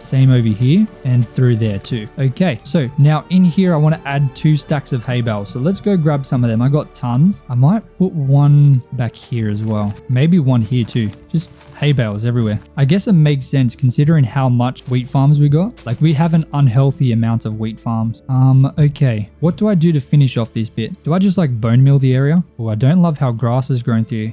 Same over here and through there too. Okay, so now in here, I want to add 2 stacks of hay bales. So let's go grab some of them. I got tons. I might put one back here as well. Maybe one here too. Just hay bales everywhere. I guess it makes sense considering how much wheat farms we got. Like we have an unhealthy amount of wheat farms. Okay. What do I do to finish off this bit? Do I just like bone meal the area? Oh, I don't love how grass is grown through.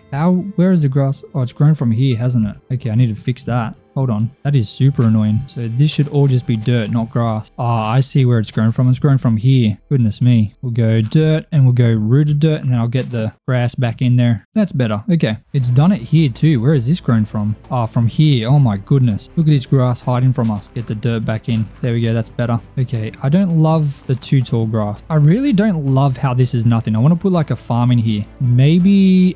Where is the grass? Oh, it's grown from here, hasn't it? Okay, I need to fix that. Hold on. That is super annoying. So this should all just be dirt, not grass. Ah, I see where it's grown from. It's grown from here. Goodness me. We'll go dirt and we'll go rooted dirt and then I'll get the grass back in there. That's better. Okay. It's done it here too. Where is this grown from? Ah, from here. Oh my goodness. Look at this grass hiding from us. Get the dirt back in. There we go. That's better. Okay. I don't love the too tall grass. I really don't love how this is nothing. I want to put like a farm in here. Maybe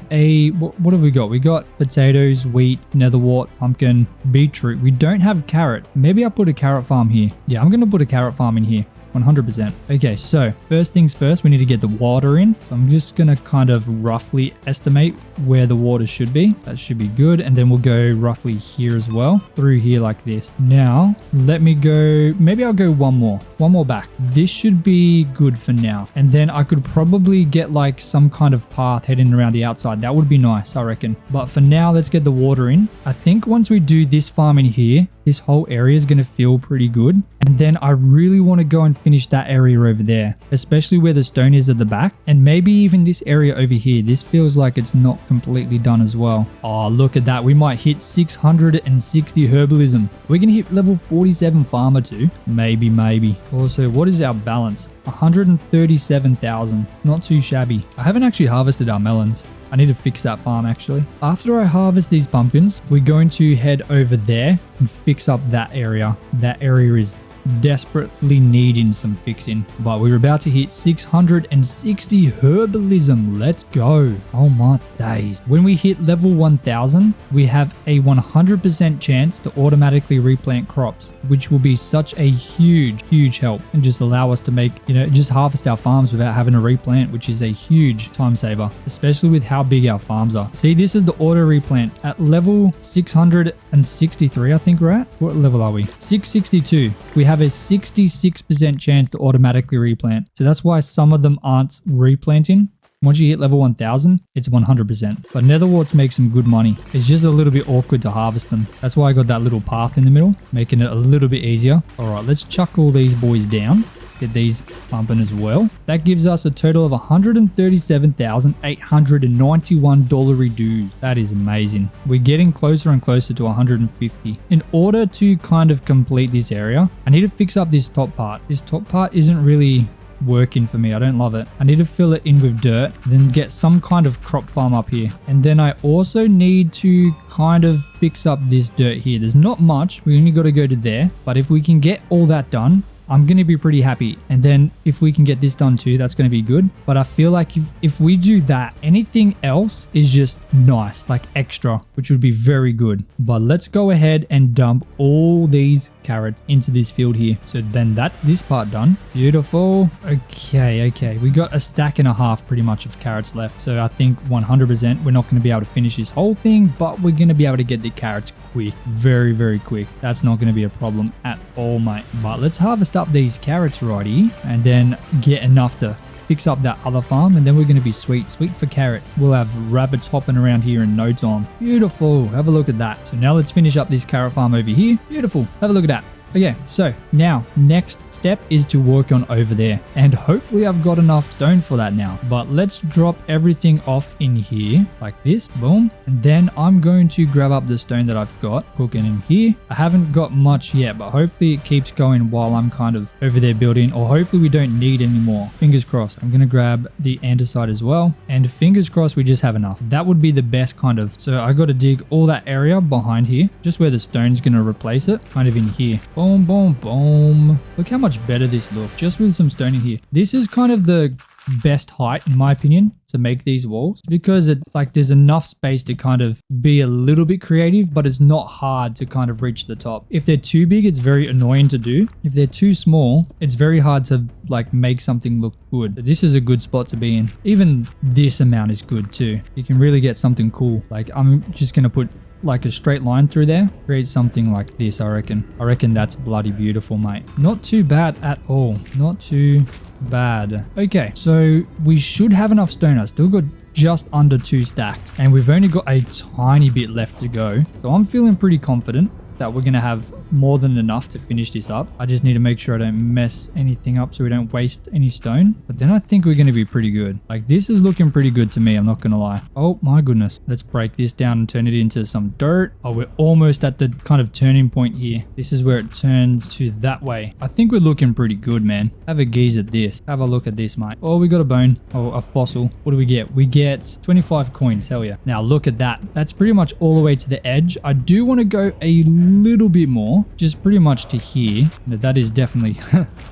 what have we got? We got potatoes, wheat, netherwort, pumpkin, beetroot. We don't have carrot. Maybe I'll put a carrot farm here. Yeah, I'm going to put a carrot farm in here. 100%. Okay, so first things first, we need to get the water in. So I'm just going to kind of roughly estimate where the water should be. That should be good. And then we'll go roughly here as well, through here like this. Now, let me go, maybe I'll go one more back. This should be good for now. And then I could probably get like some kind of path heading around the outside. That would be nice, I reckon. But for now, let's get the water in. I think once we do this farm in here, this whole area is going to feel pretty good. And then I really want to go and finish that area over there, especially where the stone is at the back. And maybe even this area over here. This feels like it's not completely done as well. Oh, look at that. We might hit 660 herbalism. We can hit level 47 farmer too. Maybe. Also, what is our balance? 137,000. Not too shabby. I haven't actually harvested our melons. I need to fix that farm actually. After I harvest these pumpkins, we're going to head over there and fix up that area. That area is desperately needing some fixing, but we're about to hit 660 herbalism. Let's go. Oh my days. When we hit level 1000, we have a 100% chance to automatically replant crops, which will be such a huge help and just allow us to make, just harvest our farms without having to replant, which is a huge time saver, especially with how big our farms are. See, this is the auto replant at level 663. I think we're at. What level are we? 662. We have a 66% chance to automatically replant. So that's why some of them aren't replanting. Once you hit level 1000, it's 100%. But netherworts make some good money. It's just a little bit awkward to harvest them. That's why I got that little path in the middle, making it a little bit easier. All right, let's chuck all these boys down. Get these pumping as well. That gives us a total of $137,891 reduced. That is amazing. We're getting closer and closer to 150. In order to kind of complete this area, I need to fix up this top part. This top part isn't really working for me. I don't love it. I need to fill it in with dirt, then get some kind of crop farm up here. And then I also need to kind of fix up this dirt here. There's not much. We only got to go to there. But if we can get all that done, I'm going to be pretty happy. And then if we can get this done too, that's going to be good. But I feel like if we do that, anything else is just nice, like extra, which would be very good. But let's go ahead and dump all these carrots into this field here. So then that's this part done. Beautiful. Okay. We got a stack and a half pretty much of carrots left. So I think 100% we're not going to be able to finish this whole thing, but we're going to be able to get the carrots quick. Very quick. That's not going to be a problem at all, mate. But let's harvest up these carrots righty and then get enough to fix up that other farm, and then we're going to be sweet for carrot. We'll have rabbits hopping around here in no time. Beautiful. Have a look at that. So now let's finish up this carrot farm over here. Beautiful. Have a look at that. Okay, so now next step is to work on over there, and hopefully I've got enough stone for that now. But let's drop everything off in here like this. Boom. And then I'm going to grab up the stone that I've got cooking in here. I haven't got much yet, but hopefully it keeps going while I'm kind of over there building, or hopefully we don't need any more. Fingers crossed. I'm going to grab the andesite as well, and fingers crossed we just have enough. That would be the best kind of. So I got to dig all that area behind here, just where the stone's going to replace it, kind of in here. Boom. Look how much better this looks just with some stone in here. This is kind of the best height in my opinion to make these walls, because it like there's enough space to kind of be a little bit creative, but it's not hard to kind of reach the top. If they're too big, it's very annoying to do. If they're too small, it's very hard to like make something look good. But this is a good spot to be in. Even this amount is good too. You can really get something cool. Like I'm just gonna put like a straight line through there, create something like this. I reckon that's bloody beautiful, mate. Not too bad at all, not too bad. Okay, so we should have enough stone. I still got just under 2 stacked and we've only got a tiny bit left to go, so I'm feeling pretty confident that we're gonna have more than enough to finish this up. I just need to make sure I don't mess anything up so we don't waste any stone. But then I think we're gonna be pretty good. Like this is looking pretty good to me, I'm not gonna lie. Oh my goodness. Let's break this down and turn it into some dirt. Oh, we're almost at the kind of turning point here. This is where it turns to that way. I think we're looking pretty good, man. Have a gaze at this. Have a look at this, mate. Oh, we got a bone. Oh, a fossil. What do we get? We get 25 coins. Hell yeah. Now look at that. That's pretty much all the way to the edge. I do want to go a little bit more, just pretty much to here. That is definitely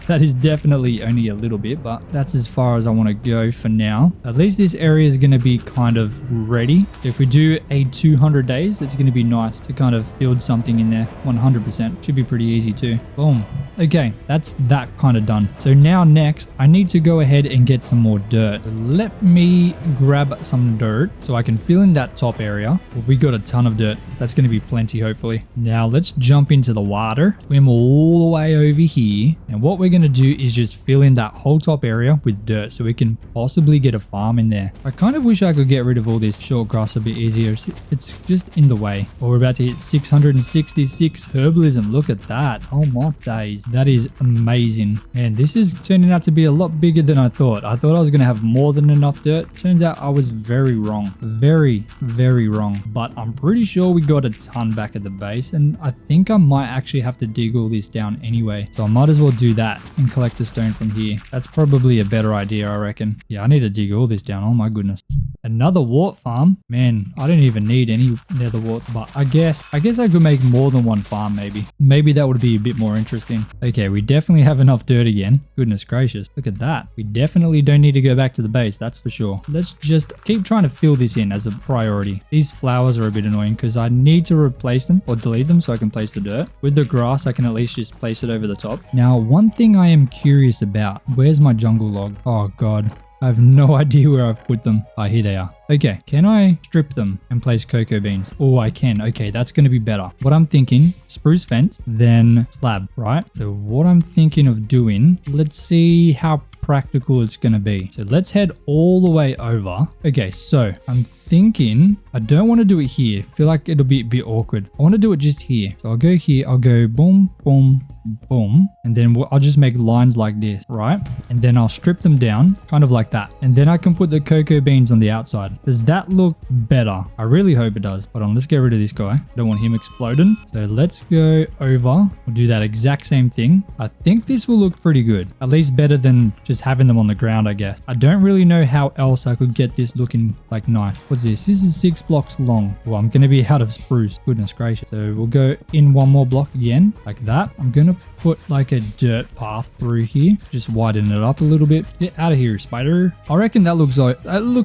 that is definitely only a little bit, but that's as far as I want to go for now. At least this area is going to be kind of ready. If we do a 200 days, it's going to be nice to kind of build something in there. 100% should be pretty easy too. Boom. Okay, that's that kind of done. So now next I need to go ahead and get some more dirt. Let me grab some dirt so I can fill in that top area. Well, we got a ton of dirt. That's going to be plenty, hopefully. Now let's jump into the water, swim all the way over here, and what we're going to do is just fill in that whole top area with dirt so we can possibly get a farm in there. I kind of wish I could get rid of all this short grass a bit easier. It's just in the way. Well, we're about to hit 666 herbalism. Look at that. Oh my days. That is amazing. And this is turning out to be a lot bigger than I thought. I thought I was going to have more than enough dirt. Turns out I was very wrong. Very, very wrong. But I'm pretty sure we got a ton back at the base, and I think I might actually have to dig all this down anyway. So I might as well do that and collect the stone from here. That's probably a better idea, I reckon. Yeah, I need to dig all this down. Oh my goodness. Another wart farm? Man, I don't even need any nether warts, but I guess I could make more than one farm maybe. Maybe that would be a bit more interesting. Okay, we definitely have enough dirt again. Goodness gracious. Look at that. We definitely don't need to go back to the base, that's for sure. Let's just keep trying to fill this in as a priority. These flowers are a bit annoying because I need to replace them or delete them so I can place the dirt. With the grass, I can at least just place it over the top. Now, one thing I am curious about. Where's my jungle log? Oh god. I have no idea where I've put them. Ah, here they are. Okay, can I strip them and place cocoa beans? Oh, I can. Okay, that's going to be better. What I'm thinking, spruce fence, then slab, right? So what I'm thinking of doing, let's see how practical it's going to be. So let's head all the way over. Okay, so I'm thinking I don't want to do it here. I feel like it'll be a bit awkward. I want to do it just here. So I'll go here. I'll go boom, boom, boom. And then I'll just make lines like this, right? And then I'll strip them down kind of like that. And then I can put the cocoa beans on the outside. Does that look better? I really hope it does. Hold on, let's get rid of this guy. I don't want him exploding. So let's go over. We'll do that exact same thing. I think this will look pretty good. At least better than just having them on the ground, I guess. I don't really know how else I could get this looking like nice. What's this? This is 6 blocks long. Well, I'm going to be out of spruce. Goodness gracious. So we'll go in one more block again, like that. I'm going to put like a dirt path through here. Just widen it up a little bit. Get out of here, spider. I reckon that looks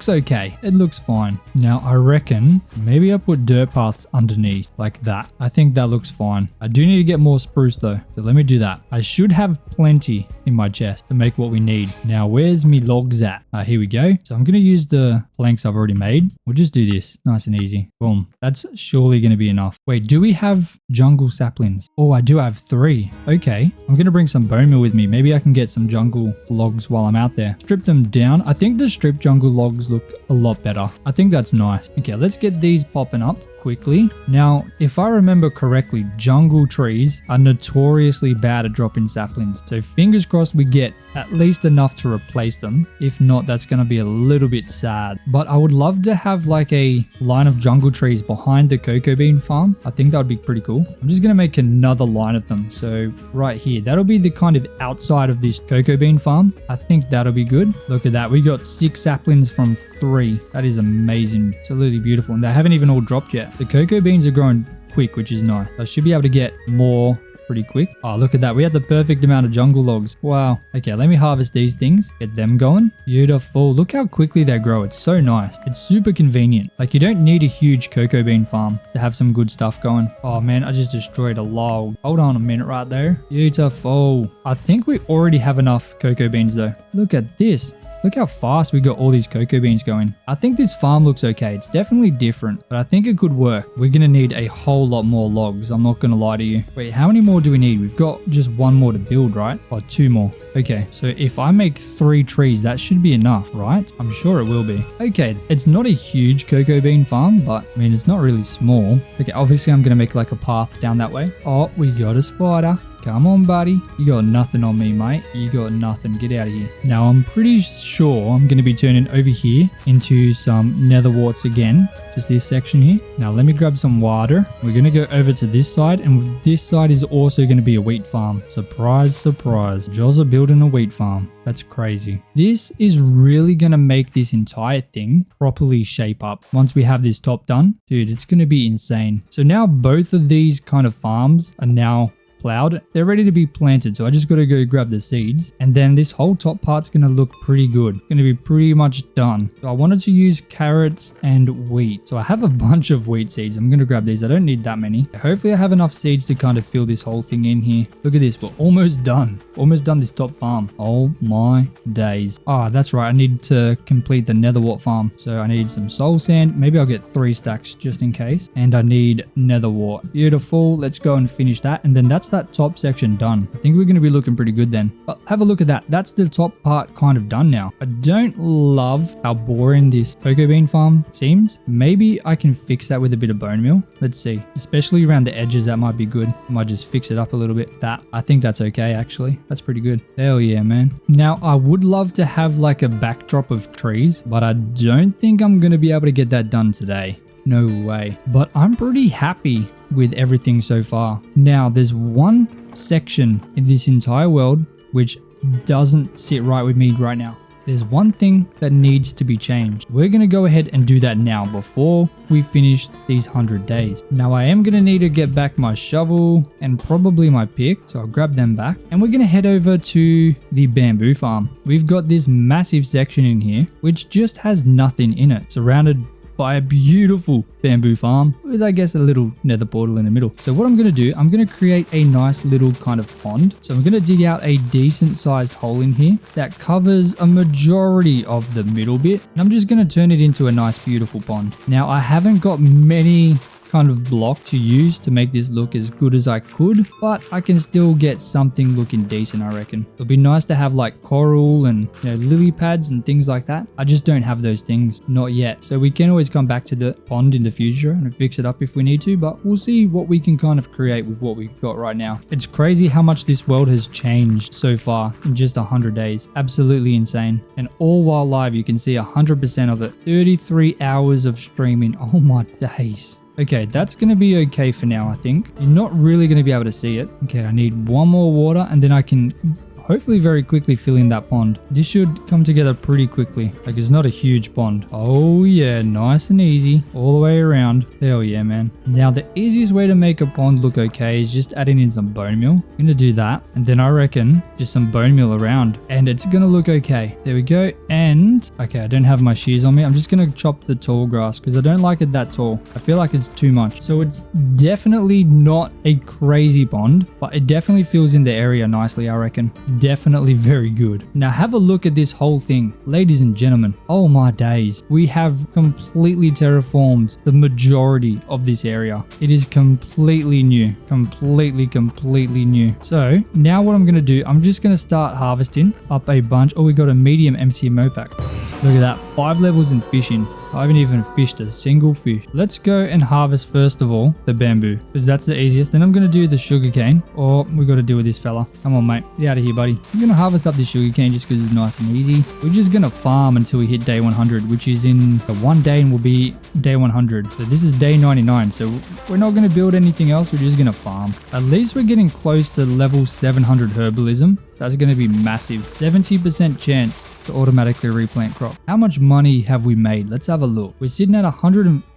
okay. It looks fine. Now, I reckon maybe I put dirt paths underneath like that. I think that looks fine. I do need to get more spruce though. So let me do that. I should have plenty in my chest to make what we need. Now, where's me logs at? Here we go. So I'm going to use the planks I've already made. We'll just do this nice and easy. Boom. That's surely going to be enough. Wait, do we have jungle saplings? Oh, I do have 3. Okay. I'm going to bring some bone meal with me. Maybe I can get some jungle logs while I'm out there. Strip them down. I think the stripped jungle logs look a lot better. I think that's nice. Okay, let's get these popping up quickly. Now, if I remember correctly, jungle trees are notoriously bad at dropping saplings. So fingers crossed we get at least enough to replace them. If not, that's going to be a little bit sad. But I would love to have like a line of jungle trees behind the cocoa bean farm. I think that would be pretty cool. I'm just going to make another line of them. So right here, that'll be the kind of outside of this cocoa bean farm. I think that'll be good. Look at that. We got 6 saplings from 3. That is amazing. Absolutely beautiful. And they haven't even all dropped yet. The cocoa beans are growing quick, which is nice. I should be able to get more pretty quick. Oh, look at that. We had the perfect amount of jungle logs. Wow. Okay, let me harvest these things. Get them going. Beautiful. Look how quickly they grow. It's so nice. It's super convenient. Like, you don't need a huge cocoa bean farm to have some good stuff going. Oh man, I just destroyed a log. Hold on a minute right there. Beautiful. I think we already have enough cocoa beans though. Look at this. Look how fast we got all these cocoa beans going. I think this farm looks okay. It's definitely different, but I think it could work. We're going to need a whole lot more logs. I'm not going to lie to you. Wait, how many more do we need? We've got just one more to build, right? Or two more. Okay, so if I make 3 trees, that should be enough, right? I'm sure it will be. Okay, it's not a huge cocoa bean farm, but I mean, it's not really small. Okay, obviously I'm going to make like a path down that way. Oh, we got a spider. Come on, buddy. You got nothing on me, mate. You got nothing. Get out of here. Now, I'm pretty sure I'm going to be turning over here into some nether warts again. Just this section here. Now, let me grab some water. We're going to go over to this side. And this side is also going to be a wheat farm. Surprise, surprise. Jaws are building a wheat farm. That's crazy. This is really going to make this entire thing properly shape up. Once we have this top done, dude, it's going to be insane. So now both of these kind of farms are now plowed. They're ready to be planted, so I just got to go grab the seeds, and then this whole top part's going to look pretty good. It's going to be pretty much done. So I wanted to use carrots and wheat, so I have a bunch of wheat seeds. I'm going to grab these. I don't need that many. Hopefully I have enough seeds to kind of fill this whole thing in here. Look at this. We're almost done. Almost done this top farm. Oh my days. Ah, that's right. I need to complete the nether wart farm, so I need some soul sand. Maybe I'll get 3 stacks just in case, and I need nether wart. Beautiful. Let's go and finish that, and then that's that top section done. I think we're going to be looking pretty good then. But have a look at that. That's the top part kind of done now. I don't love how boring this cocoa bean farm seems. Maybe I can fix that with a bit of bone meal. Let's see. Especially around the edges, that might be good. I might just fix it up a little bit. I think that's okay actually. That's pretty good. Hell yeah, man. Now, I would love to have like a backdrop of trees, but I don't think I'm going to be able to get that done today. No way. But I'm pretty happy with everything so far. Now, there's one section in this entire world which doesn't sit right with me right now. There's one thing that needs to be changed. We're going to go ahead and do that now before we finish these 100 days. Now, I am going to need to get back my shovel and probably my pick, so I'll grab them back. And we're going to head over to the bamboo farm. We've got this massive section in here which just has nothing in it, surrounded by a beautiful bamboo farm with, I guess, a little nether portal in the middle. So what I'm going to do, I'm going to create a nice little kind of pond. So I'm going to dig out a decent sized hole in here that covers a majority of the middle bit. And I'm just going to turn it into a nice, beautiful pond. Now, I haven't got many kind of block to use to make this look as good as I could, but I can still get something looking decent, I reckon. It'll be nice to have like coral and, you know, lily pads and things like that. I just don't have those things, not yet. So we can always come back to the pond in the future and fix it up if we need to, but we'll see what we can kind of create with what we've got right now. It's crazy how much this world has changed so far in just 100 days. Absolutely insane. And all while live, you can see 100% of it. 33 hours of streaming. Oh my days. Okay, that's going to be okay for now, I think. You're not really going to be able to see it. Okay, I need one more water and then I can hopefully very quickly fill in that pond. This should come together pretty quickly. Like, it's not a huge pond. Oh yeah, nice and easy all the way around. Hell yeah, man. Now, the easiest way to make a pond look okay is just adding in some bone meal. I'm gonna do that, and then I reckon just some bone meal around, and it's gonna look okay. There we go. And okay, I don't have my shears on me. I'm just gonna chop the tall grass because I don't like it that tall. I feel like it's too much. So it's definitely not a crazy pond, but it definitely fills in the area nicely, I reckon. Definitely very good. Now have a look at this whole thing, ladies and gentlemen. Oh my days, we have completely terraformed the majority of this area. It is completely new, completely new. So now what I'm going to do, I'm just going to start harvesting up a bunch. Oh, we got a medium MCMO pack. Look at that, 5 levels in fishing. I haven't even fished a single fish. Let's go and harvest first of all the bamboo, because that's the easiest. Then I'm going to do the sugarcane. Or we got to deal with this fella. Come on, mate. Get out of here, buddy. I'm going to harvest up this sugarcane just because it's nice and easy. We're just going to farm until we hit day 100, which is in the 1 day and will be day 100. So this is day 99. So we're not going to build anything else. We're just going to farm. At least we're getting close to level 700 herbalism. That's going to be massive. 70% chance to automatically replant crop. How much money have we made? Let's have a look. We're sitting at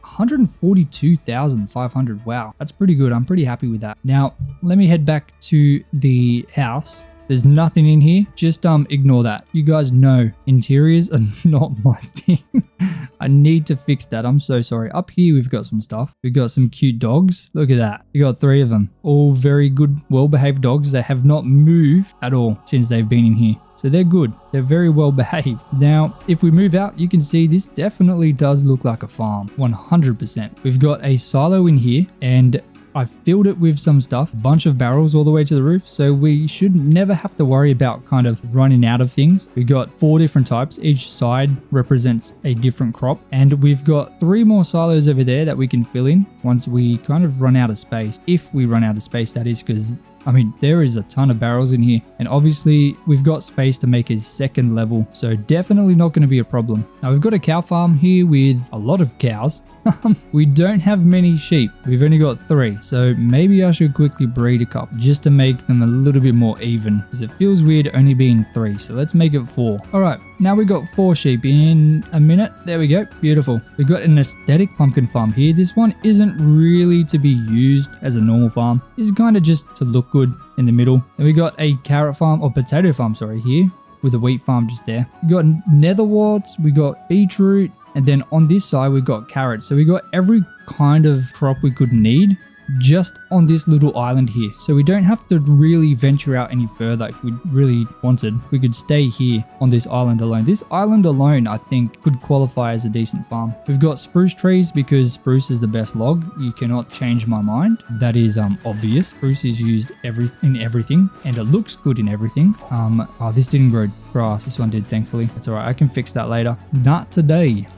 142,500. Wow, that's pretty good. I'm pretty happy with that. Now, let me head back to the house. There's nothing in here. Just ignore that. You guys know interiors are not my thing. I need to fix that. I'm so sorry. Up here, we've got some stuff. We've got some cute dogs. Look at that. We got 3 of them. All very good, well-behaved dogs. They have not moved at all since they've been in here. So they're good. They're very well behaved. Now, if we move out, you can see this definitely does look like a farm. 100%. We've got a silo in here and I filled it with some stuff, a bunch of barrels all the way to the roof, so we should never have to worry about kind of running out of things. We got 4 different types. Each side represents a different crop, and we've got 3 more silos over there that we can fill in once we kind of run out of space. If we run out of space, that is, because I mean, there is a ton of barrels in here, and obviously we've got space to make a second level, so definitely not going to be a problem. Now we've got a cow farm here with a lot of cows. We don't have many sheep. We've only got 3, so maybe I should quickly breed a couple just to make them a little bit more even, because it feels weird only being 3, so let's make it 4. All right, now we got 4 sheep in a minute. There we go. Beautiful. We've got an aesthetic pumpkin farm here. This one isn't really to be used as a normal farm. It's kind of just to look good in the middle. And we got a carrot farm, or potato farm, sorry, here with a wheat farm just there. We got netherworts, we got beetroot, and then on this side we got carrots. So we got every kind of crop we could need just on this little island here, so we don't have to really venture out any further. If we really wanted, we could stay here on this island alone. This island alone, I think, could qualify as a decent farm. We've got spruce trees because spruce is the best log. You cannot change my mind. That is obvious. Spruce is used in everything, and it looks good in everything. Oh, this didn't grow grass. This one did, thankfully. That's all right. I can fix that later. Not today.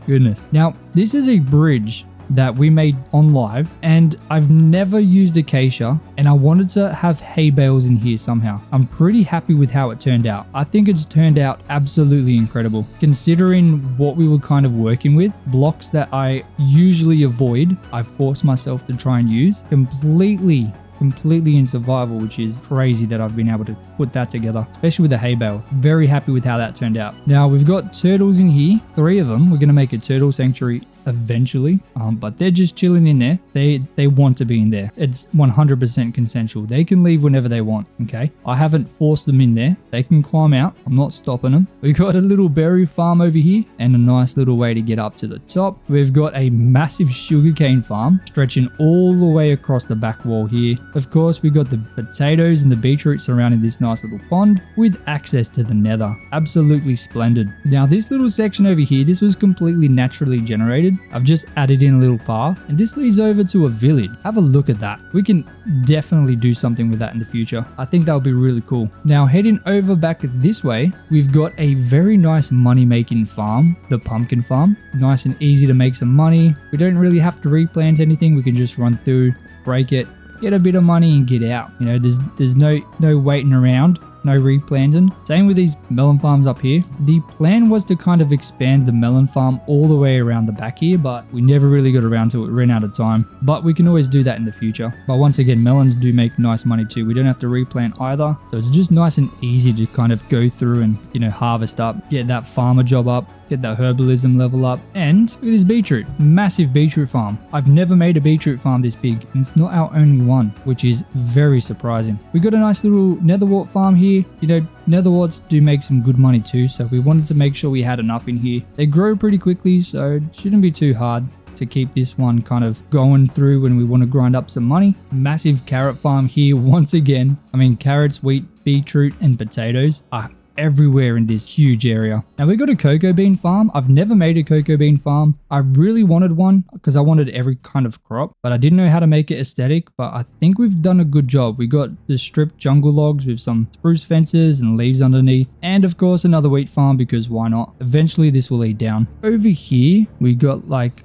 Goodness. Now, this is a bridge that we made on live, and I've never used acacia, and I wanted to have hay bales in here somehow. I'm pretty happy with how it turned out. I think it's turned out absolutely incredible, considering what we were kind of working with. Blocks that I usually avoid, I forced myself to try and use completely in survival, which is crazy that I've been able to put that together, especially with the hay bale. Very happy with how that turned out. Now we've got turtles in here, 3 of them. We're going to make a turtle sanctuary eventually, but they're just chilling in there. They want to be in there. It's 100% consensual. They can leave whenever they want. Okay, I haven't forced them in there. They can climb out. I'm not stopping them. We got a little berry farm over here and a nice little way to get up to the top. We've got a massive sugarcane farm stretching all the way across the back wall here. Of course, we got the potatoes and the beetroot surrounding this nice little pond with access to the nether. Absolutely splendid. Now this little section over here, this was completely naturally generated. I've just added in a little path, and this leads over to a village. Have a look at that. We can definitely do something with that in the future. I think that would be really cool. Now heading over back this way, we've got a very nice money making farm, the pumpkin farm. Nice and easy to make some money. We don't really have to replant anything. We can just run through, break it, get a bit of money and get out. You know, there's no waiting around. No replanting. Same with these melon farms up here. The plan was to kind of expand the melon farm all the way around the back here, but we never really got around to it. Ran out of time, but we can always do that in the future. But once again, melons do make nice money too. We don't have to replant either, so it's just nice and easy to kind of go through and, you know, harvest up, get that farmer job up, get that herbalism level up. And look at this beetroot, massive beetroot farm. I've never made a beetroot farm this big, and it's not our only one, which is very surprising. We got a nice little netherwort farm here. You know, netherworts do make some good money too, so we wanted to make sure we had enough in here. They grow pretty quickly, so it shouldn't be too hard to keep this one kind of going through when we want to grind up some money. Massive carrot farm here once again. I mean, carrots, wheat, beetroot, and potatoes are everywhere in this huge area. Now we got a cocoa bean farm. I've never made a cocoa bean farm. I really wanted one because I wanted every kind of crop, but I didn't know how to make it aesthetic. But I think we've done a good job. We got the stripped jungle logs with some spruce fences and leaves underneath, and of course another wheat farm, because why not? Eventually this will lead down. Over here we got, like,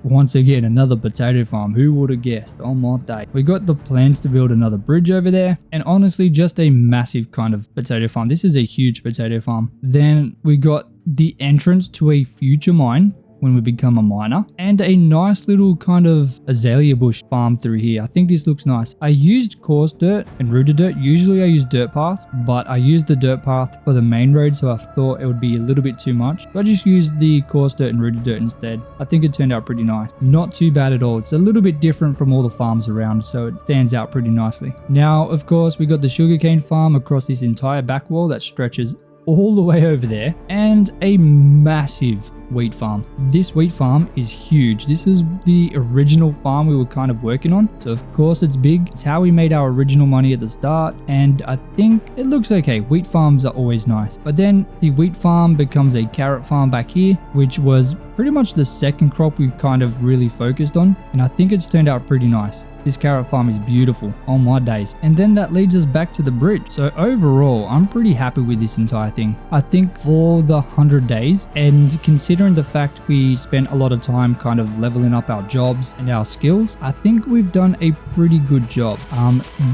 once again, another potato farm. Who would have guessed? Oh my day. We got the plans to build another bridge over there, and honestly just a massive kind of potato farm. This is a huge potato farm. Then we got the entrance to a future mine when we become a miner, and a nice little kind of azalea bush farm through here. I think this looks nice. I used coarse dirt and rooted dirt. Usually I use dirt paths, but I used the dirt path for the main road, so I thought it would be a little bit too much. So I just used the coarse dirt and rooted dirt instead. I think it turned out pretty nice. Not too bad at all. It's a little bit different from all the farms around, so it stands out pretty nicely. Now, of course, we got the sugarcane farm across this entire back wall that stretches all the way over there, and a massive wheat farm. This wheat farm is huge. This is the original farm we were kind of working on, so of course it's big. It's how we made our original money at the start, and I think it looks okay. Wheat farms are always nice, but then the wheat farm becomes a carrot farm back here, which was pretty much the second crop we kind of really focused on, and I think it's turned out pretty nice. This carrot farm is beautiful on my days. And then that leads us back to the bridge. So overall, I'm pretty happy with this entire thing. I think for the 100 days, and considering the fact we spent a lot of time kind of leveling up our jobs and our skills, I think we've done a pretty good job.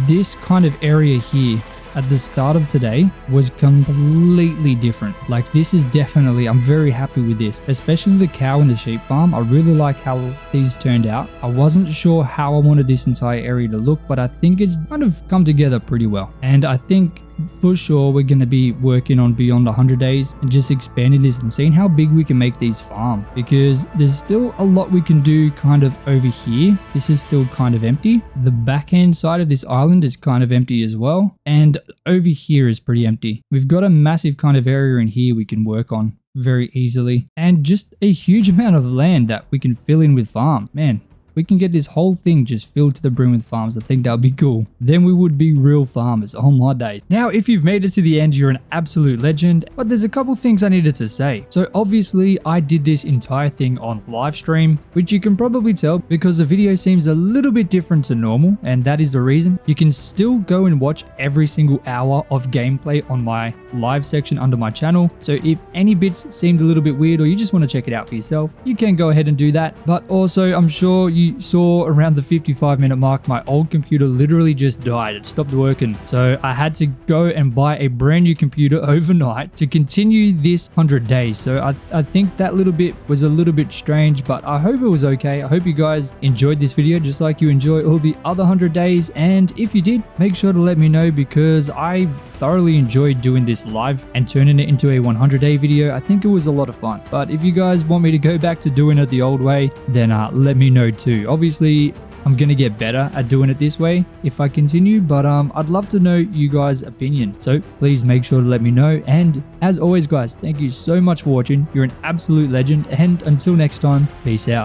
This kind of area here at the start of today was completely different. Like, this is definitely, I'm very happy with this, especially the cow and the sheep farm. I really like how these turned out. I wasn't sure how I wanted this entire area to look, but I think it's kind of come together pretty well. And I think for sure we're going to be working on beyond 100 days and just expanding this and seeing how big we can make these farms, because there's still a lot we can do kind of over here. This is still kind of empty. The backhand side of this island is kind of empty as well, and over here is pretty empty. We've got a massive kind of area in here we can work on very easily, and just a huge amount of land that we can fill in with farm. Man, we can get this whole thing just filled to the brim with farms. I think that would be cool. Then we would be real farmers on my days. Now, if you've made it to the end, you're an absolute legend, but there's a couple things I needed to say. So obviously I did this entire thing on live stream, which you can probably tell because the video seems a little bit different to normal, and that is the reason. You can still go and watch every single hour of gameplay on my live section under my channel. So if any bits seemed a little bit weird, or you just want to check it out for yourself, you can go ahead and do that. But also, I'm sure you saw around the 55-minute mark, my old computer literally just died. It stopped working. So I had to go and buy a brand new computer overnight to continue this 100 days. So I think that little bit was a little bit strange, but I hope it was okay. I hope you guys enjoyed this video just like you enjoy all the other 100 days. And if you did, make sure to let me know, because I thoroughly enjoyed doing this live and turning it into a 100-day video. I think it was a lot of fun. But if you guys want me to go back to doing it the old way, then let me know too. Obviously, I'm gonna get better at doing it this way if I continue, but I'd love to know you guys' opinions. So please make sure to let me know. And as always, guys, thank you so much for watching. You're an absolute legend. And until next time, peace out.